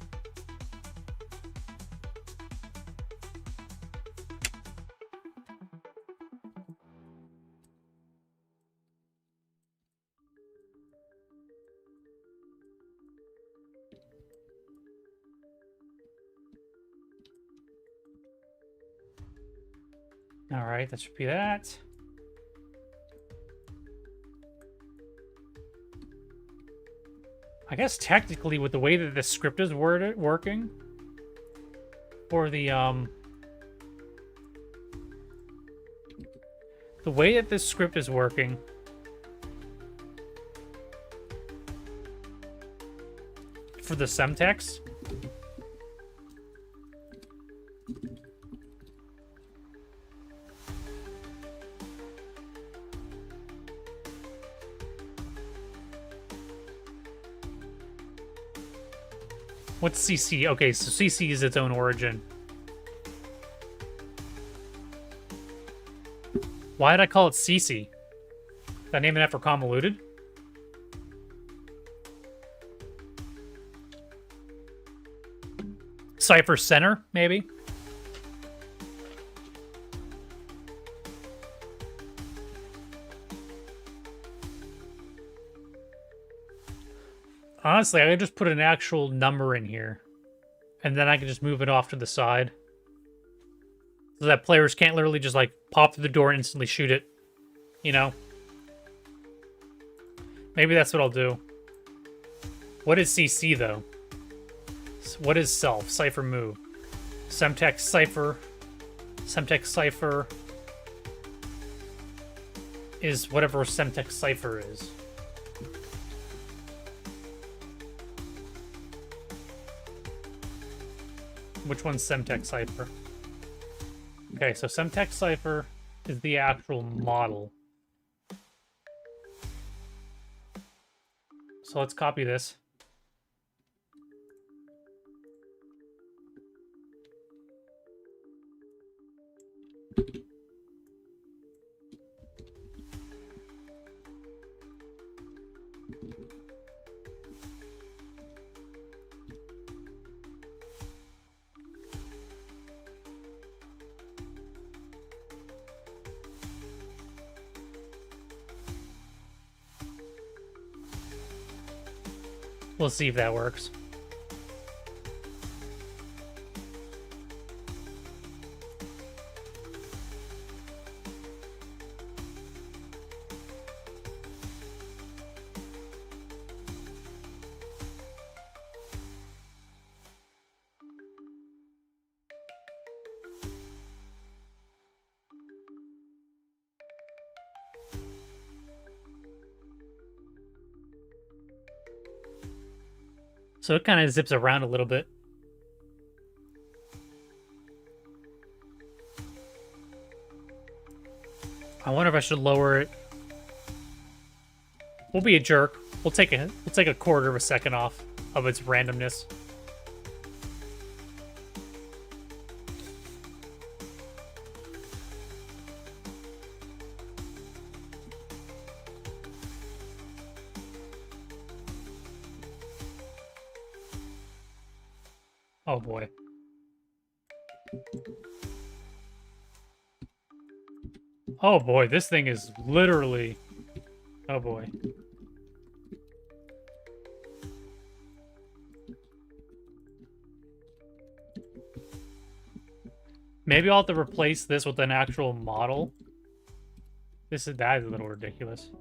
All right, that should be that. I guess technically with the way that the script is working for the way that this script is working, for the semtex, what's CC? Okay, so CC is its own origin. Why did I call it CC? Did I name it after convoluted? Cipher center, maybe? Honestly, I could just put an actual number in here. And then I can just move it off to the side. So that players can't literally just, like, pop through the door and instantly shoot it. You know? Maybe that's what I'll do. What is CC, though? What is self? Cipher move. Semtex cipher. Semtex cipher is whatever Semtex cipher is. Which one's Semtex cipher? Okay, so Semtex cipher is the actual model. So let's copy this. We'll see if that works. So it kind of zips around a little bit. I wonder if I should lower it. We'll be a jerk. We'll take a quarter of a second off of its randomness. Oh boy. Oh boy, this thing is literally... Oh boy. Maybe I'll have to replace this with an actual model. That is a little ridiculous.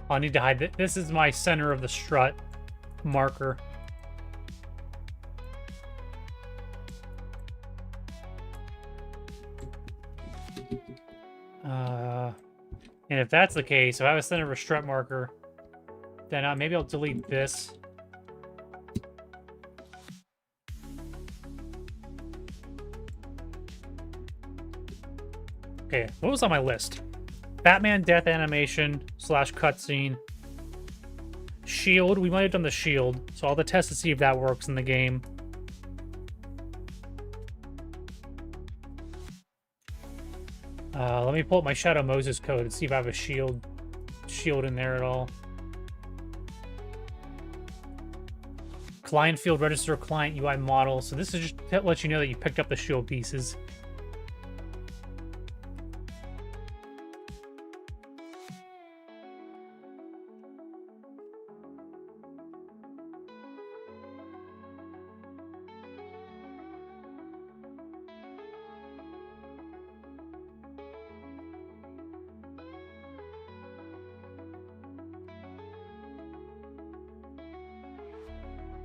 I'll need to hide it. This is my center of the strut marker. And if that's the case, if I have a center of a strut marker, then maybe I'll delete this. Okay, what was on my list? Batman death animation / cutscene. Shield. We might have done the shield, so I'll have to test to see if that works in the game. Let me pull up my Shadow Moses code and see if I have a shield in there at all. Client field register client UI model. So this is just to let you know that you picked up the shield pieces.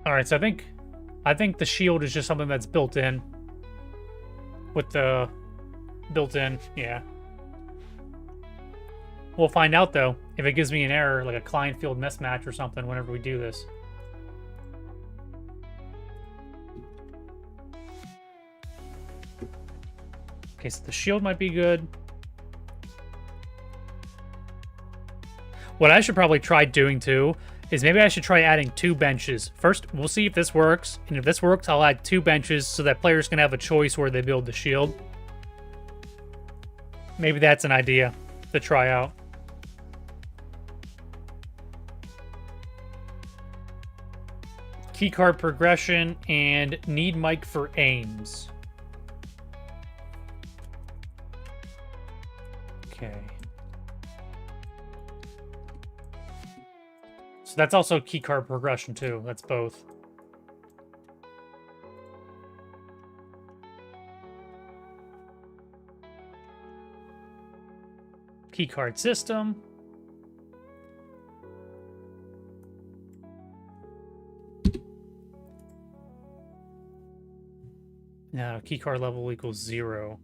All right, so I think the shield is just something that's built in. With the built-in, yeah. We'll find out though if it gives me an error, like a client field mismatch or something, whenever we do this. Okay, so the shield might be good. What I should probably try doing too is maybe I should try adding 2 benches. First, we'll see if this works. And if this works, I'll add 2 benches so that players can have a choice where they build the shield. Maybe that's an idea to try out. Keycard progression and need mic for aims. Okay. So that's also keycard progression too. That's both. Keycard system. Now keycard level equals 0.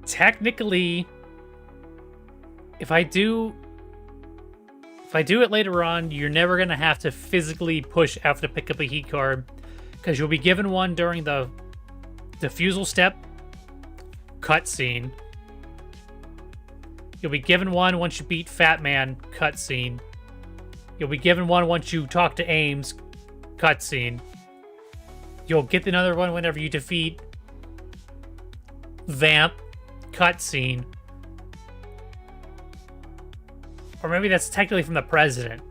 Technically, if I do it later on, you're never gonna have to physically push F to pick up a heat card, because you'll be given one during the defusal step cutscene. You'll be given one once you beat Fat Man cutscene. You'll be given one once you talk to Ames cutscene. You'll get another one whenever you defeat Vamp cutscene. Or maybe that's technically from the president.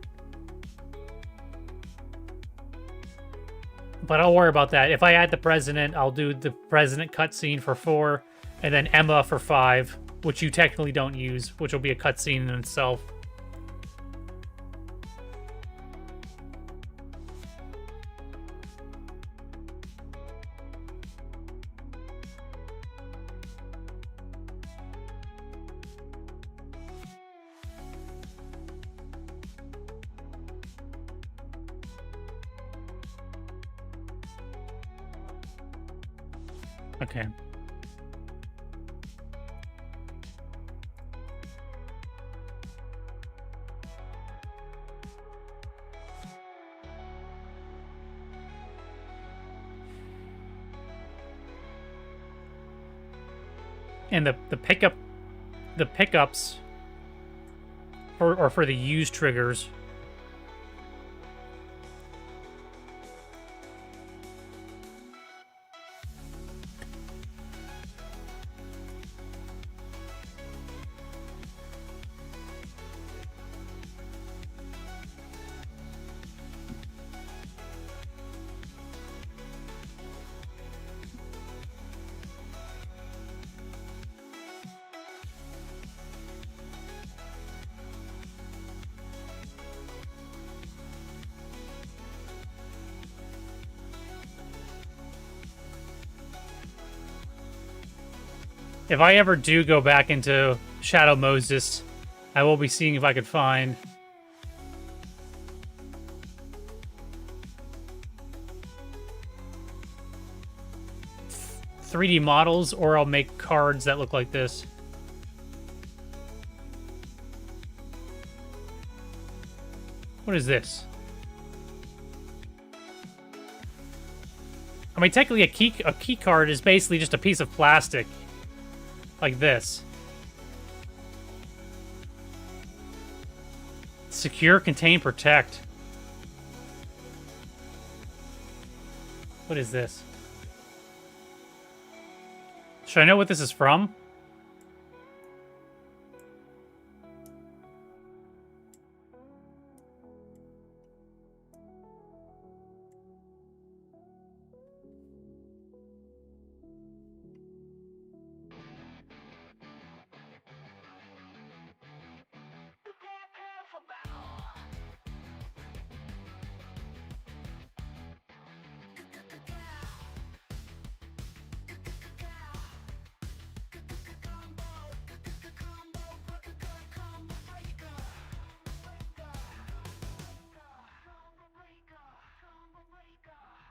But I'll worry about that. If I add the president, I'll do the president cutscene for 4, and then Emma for 5, which you technically don't use, which will be a cutscene in itself. Okay. And the pickups for the use triggers. If I ever do go back into Shadow Moses, I will be seeing if I could find 3D models, or I'll make cards that look like this. What is this? I mean, technically a key card is basically just a piece of plastic. Like this. Secure, contain, protect. What is this? Should I know what this is from?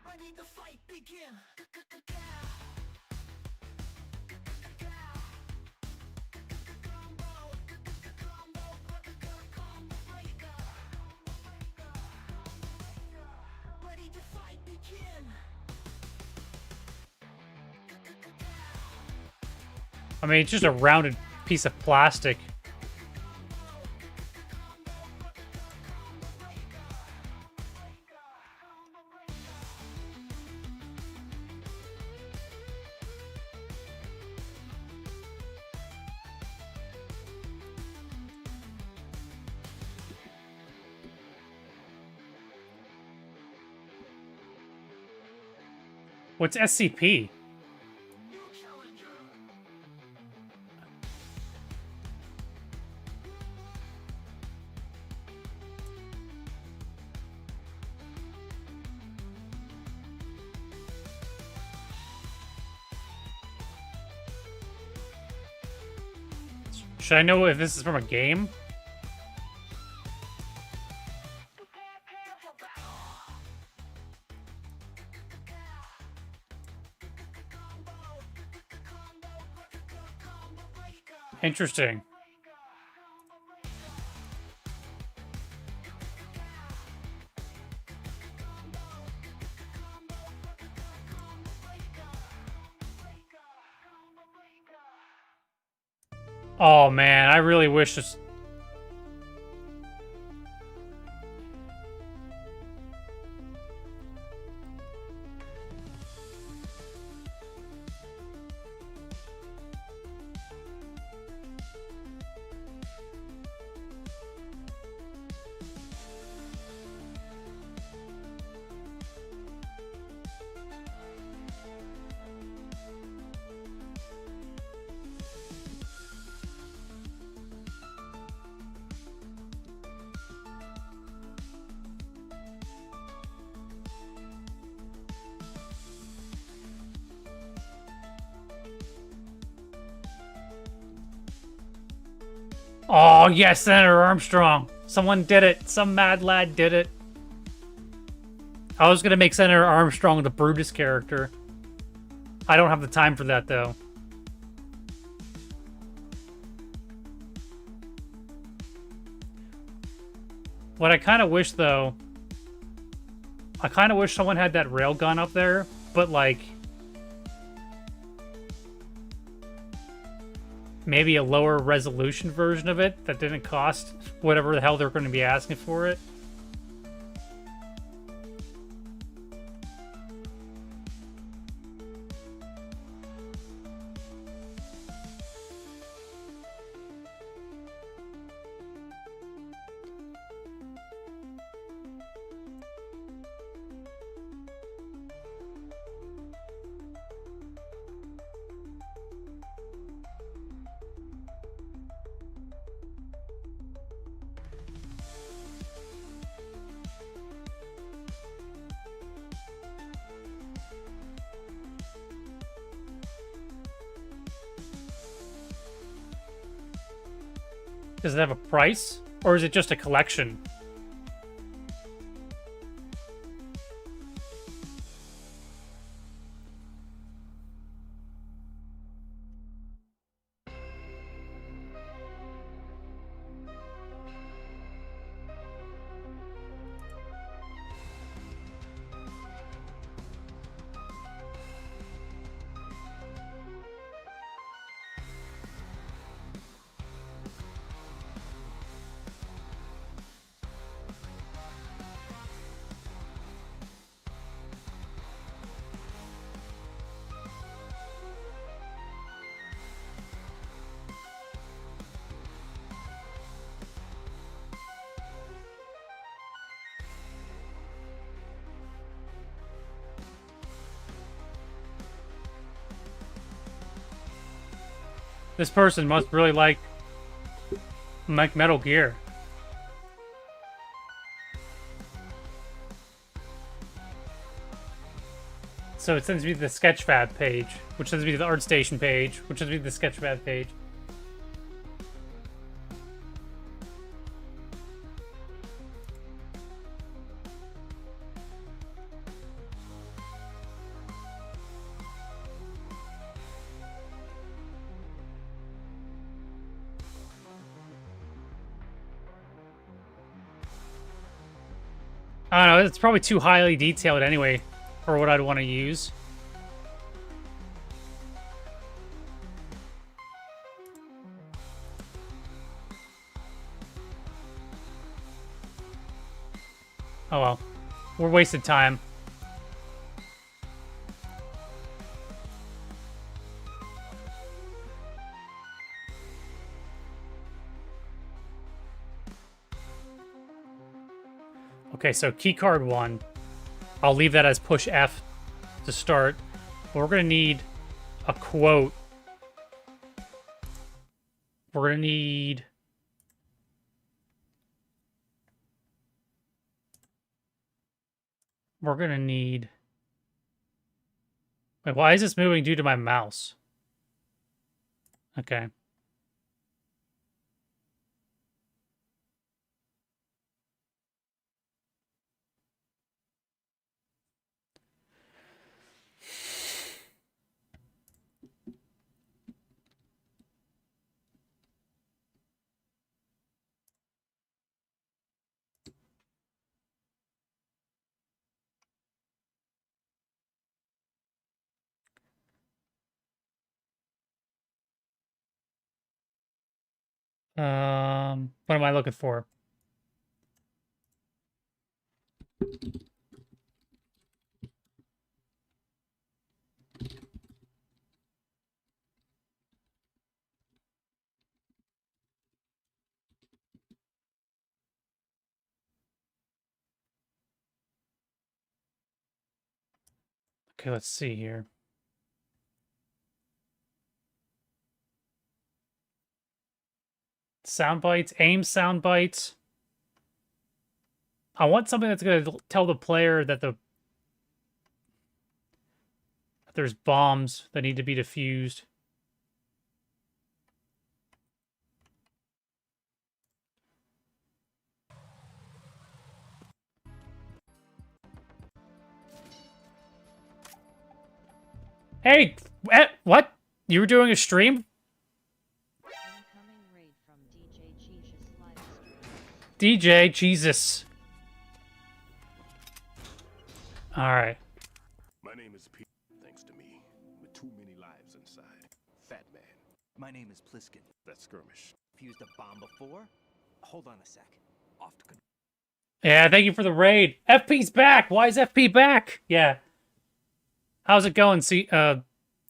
Ready to fight, begin. Ready to fight, begin. I mean, it's just a rounded piece of plastic. What's SCP? Should I know if this is from a game? Interesting. Oh man, I really wish this. Oh, yes, Senator Armstrong. Someone did it. Some mad lad did it. I was going to make Senator Armstrong the Brutus character. I don't have the time for that, though. What I kind of wish, though... I kind of wish someone had that railgun up there, but, like... maybe a lower resolution version of it that didn't cost whatever the hell they're going to be asking for it. Does it have a price? Or is it just a collection? This person must really like Metal Gear. So it sends me to the Sketchfab page, which sends me to the ArtStation page, which sends me to the Sketchfab page. I don't know, it's probably too highly detailed anyway for what I'd want to use. Oh well. We're wasted time. Okay, so keycard 1. I'll leave that as push F to start. But we're going to need a quote. We're going to need... We're going to need... Wait, why is this moving due to my mouse? Okay. What am I looking for? Okay, let's see here. Sound bites, aim sound bites. I want something that's going to tell the player that there's bombs that need to be defused. Hey, what? You were doing a stream? Incoming raid from DJ Jesus live stream. DJ, Jesus. Alright. My name is Pete, thanks to me, with too many lives inside. Fat man, My name is Pliskin. that skirmish. Fused a bomb before? Hold on a sec. Off to control. Yeah, thank you for the raid. FP's back! Why is FP back? Yeah. How's it going,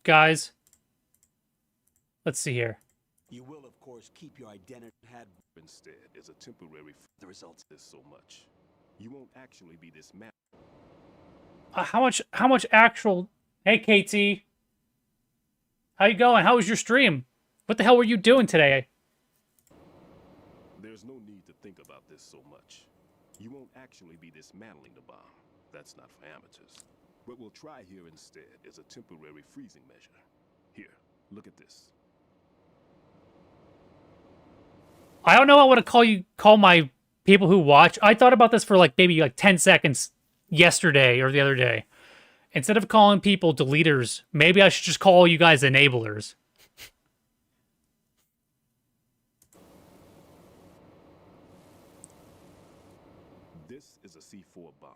guys? Let's see here. You will, of course, keep your identity. Had Instead, is a temporary the results. this so much. You won't actually be this man. How much actual... Hey, KT. How you going? How was your stream? What the hell were you doing today? There's no need to think about this so much. You won't actually be dismantling the bomb. That's not for amateurs. What we'll try here instead is a temporary freezing measure. Here, look at this. I don't know what I want to call my people who watch. I thought about this for maybe 10 seconds yesterday or the other day. Instead of calling people deleters, maybe I should just call you guys enablers. This is a C4 bomb.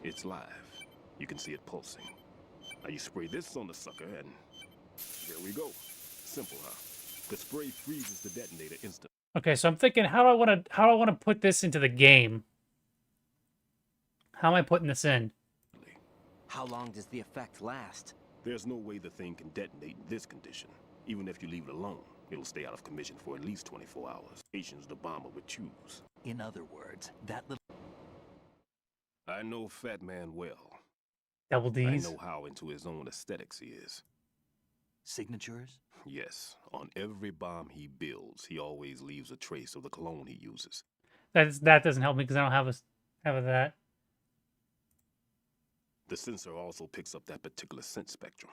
It's live. You can see it pulsing. Now you spray this on the sucker and there we go. Simple, huh? The spray freezes the detonator instantly. Okay, so I'm thinking, how do I want to put this into the game? How am I putting this in? How long does the effect last? There's no way the thing can detonate in this condition. Even if you leave it alone, it'll stay out of commission for at least 24 hours. Patience the bomber would choose. In other words, that little I know Fat Man well. Double D's. I know how into his own aesthetics he is. signatures? Yes, on every bomb he builds, he always leaves a trace of the cologne he uses. That doesn't help me because I don't have that. The sensor also picks up that particular scent spectrum.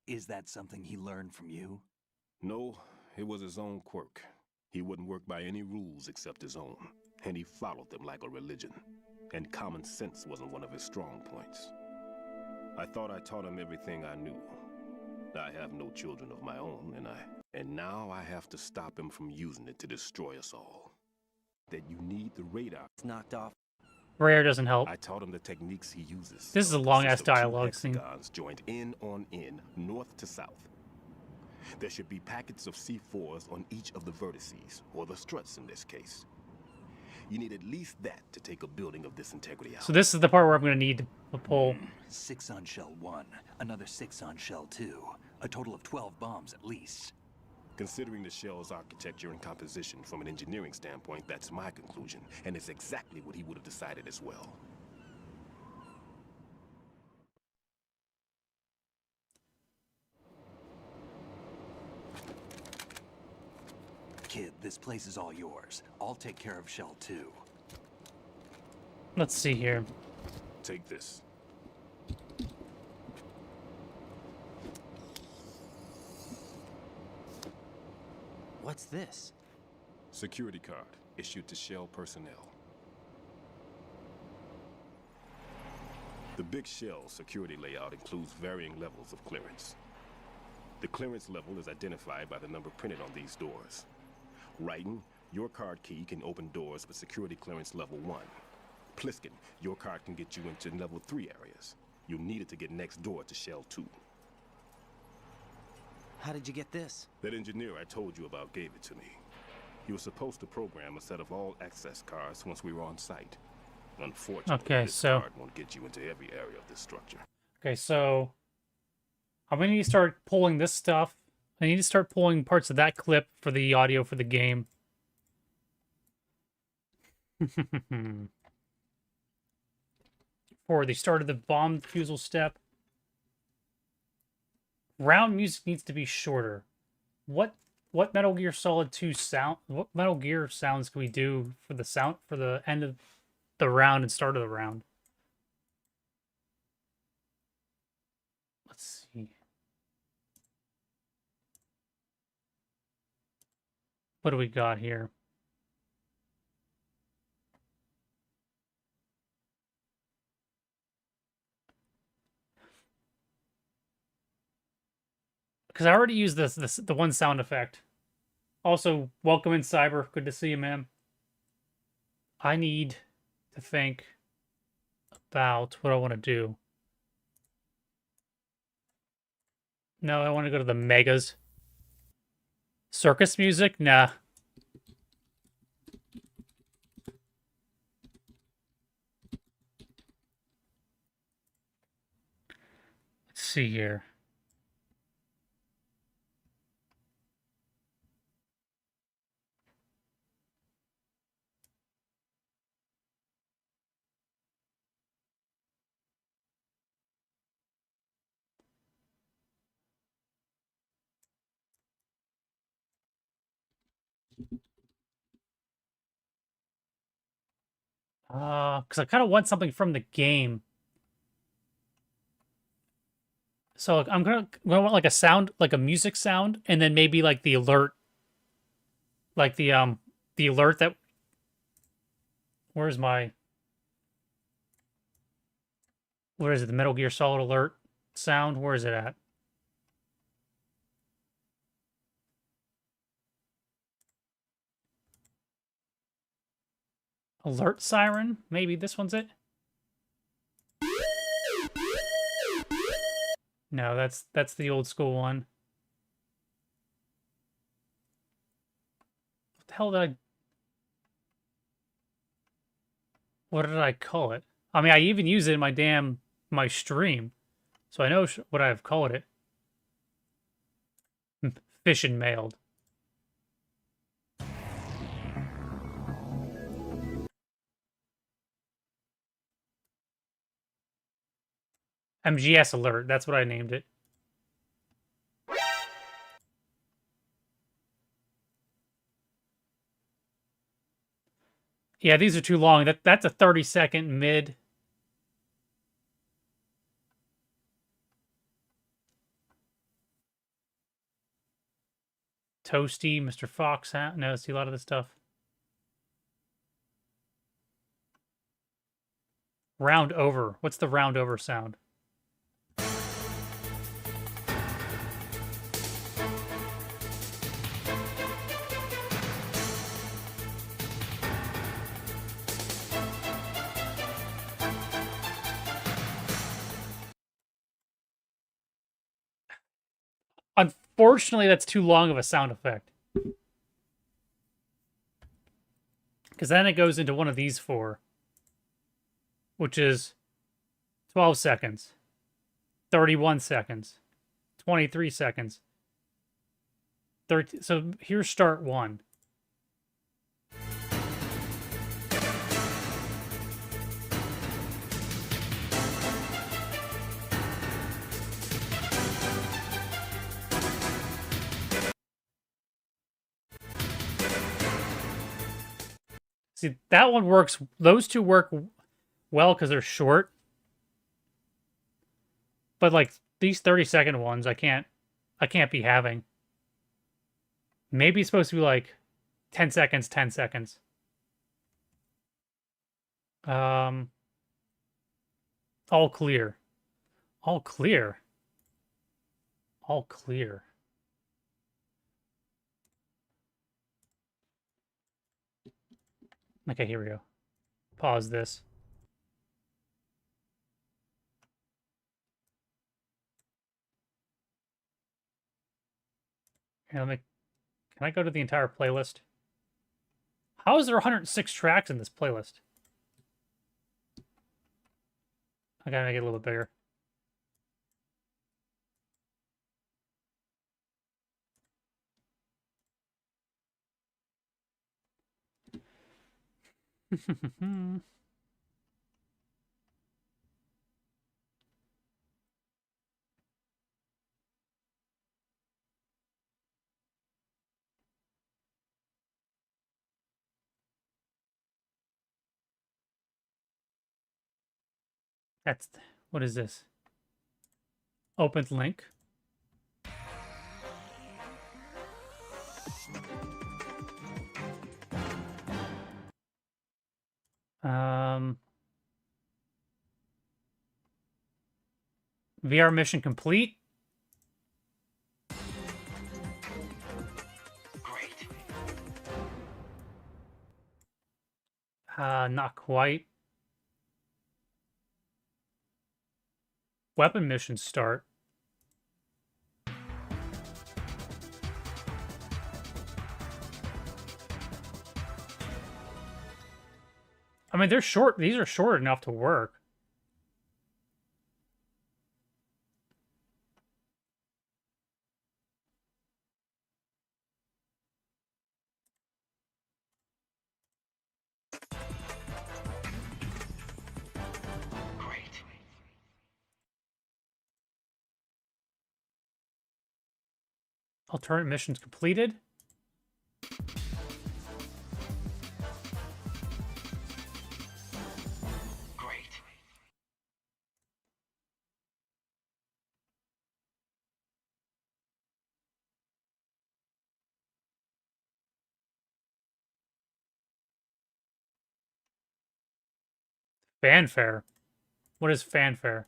Is that something he learned from you? No, it was his own quirk. He wouldn't work by any rules except his own, and he followed them like a religion. And common sense wasn't one of his strong points. I thought I taught him everything I knew. I have no children of my own, and now I have to stop him from using it to destroy us all. That you need the radar. It's knocked off. Rare doesn't help. I taught him the techniques he uses. This is a Consist long-ass of two dialogue scene. hexagons joined in on in, north to south. There should be packets of C4s on each of the vertices, or the struts in this case. You need at least that to take a building of this integrity out. So this is the part where I'm going to need to pull. 6 on shell 1, another 6 on shell 2. A total of 12 bombs at least. Considering the shell's architecture and composition from an engineering standpoint, that's my conclusion, and it's exactly what he would have decided as well. Kid, this place is all yours. I'll take care of shell 2. Let's see here. Take this. What's this? Security card issued to Shell personnel. The Big Shell security layout includes varying levels of clearance. The clearance level is identified by the number printed on these doors. Writing, your card key can open doors with security clearance level 1. Pliskin, your card can get you into level 3 areas. You'll need it to get next door to Shell 2. How did you get this? That engineer I told you about gave it to me. He was supposed to program a set of all access cards once we were on site. Unfortunately, Okay, this so- card won't get you into every area of this structure. Okay, so I'm going to need to start pulling this stuff. I need to start pulling parts of that clip for the audio for the game. For the start of the bomb defusal step. Round music needs to be shorter. What Metal Gear Solid 2 sound? What Metal Gear sounds can we do for the end of the round and start of the round? Let's see. What do we got here? Because I already used the one sound effect. Also, welcome in, Cyber. Good to see you, man. I need to think about what I want to do. No, I want to go to the megas. Circus music? Nah. Let's see here. Because I kind of want something from the game. So I'm gonna want like a sound, like a music sound, and then maybe like the alert, like the alert that. Where's my? Where is it? The Metal Gear Solid alert sound. Where is it at? Alert siren? Maybe this one's it. No, that's the old school one. What the hell did I? What did I call it? I mean, I even use it in my stream, so I know what I've called it. Fish and mailed. MGS alert. That's what I named it. Yeah, these are too long. That's a 30-second mid. Toasty, Mr. Fox. No, see a lot of this stuff. Round over. What's the round over sound? Unfortunately, that's too long of a sound effect. Because then it goes into one of these four, which is 12 seconds, 31 seconds, 23 seconds, 30. So here's start one. See, that one works. Those two work well because they're short. But like these 30-second ones, I can't be having. Maybe it's supposed to be like 10 seconds, 10 seconds. All clear. All clear. All clear. Okay, here we go. Pause this. Here, can I go to the entire playlist? How is there 106 tracks in this playlist? I gotta make it a little bit bigger. What is this? Opened link. VR mission complete. Not quite. Weapon missions start. I mean, they're short. These are short enough to work. Great. Alternate missions completed. Great. Fanfare. What is fanfare?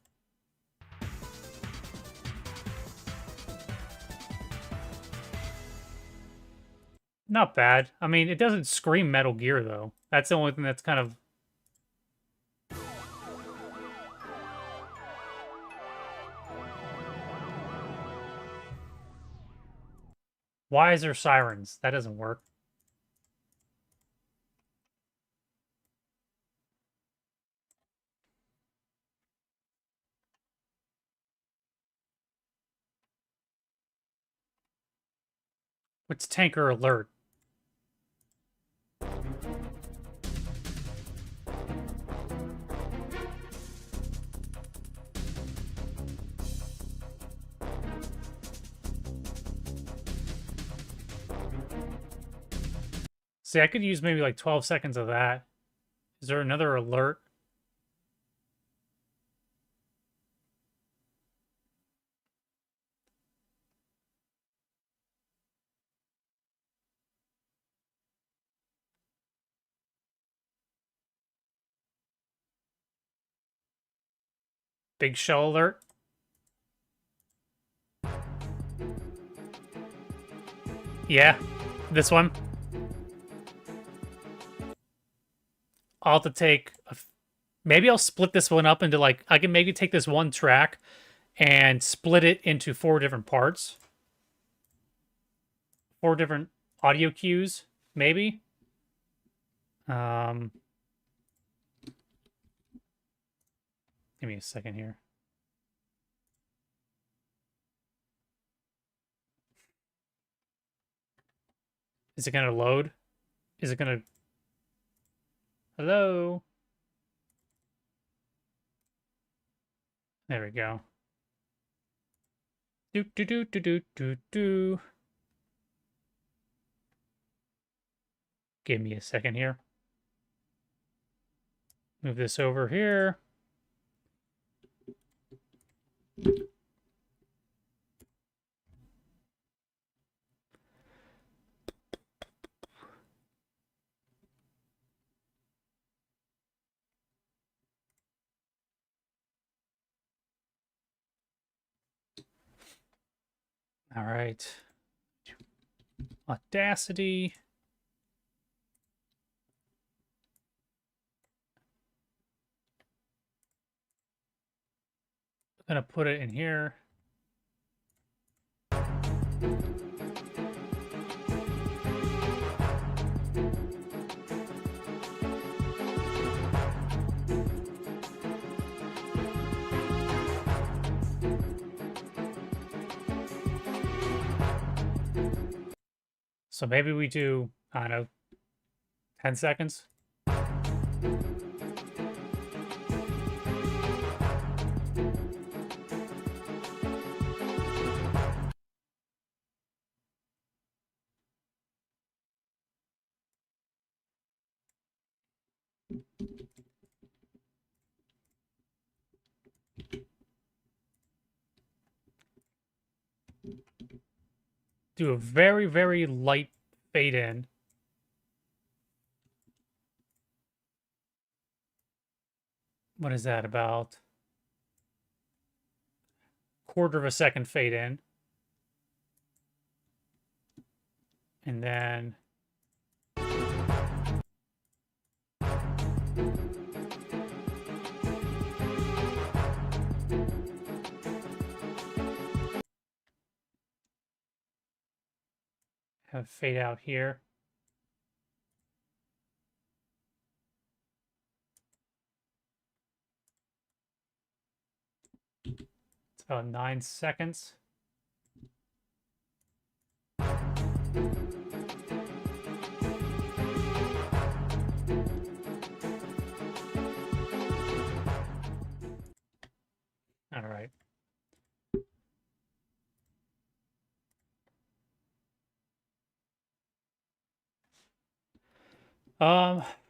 Not bad. I mean, it doesn't scream Metal Gear, though. That's the only thing that's kind of... Why is there sirens? That doesn't work. What's tanker alert? See, I could use maybe like 12 seconds of that. Is there another alert? Big shell alert? Yeah, this one. I'll have to take... Maybe I'll split this one up into like... I can maybe take this one track and split it into 4 different parts. 4 different audio cues, maybe. Give me a second here. Is it going to load? Is it going to... Hello? There we go. Do do do do do do do. Give me a second here. Move this over here. All right. Audacity. I'm gonna put it in here. So maybe we do, I don't know, 10 seconds. Do a very, very light fade in. What is that, about 1/4 of a second fade in? And then Have fade out here. It's about 9 seconds. All right.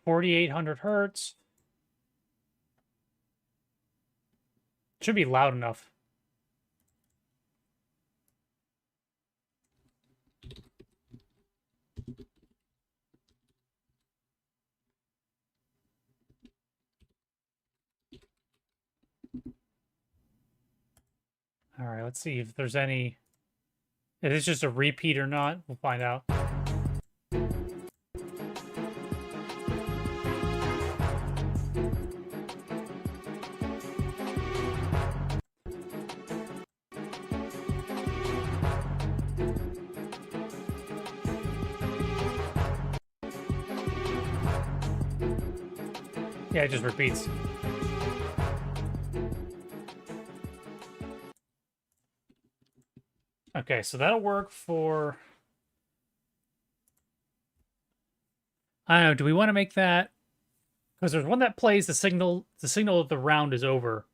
4,800 hertz. Should be loud enough. All right, let's see if there's any. If it's just a repeat or not, we'll find out. Yeah, it just repeats. Okay, so that'll work for... I don't know, do we want to make that... Because there's one that plays the signal that the round is over.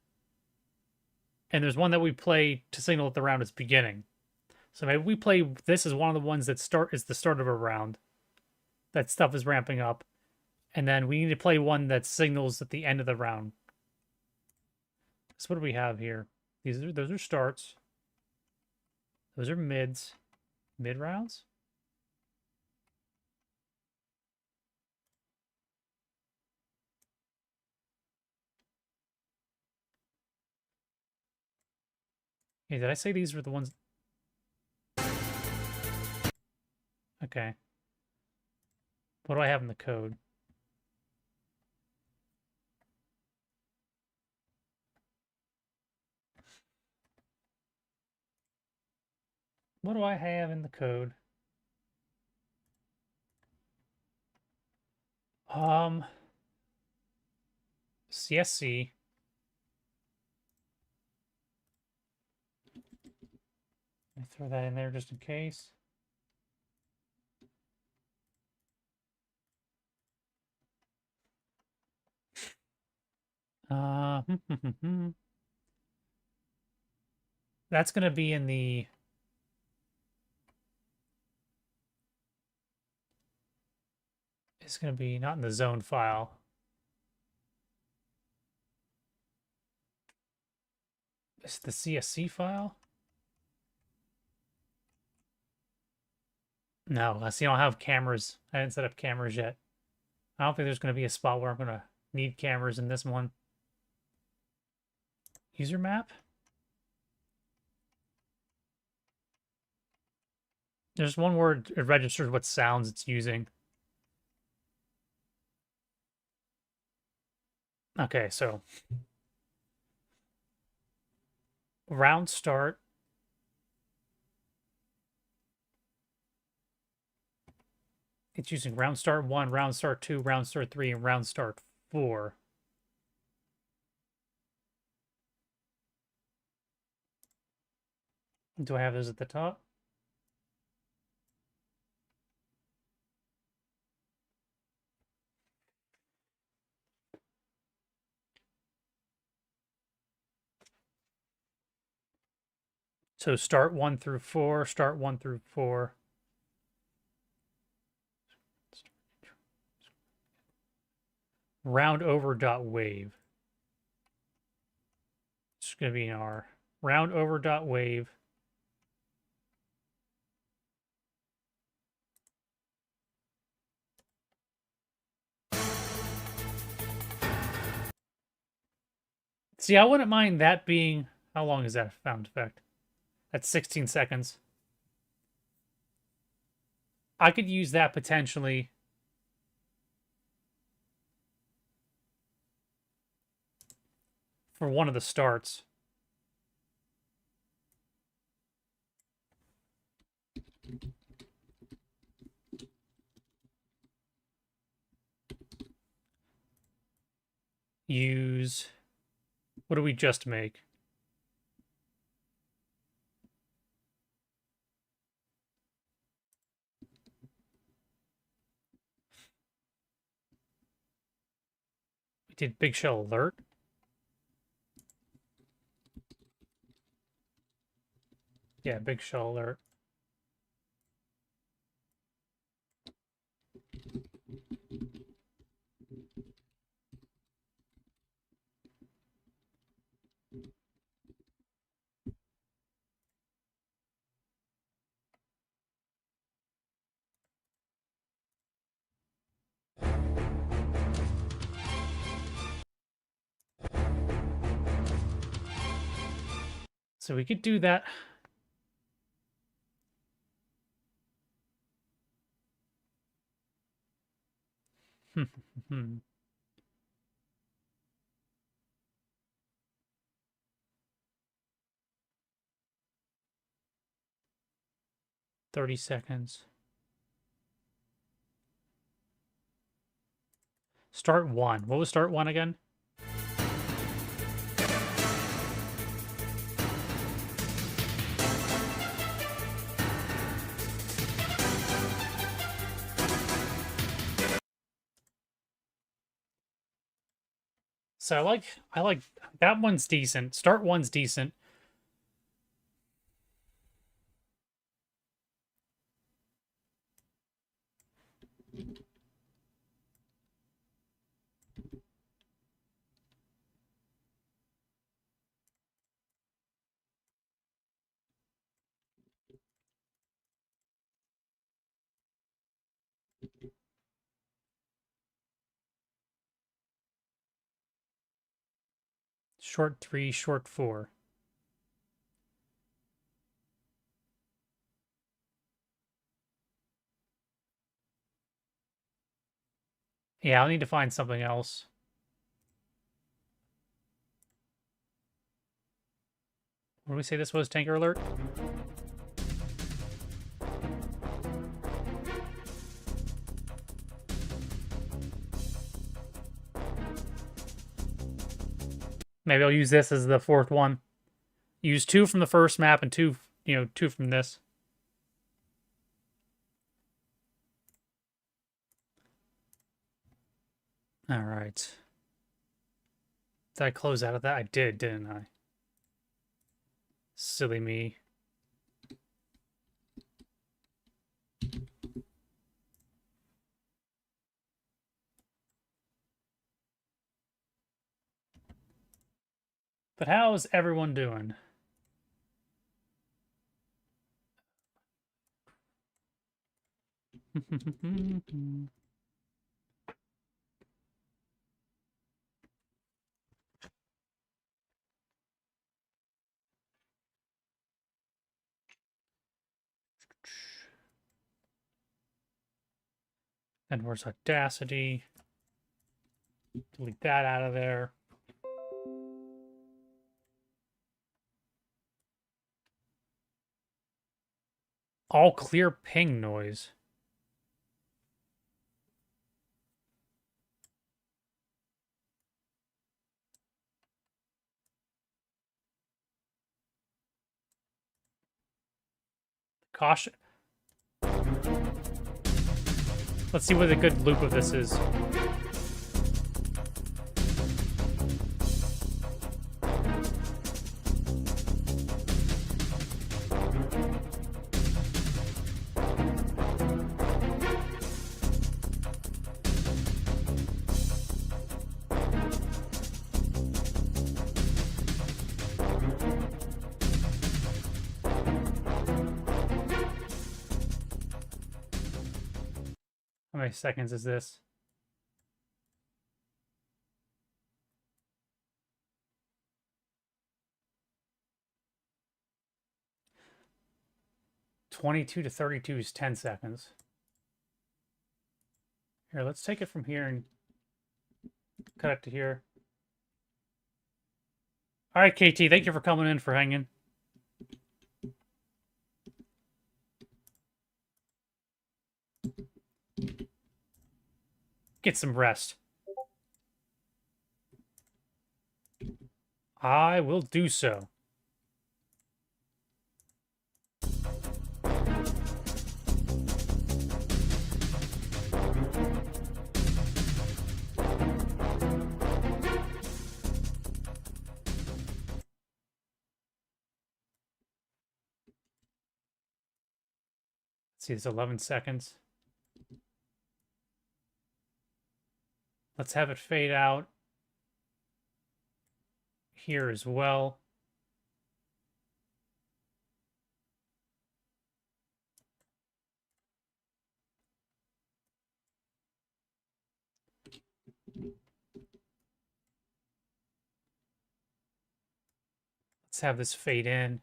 And there's one that we play to signal that the round is beginning. So maybe we play this as one of the ones that is the start of a round. That stuff is ramping up. And then we need to play one that signals at the end of the round. So what do we have here? Those are starts. Those are mids. Mid rounds? Hey, did I say these were the ones? Okay. What do I have in the code? What do I have in the code? CSC. Let me throw that in there just in case. That's going to be in the... It's going to be not in the zone file. It's the CSC file? No, I see I don't have cameras. I didn't set up cameras yet. I don't think there's going to be a spot where I'm going to need cameras in this one. User map? There's one word it registers what sounds it's using. Okay, so round start. It's using round start 1, round start 2, round start 3, and round start 4. Do I have those at the top? So start 1 through 4, start 1 through 4. Round over dot wave. It's going to be in our round over dot wave. See, I wouldn't mind that being... How long is that sound effect? That's 16 seconds. I could use that potentially for one of the starts. Use, what do we just make? We did big shell alert. Yeah, big shell alert. So we could do that. Hmm. 30 seconds. Start one. What was start one again? So I like that one's decent. Start one's decent. Short 3, short 4. Yeah, I'll need to find something else. What do we say this was? Tanker alert? Maybe I'll use this as the fourth one. Use 2 from the first map and 2 from this. All right. Did I close out of that? I did, didn't I? Silly me. But how's everyone doing? And where's Audacity? Delete that out of there. All clear ping noise. Caution. Let's see what a good loop of this is. How many seconds is this? (22 to 32) is 10 seconds. Here, let's take it from here and cut it to here. All right, KT, thank you for coming in, for hanging. Get some rest. I will do so. Let's see, it's 11 seconds. Let's have it fade out here as well. Let's have this fade in.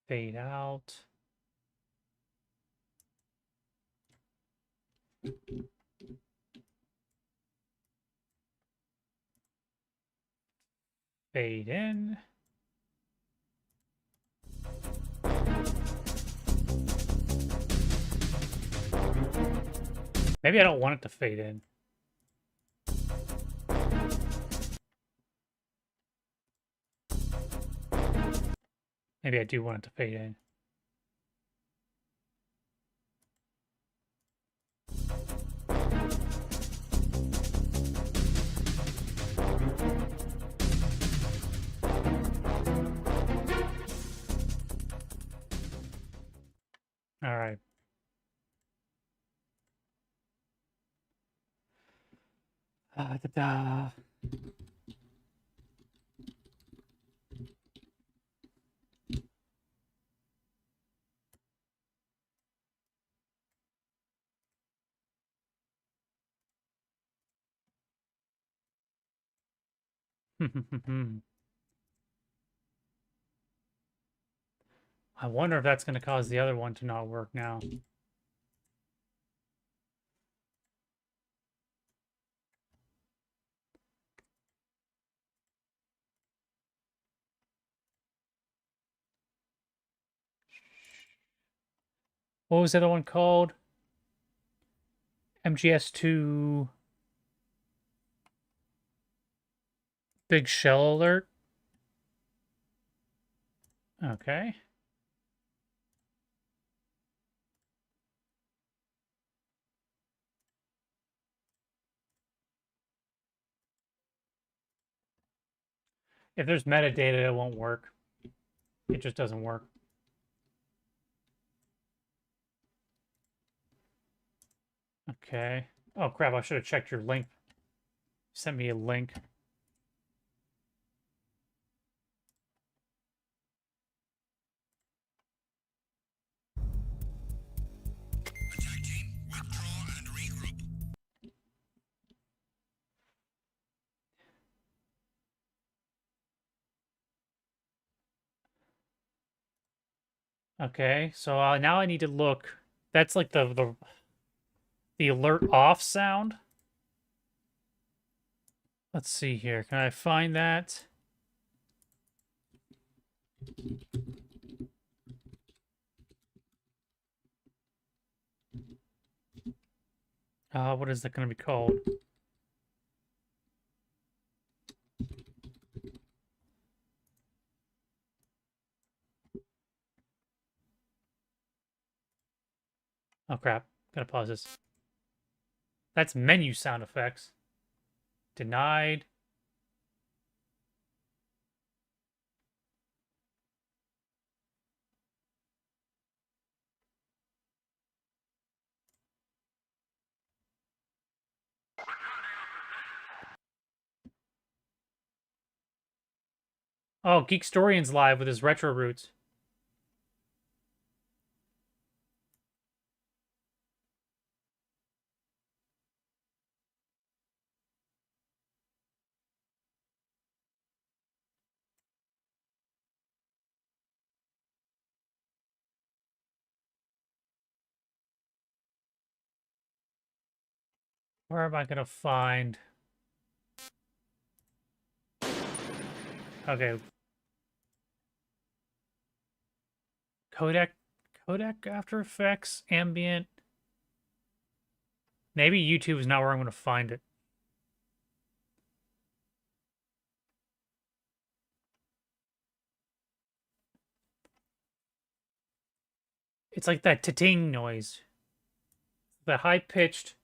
Fade out. Fade in. Maybe I don't want it to fade in. Maybe I do want it to fade in. All right. Da-da. I wonder if that's going to cause the other one to not work now. What was the other one called? MGS2 Big Shell Alert. Okay. If there's metadata, it won't work. It just doesn't work. Okay. Oh, crap. I should have checked your link. Sent me a link. Attack team, withdraw and regroup. Okay, so now I need to look. That's like the alert off sound. Let's see here. Can I find that? What is that going to be called? Oh crap. Gotta pause this. That's menu sound effects. Denied. Oh, Geekstorian's live with his retro roots. Where am I gonna find? Okay. Codec After Effects, Ambient. Maybe YouTube is not where I'm gonna find it. It's like that ta-ting noise. The high-pitched.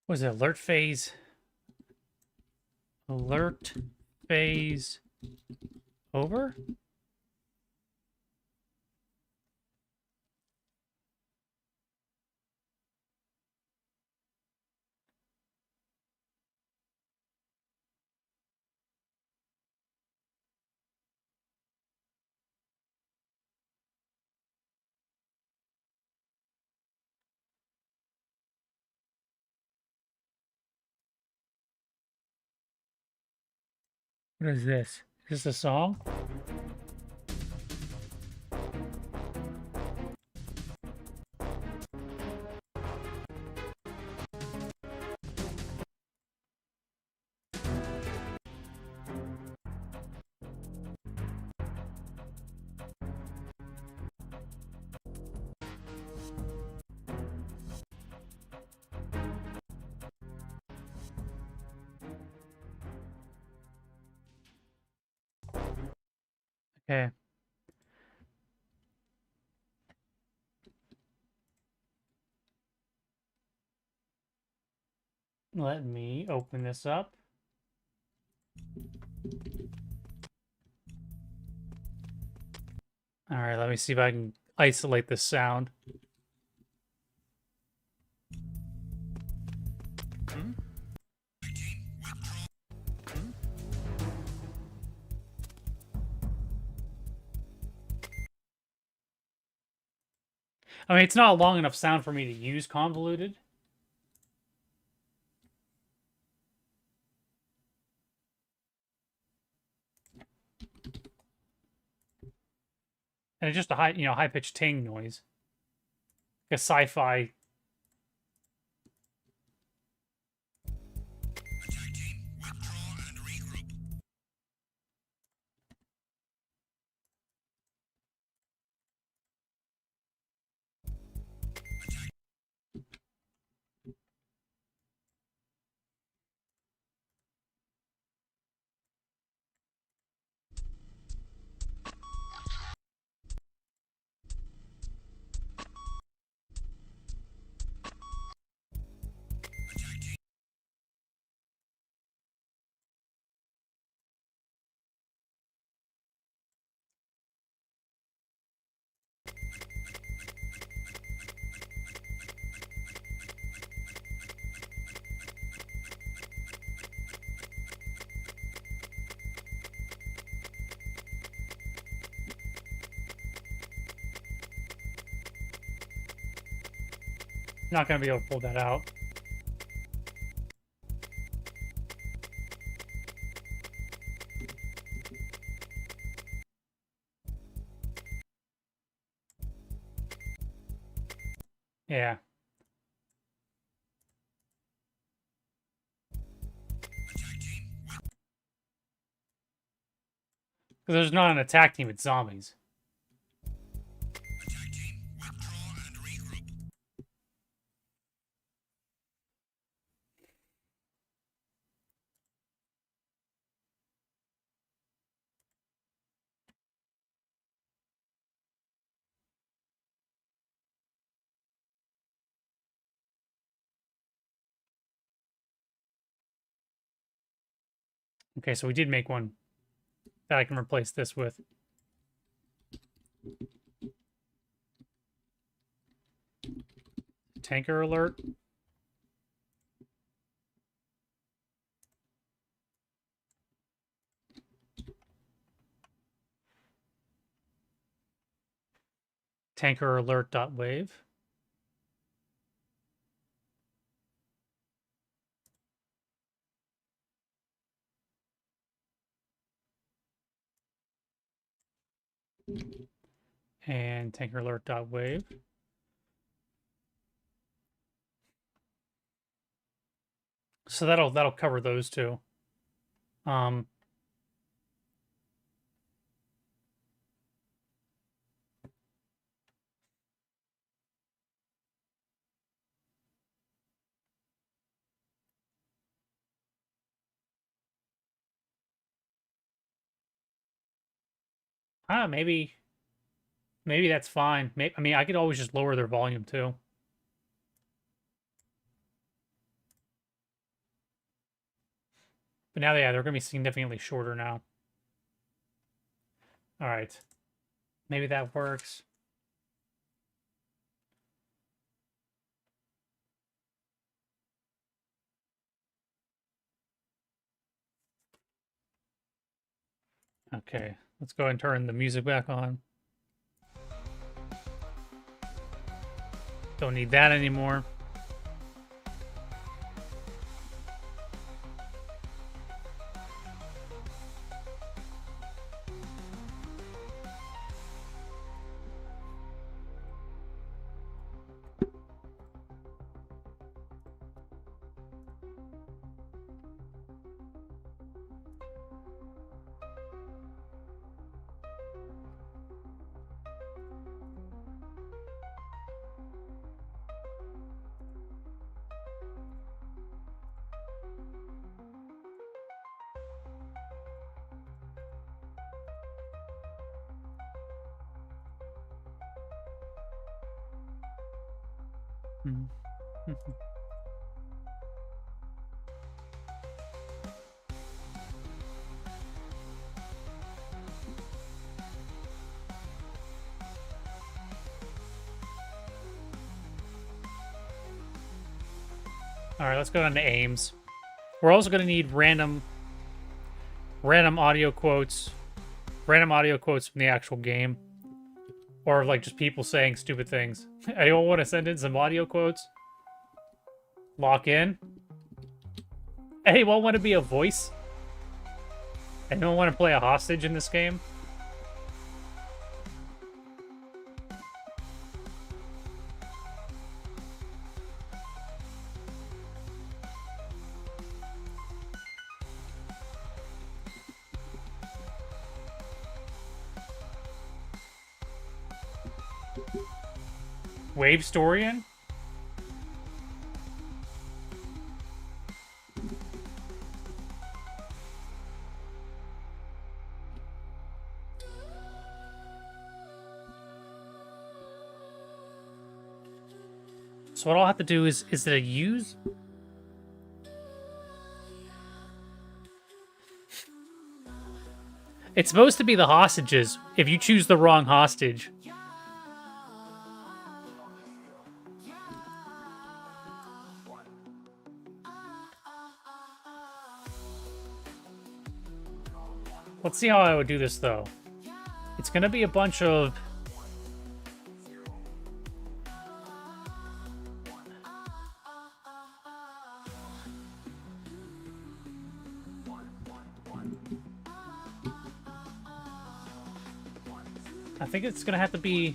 Was it alert phase? Alert phase over? What is this? Is this a song? Okay. Let me open this up. All right, let me see if I can isolate this sound. I mean, it's not a long enough sound for me to use convoluted. And it's just a high-pitched ting noise. Like a sci-fi. Not gonna be able to pull that out. Yeah. Because there's not an attack team, it's zombies. Attack team, withdraw and regroup. Okay, so we did make one that I can replace this with. Tanker alert. Tanker alert.wave. And tanker alert.wave. So that'll cover those two. Maybe that's fine. I mean, I could always just lower their volume too. But now, yeah, they're going to be significantly shorter now. All right. Maybe that works. Okay, let's go ahead and turn the music back on. Don't need that anymore. All right, let's go on to aims. We're also going to need random audio quotes from the actual game, or like just people saying stupid things. Anyone want to send in some audio quotes? Lock in. Anyone want to be a voice? Anyone want to play a hostage in this game? Wave Storian? So what I'll have to do is it a use? It's supposed to be the hostages if you choose the wrong hostage. Let's see how I would do this, though. It's gonna be a bunch of... I think it's gonna have to be...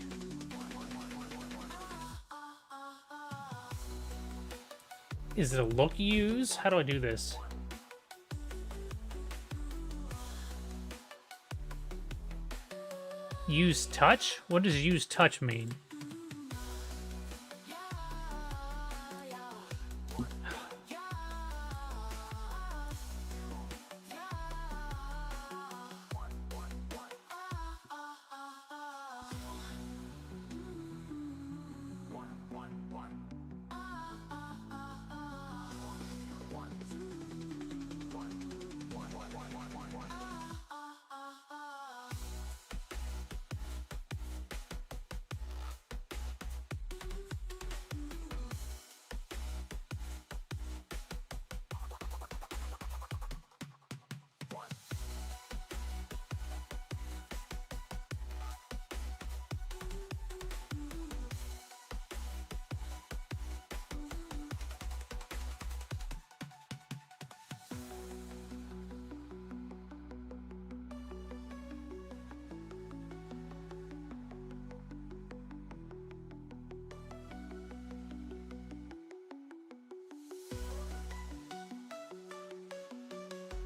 Is it a look use? How do I do this? Use touch? What does use touch mean?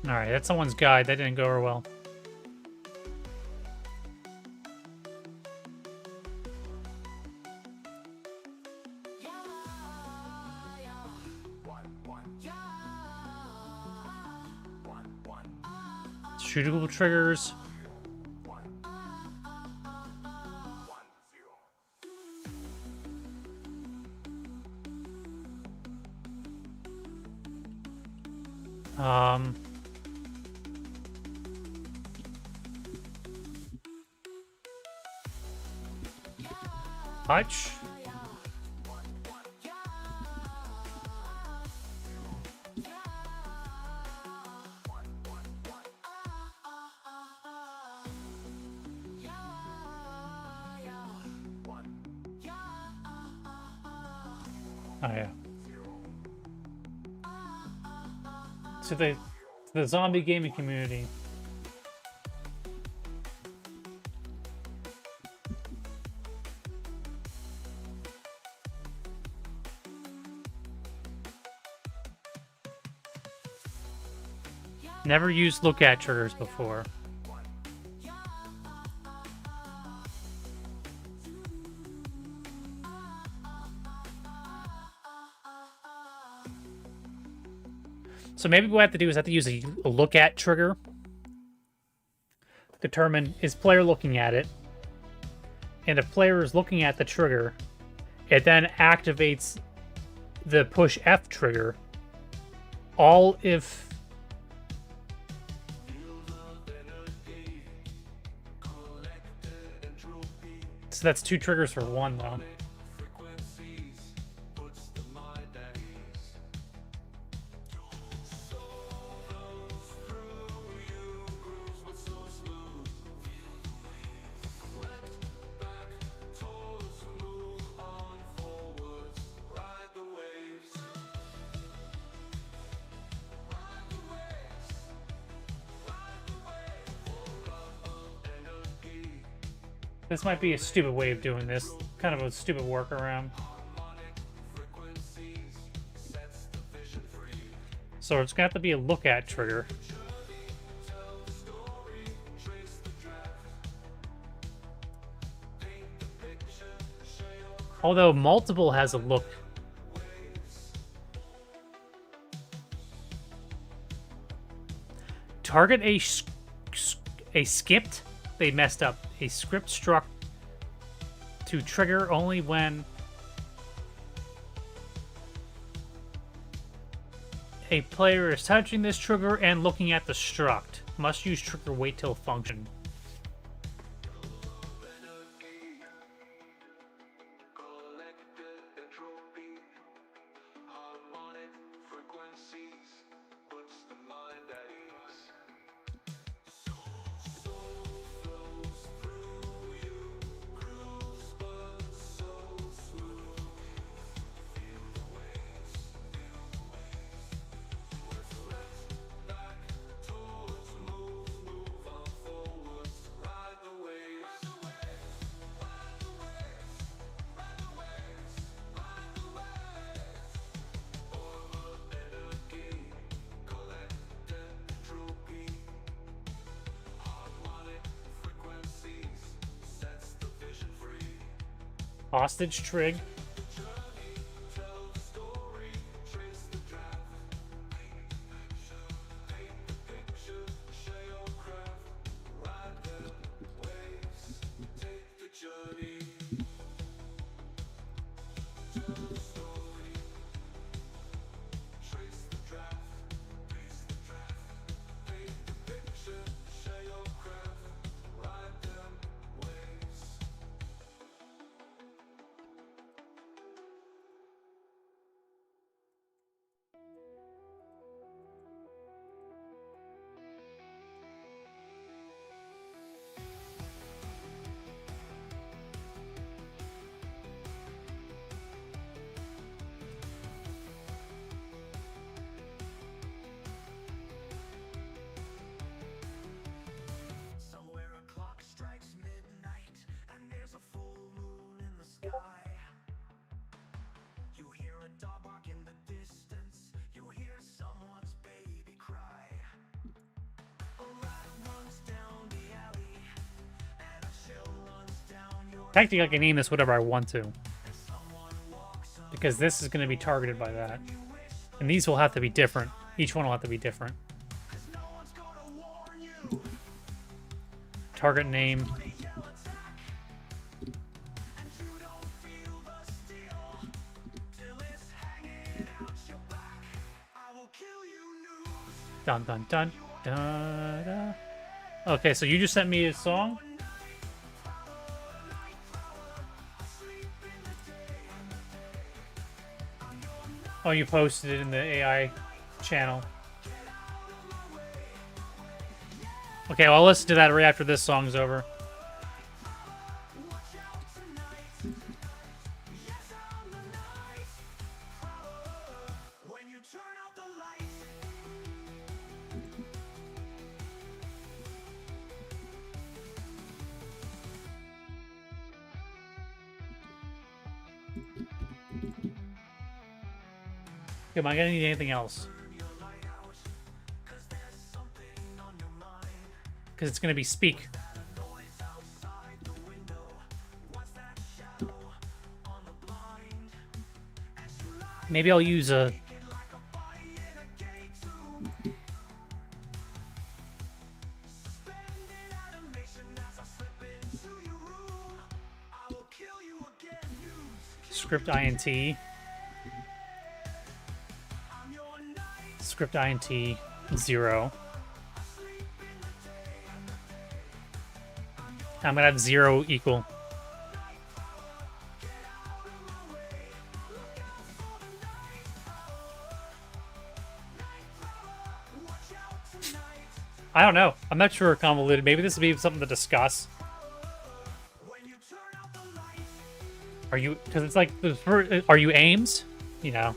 Alright, that's someone's guide. That didn't go over well. Shootable triggers. Touch. Oh yeah. To the zombie gaming community. Never used look at triggers before. So maybe what I have to do is I have to use a look at trigger. Determine is player looking at it. And if player is looking at the trigger, it then activates the push F trigger. All if so that's two triggers for one though. This might be a stupid way of doing this. Kind of a stupid workaround. So it's gonna have to be a look at trigger. Although multiple has a look. Target a skipped. They messed up. A script struck to trigger only when a player is touching this trigger and looking at the struct. Must use trigger wait till function. Hostage trig. Somewhere a clock strikes midnight, and there's a full moon in the sky. You hear a dog bark in the distance, you hear someone's baby cry. A rat runs down the alley, and a chill runs down your Technically, I can name this whatever I want to, someone walks up because this is going to be targeted by that. And these will have to be different. Each one will have to be different. cause no one's gonna warn you. Target name. They yell attack, and you don't feel the steel till it's hanging out your back. I will kill you news. Dun dun dun. Da, da. Okay, so you just sent me a song? Oh, you posted it in the AI channel. Okay, well, I'll listen to that right after this song's over. When you turn out the lights, Am I gonna need anything else? cause there's something on your mind. Because it's gonna be speak. Noise outside the window. What's that shadow on the blind? As you lie Maybe I'll use a. naked like a body in a gay tomb. Suspended animation as I slip into your room. I will kill you again, use. Script INT. I'm your night. Script INT 0. I'm gonna have 0 equal. I don't know. I'm not sure convoluted. Maybe this would be something to discuss. When you turn out the lights, Are you? Because it's like, are you Ames? You know.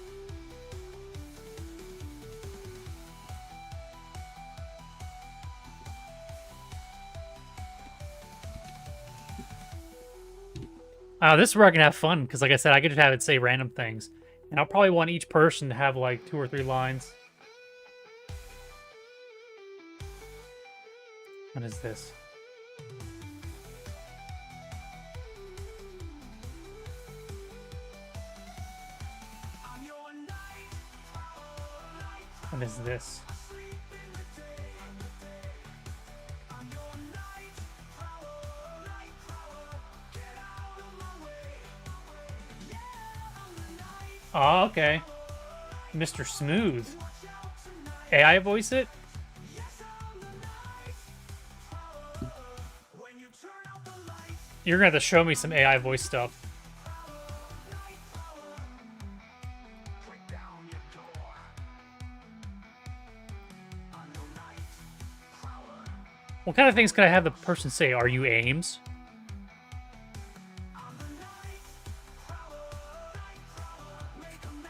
This is where I can have fun, because like I said, I could just have it say random things. And I'll probably want each person to have like 2 or 3 lines. What is this? I'm your night. What is this? I'm your night. Night crawler. Get out of my way. Yeah, I'm the night. Oh, okay. Mr. Smooth. Watch out tonight. AI voice it? Yes, I'm the night. When you turn out the lights, You're gonna have to show me some AI voice stuff. break down your door. I'm your night prowler. What kind of things could I have the person say? Are you Ames?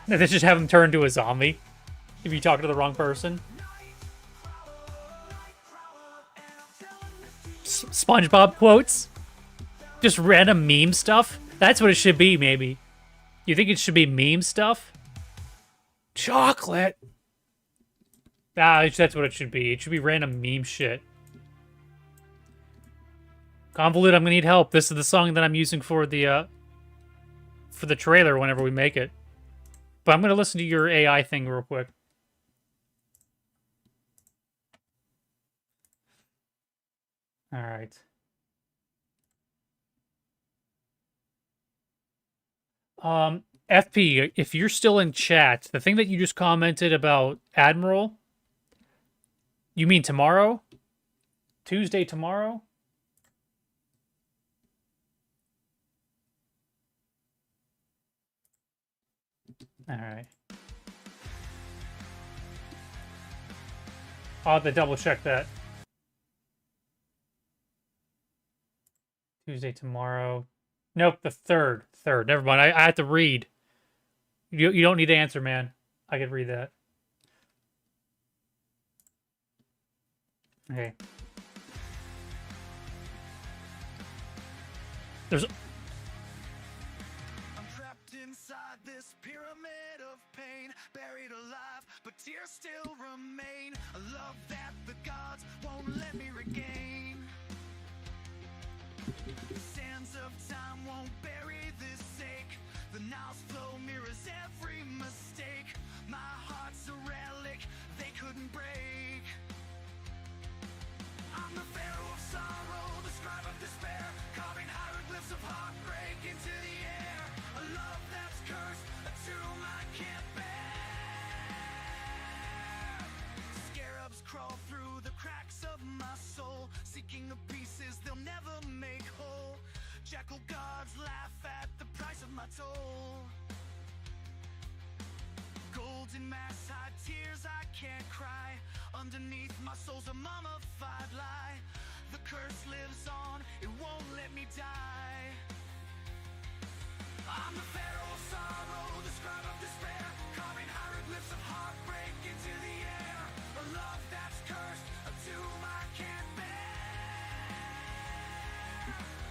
They just have him turn into a zombie if you talk to the wrong person. SpongeBob quotes? Just random meme stuff? That's what it should be, maybe. You think it should be meme stuff? Chocolate! Ah, that's what it should be. It should be random meme shit. Convolute, I'm gonna need help. This is the song that I'm using for the, for the trailer whenever we make it. But I'm gonna listen to your AI thing real quick. All right. FP, if you're still in chat, the thing that you just commented about Admiral, you mean tomorrow? Tuesday tomorrow? All right. I'll have to double check that. Tuesday tomorrow. Nope, the third. Third. Never mind. I have to read. You don't need to answer, man. I can read that. Okay. There's I'm trapped inside this pyramid of pain, buried alive, but tears still remain. A love that the gods won't let me regain. The sands of time won't bury this ache. The Nile's flow mirrors every mistake. My heart's a relic they couldn't break. I'm the pharaoh of sorrow, the scribe of despair, carving hieroglyphs of heartbreak into the air. A love that's cursed, a tomb I can't bear. Scarabs crawl through the cracks of my soul, seeking the pieces they'll never make whole. Jackal gods laugh at the price of my toll. Golden mass hide tears I can't cry. Underneath my soul's a mummified lie. The curse lives on, it won't let me die. I'm the pharaoh of sorrow, the scribe of despair, carving hieroglyphs of heartbreak into the air. A love that's cursed, a tomb I can't bear.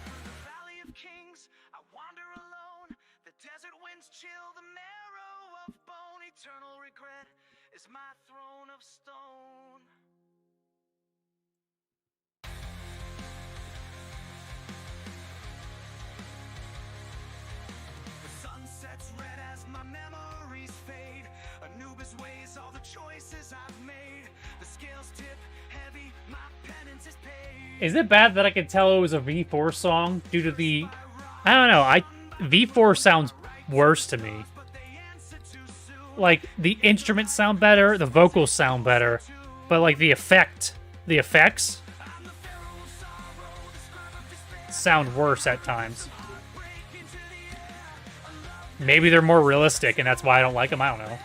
Through the valley of kings, I wander alone. The desert winds chill the marrow of bone. Eternal regret is my throne of stone. The sun sets red as my memories fade. Anubis weighs all the choices I've made. The scales tip heavy, my penance is paid. Is it bad that I could tell it was a V4 song due to the... I don't know. V4 sounds worse to me. Like, the instruments sound better, the vocals sound better, but like the effects sound worse at times. Maybe they're more realistic and that's why I don't like them, I don't know.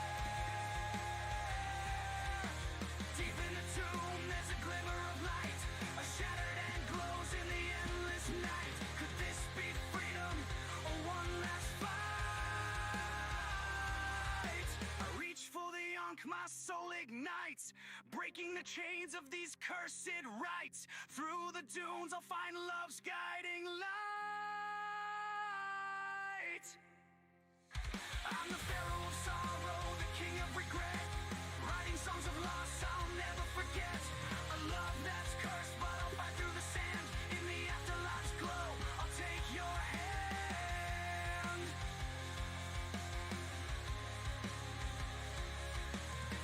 My soul ignites, breaking the chains of these cursed rites. Through the dunes I'll find love's guiding light. I'm the pharaoh of sorrow, the king of regret, writing songs of loss I'll never forget. A love that's cursed, but I'll fight through the sand. In the afterlife's glow, I'll take your hand.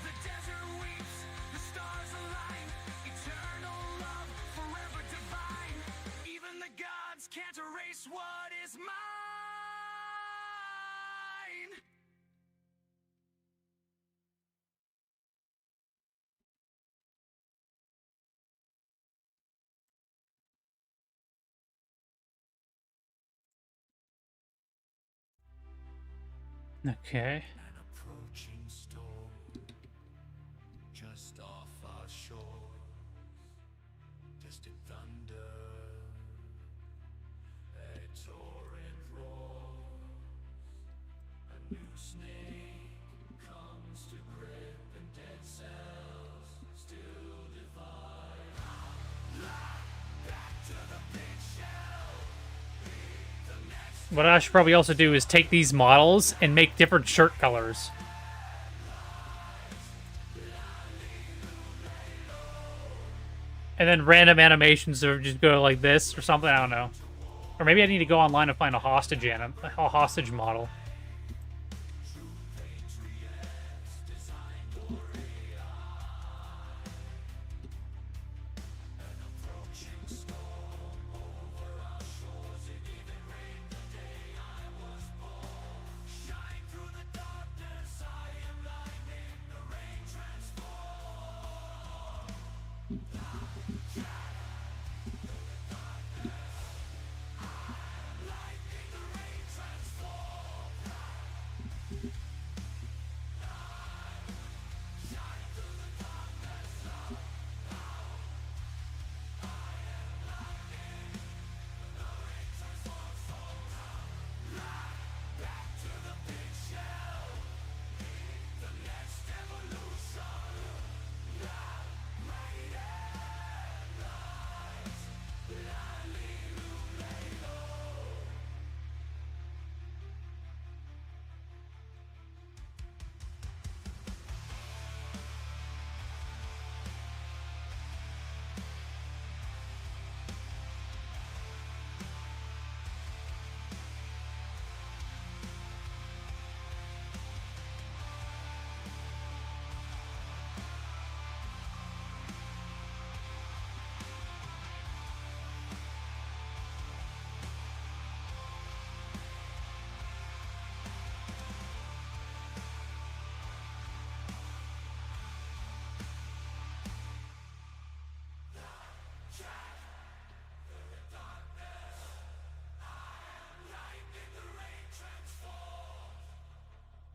The desert weeps, the stars align. Eternal love, forever divine. Even the gods can't erase what is mine. Okay. An approaching storm, just off our shore. Distant thunder, a torrent roars. A new snake comes to grip and dead cells still divide. Back to the big shell. The next What I should probably also do is take these models and make different shirt colors. And then random animations or just go like this or something, I don't know. Or maybe I need to go online and find a hostage model.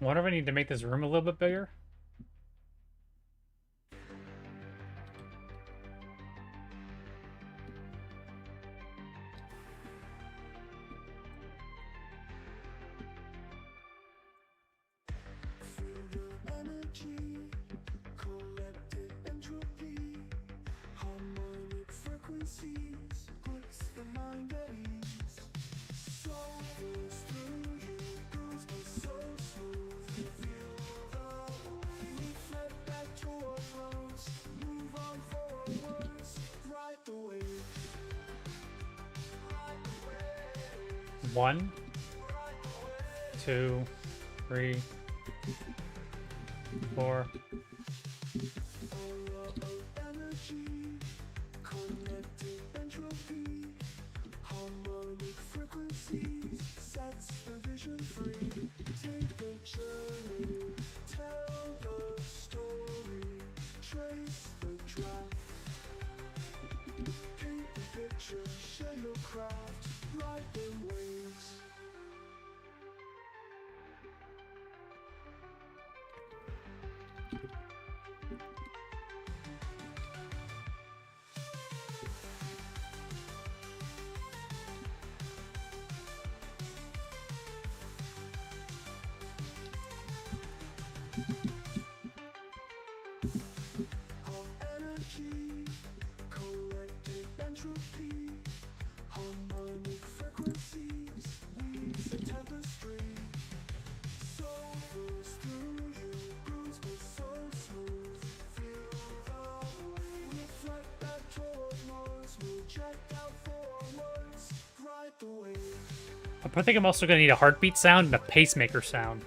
I wonder if I need to make this room a little bit bigger. One, two, three, four. I think I'm also going to need a heartbeat sound and a pacemaker sound.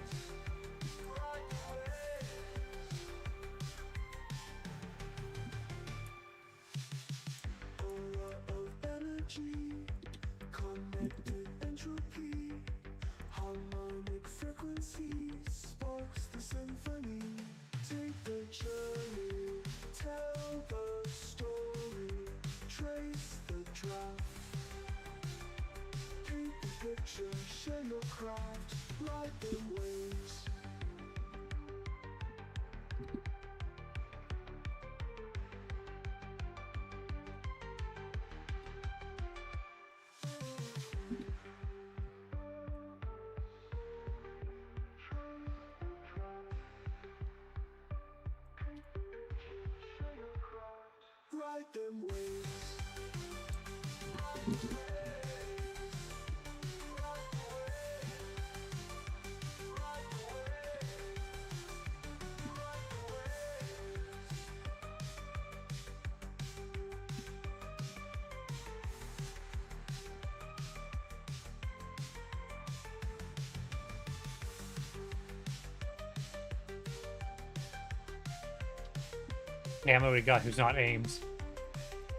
Yeah, what we got who's not Ames.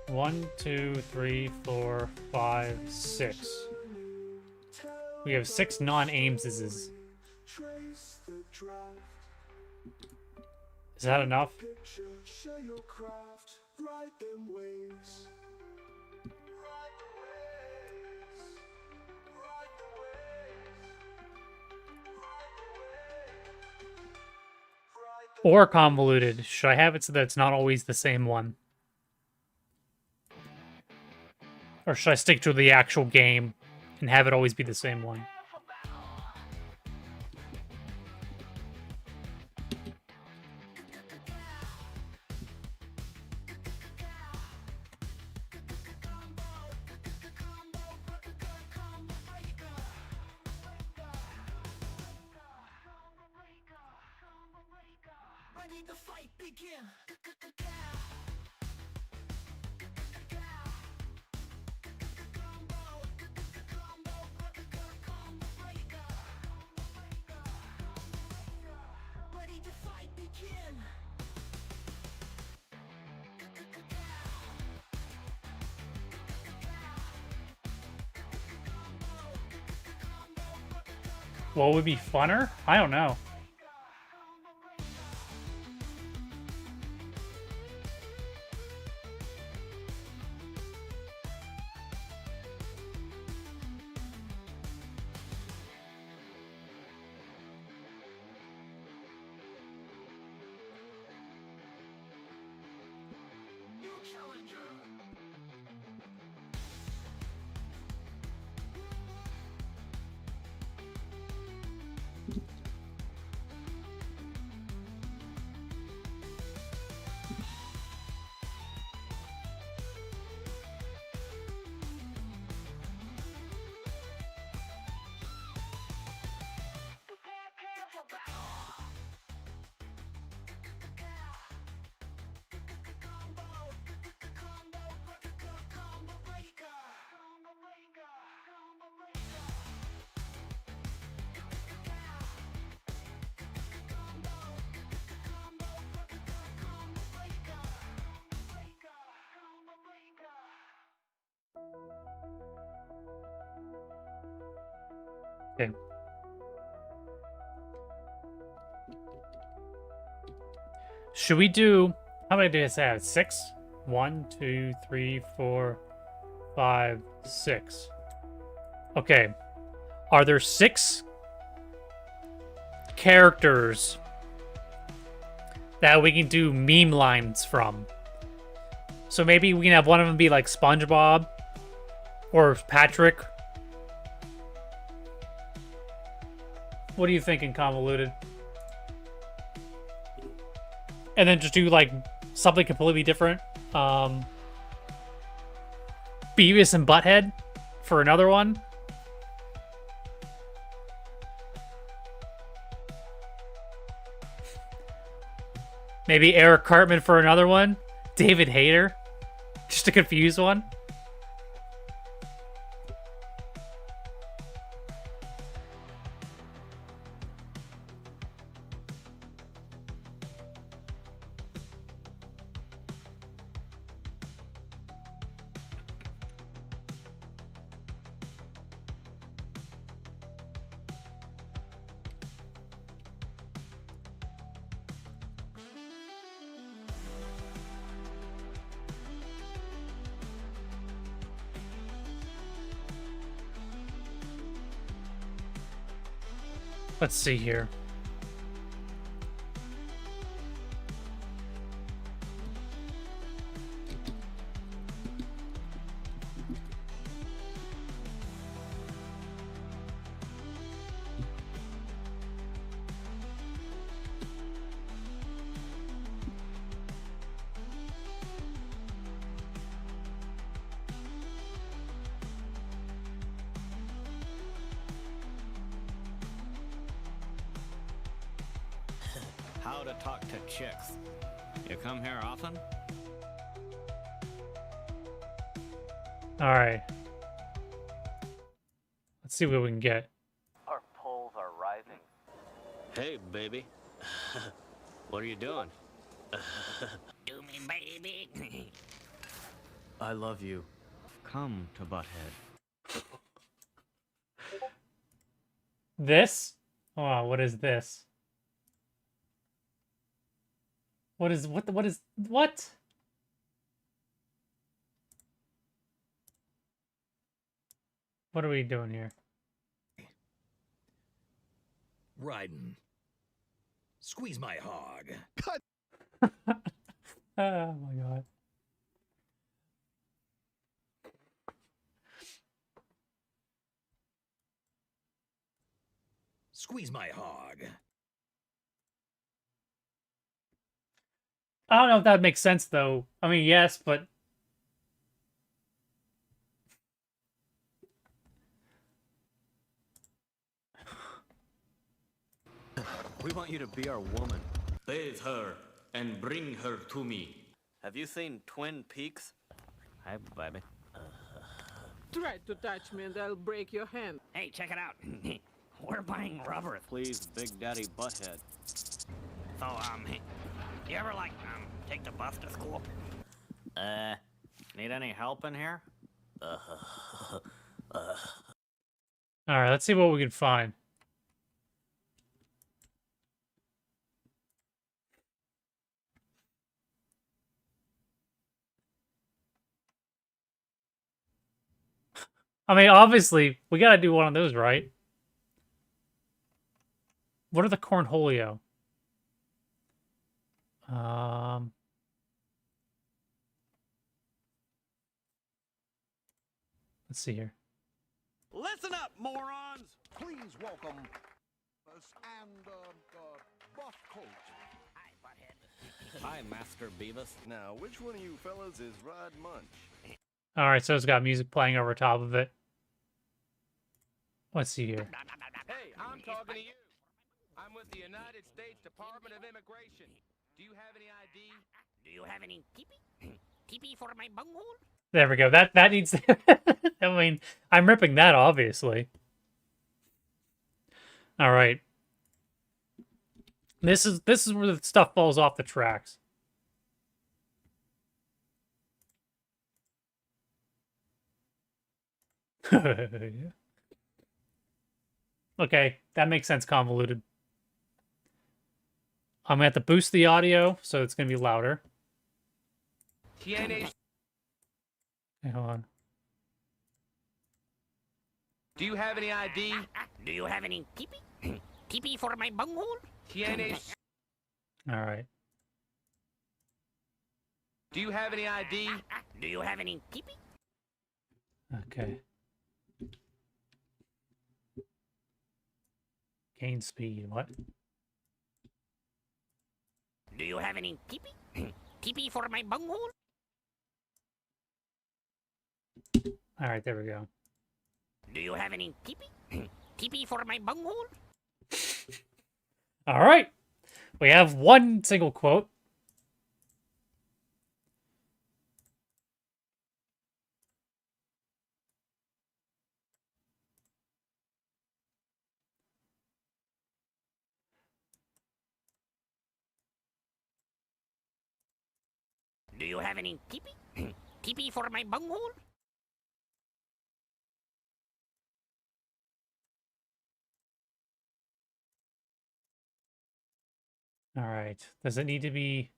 1, 2, 3, 4, 5, 6. We have 6 non-Ameses. Trace the draft. Is that enough? Picture, share your craft, write them ways. Write the ways. Write the ways. Write the ways. Write the Or convoluted. Should I have it so that it's not always the same one? Or should I stick to the actual game and have it always be the same one? Ready the fight begin. Ready to fight begin. What would be funner? I don't know. New challenger. Prepare for battle. Combo breaker. Okay. Should we do... How many days I have? 6? 1, 2, 3, 4, 5, 6. Okay. Are there 6 characters that we can do meme lines from? So maybe we can have one of them be like SpongeBob or Patrick. What are you thinking, Convoluted? And then just do like something completely different. Beavis and Butthead for another one. Maybe Eric Cartman for another one. David Hayter. Just a confused one. Let's see here. How to talk to chicks. You come here often? All right. Let's see what we can get. Our polls are rising. Hey, baby. What are you doing? Do me baby. I love you. Come to Butthead. This? Oh, what is this? What is what is what? What are we doing here? Ryden. Squeeze my hog. Oh my god. Squeeze my hog. I don't know if that makes sense though. I mean, yes, but We want you to be our woman. Bathe her and bring her to me. Have you seen Twin Peaks? Hi, baby. Try to touch me and I'll break your hand. Hey, check it out. We're buying rubber. Please, Big Daddy Butthead. So, you ever, like, take the bus to school? Need any help in here? alright, let's see what we can find. I mean, obviously, we gotta do one of those, right? What are the cornholio? Let's see here. Listen up, morons! Please welcome us and buff coat. Hi, Butthead. Hi, Master Beavis. Now, which one of you fellas is Rod Munch? Alright, so it's got music playing over top of it. Let's see here. Hey, I'm talking to you. I'm with the United States Department of Immigration. Do you have any ID? Do you have any teepee? Teepee for my bunghole? There we go. That needs I mean, I'm ripping that obviously. Alright. This is where the stuff falls off the tracks. Yeah. Okay, that makes sense, convoluted. I'm gonna have to boost the audio, so it's gonna be louder. TNA. Okay, hold on. Do you have any ID? Do you have any teepee? Teepee for my bunghole? TNA. Alright. Do you have any ID? Do you have any teepee? Okay. Gain speed, what? Do you have any teepee? Teepee for my bunghole? Alright, there we go. Do you have any teepee? Teepee for my bunghole? Alright. We have one single quote. Do you have any teepee? Teepee for my bunghole? Alright. Does it need to be...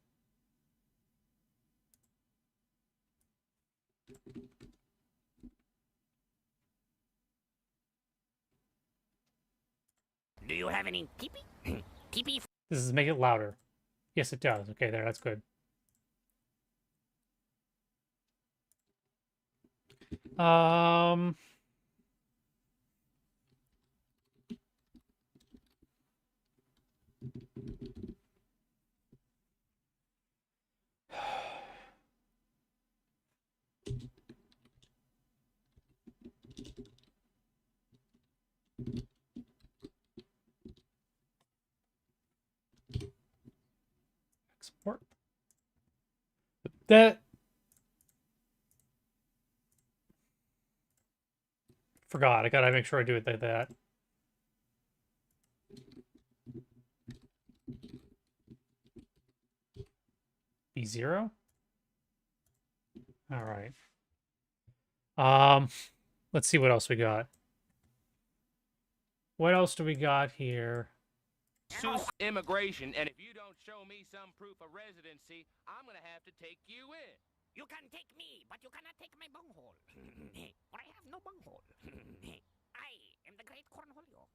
Do you have any teepee? Teepee. This is make it louder. Yes, it does. Okay, there, that's good. Export. That forgot. I gotta make sure I do it like that. B0? All right. Let's see what else we got. What else do we got here? Immigration, and if you don't show me some proof of residency, I'm gonna have to take you in. You can take me, but you cannot take my bunghole. For I have no bunghole. I am the great Cornholio.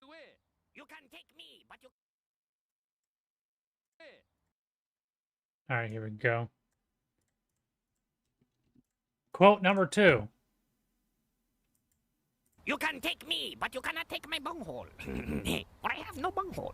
You in. You can take me, but you In. All right, here we go. Quote number 2. You can take me, but you cannot take my bunghole. For I have no bunghole.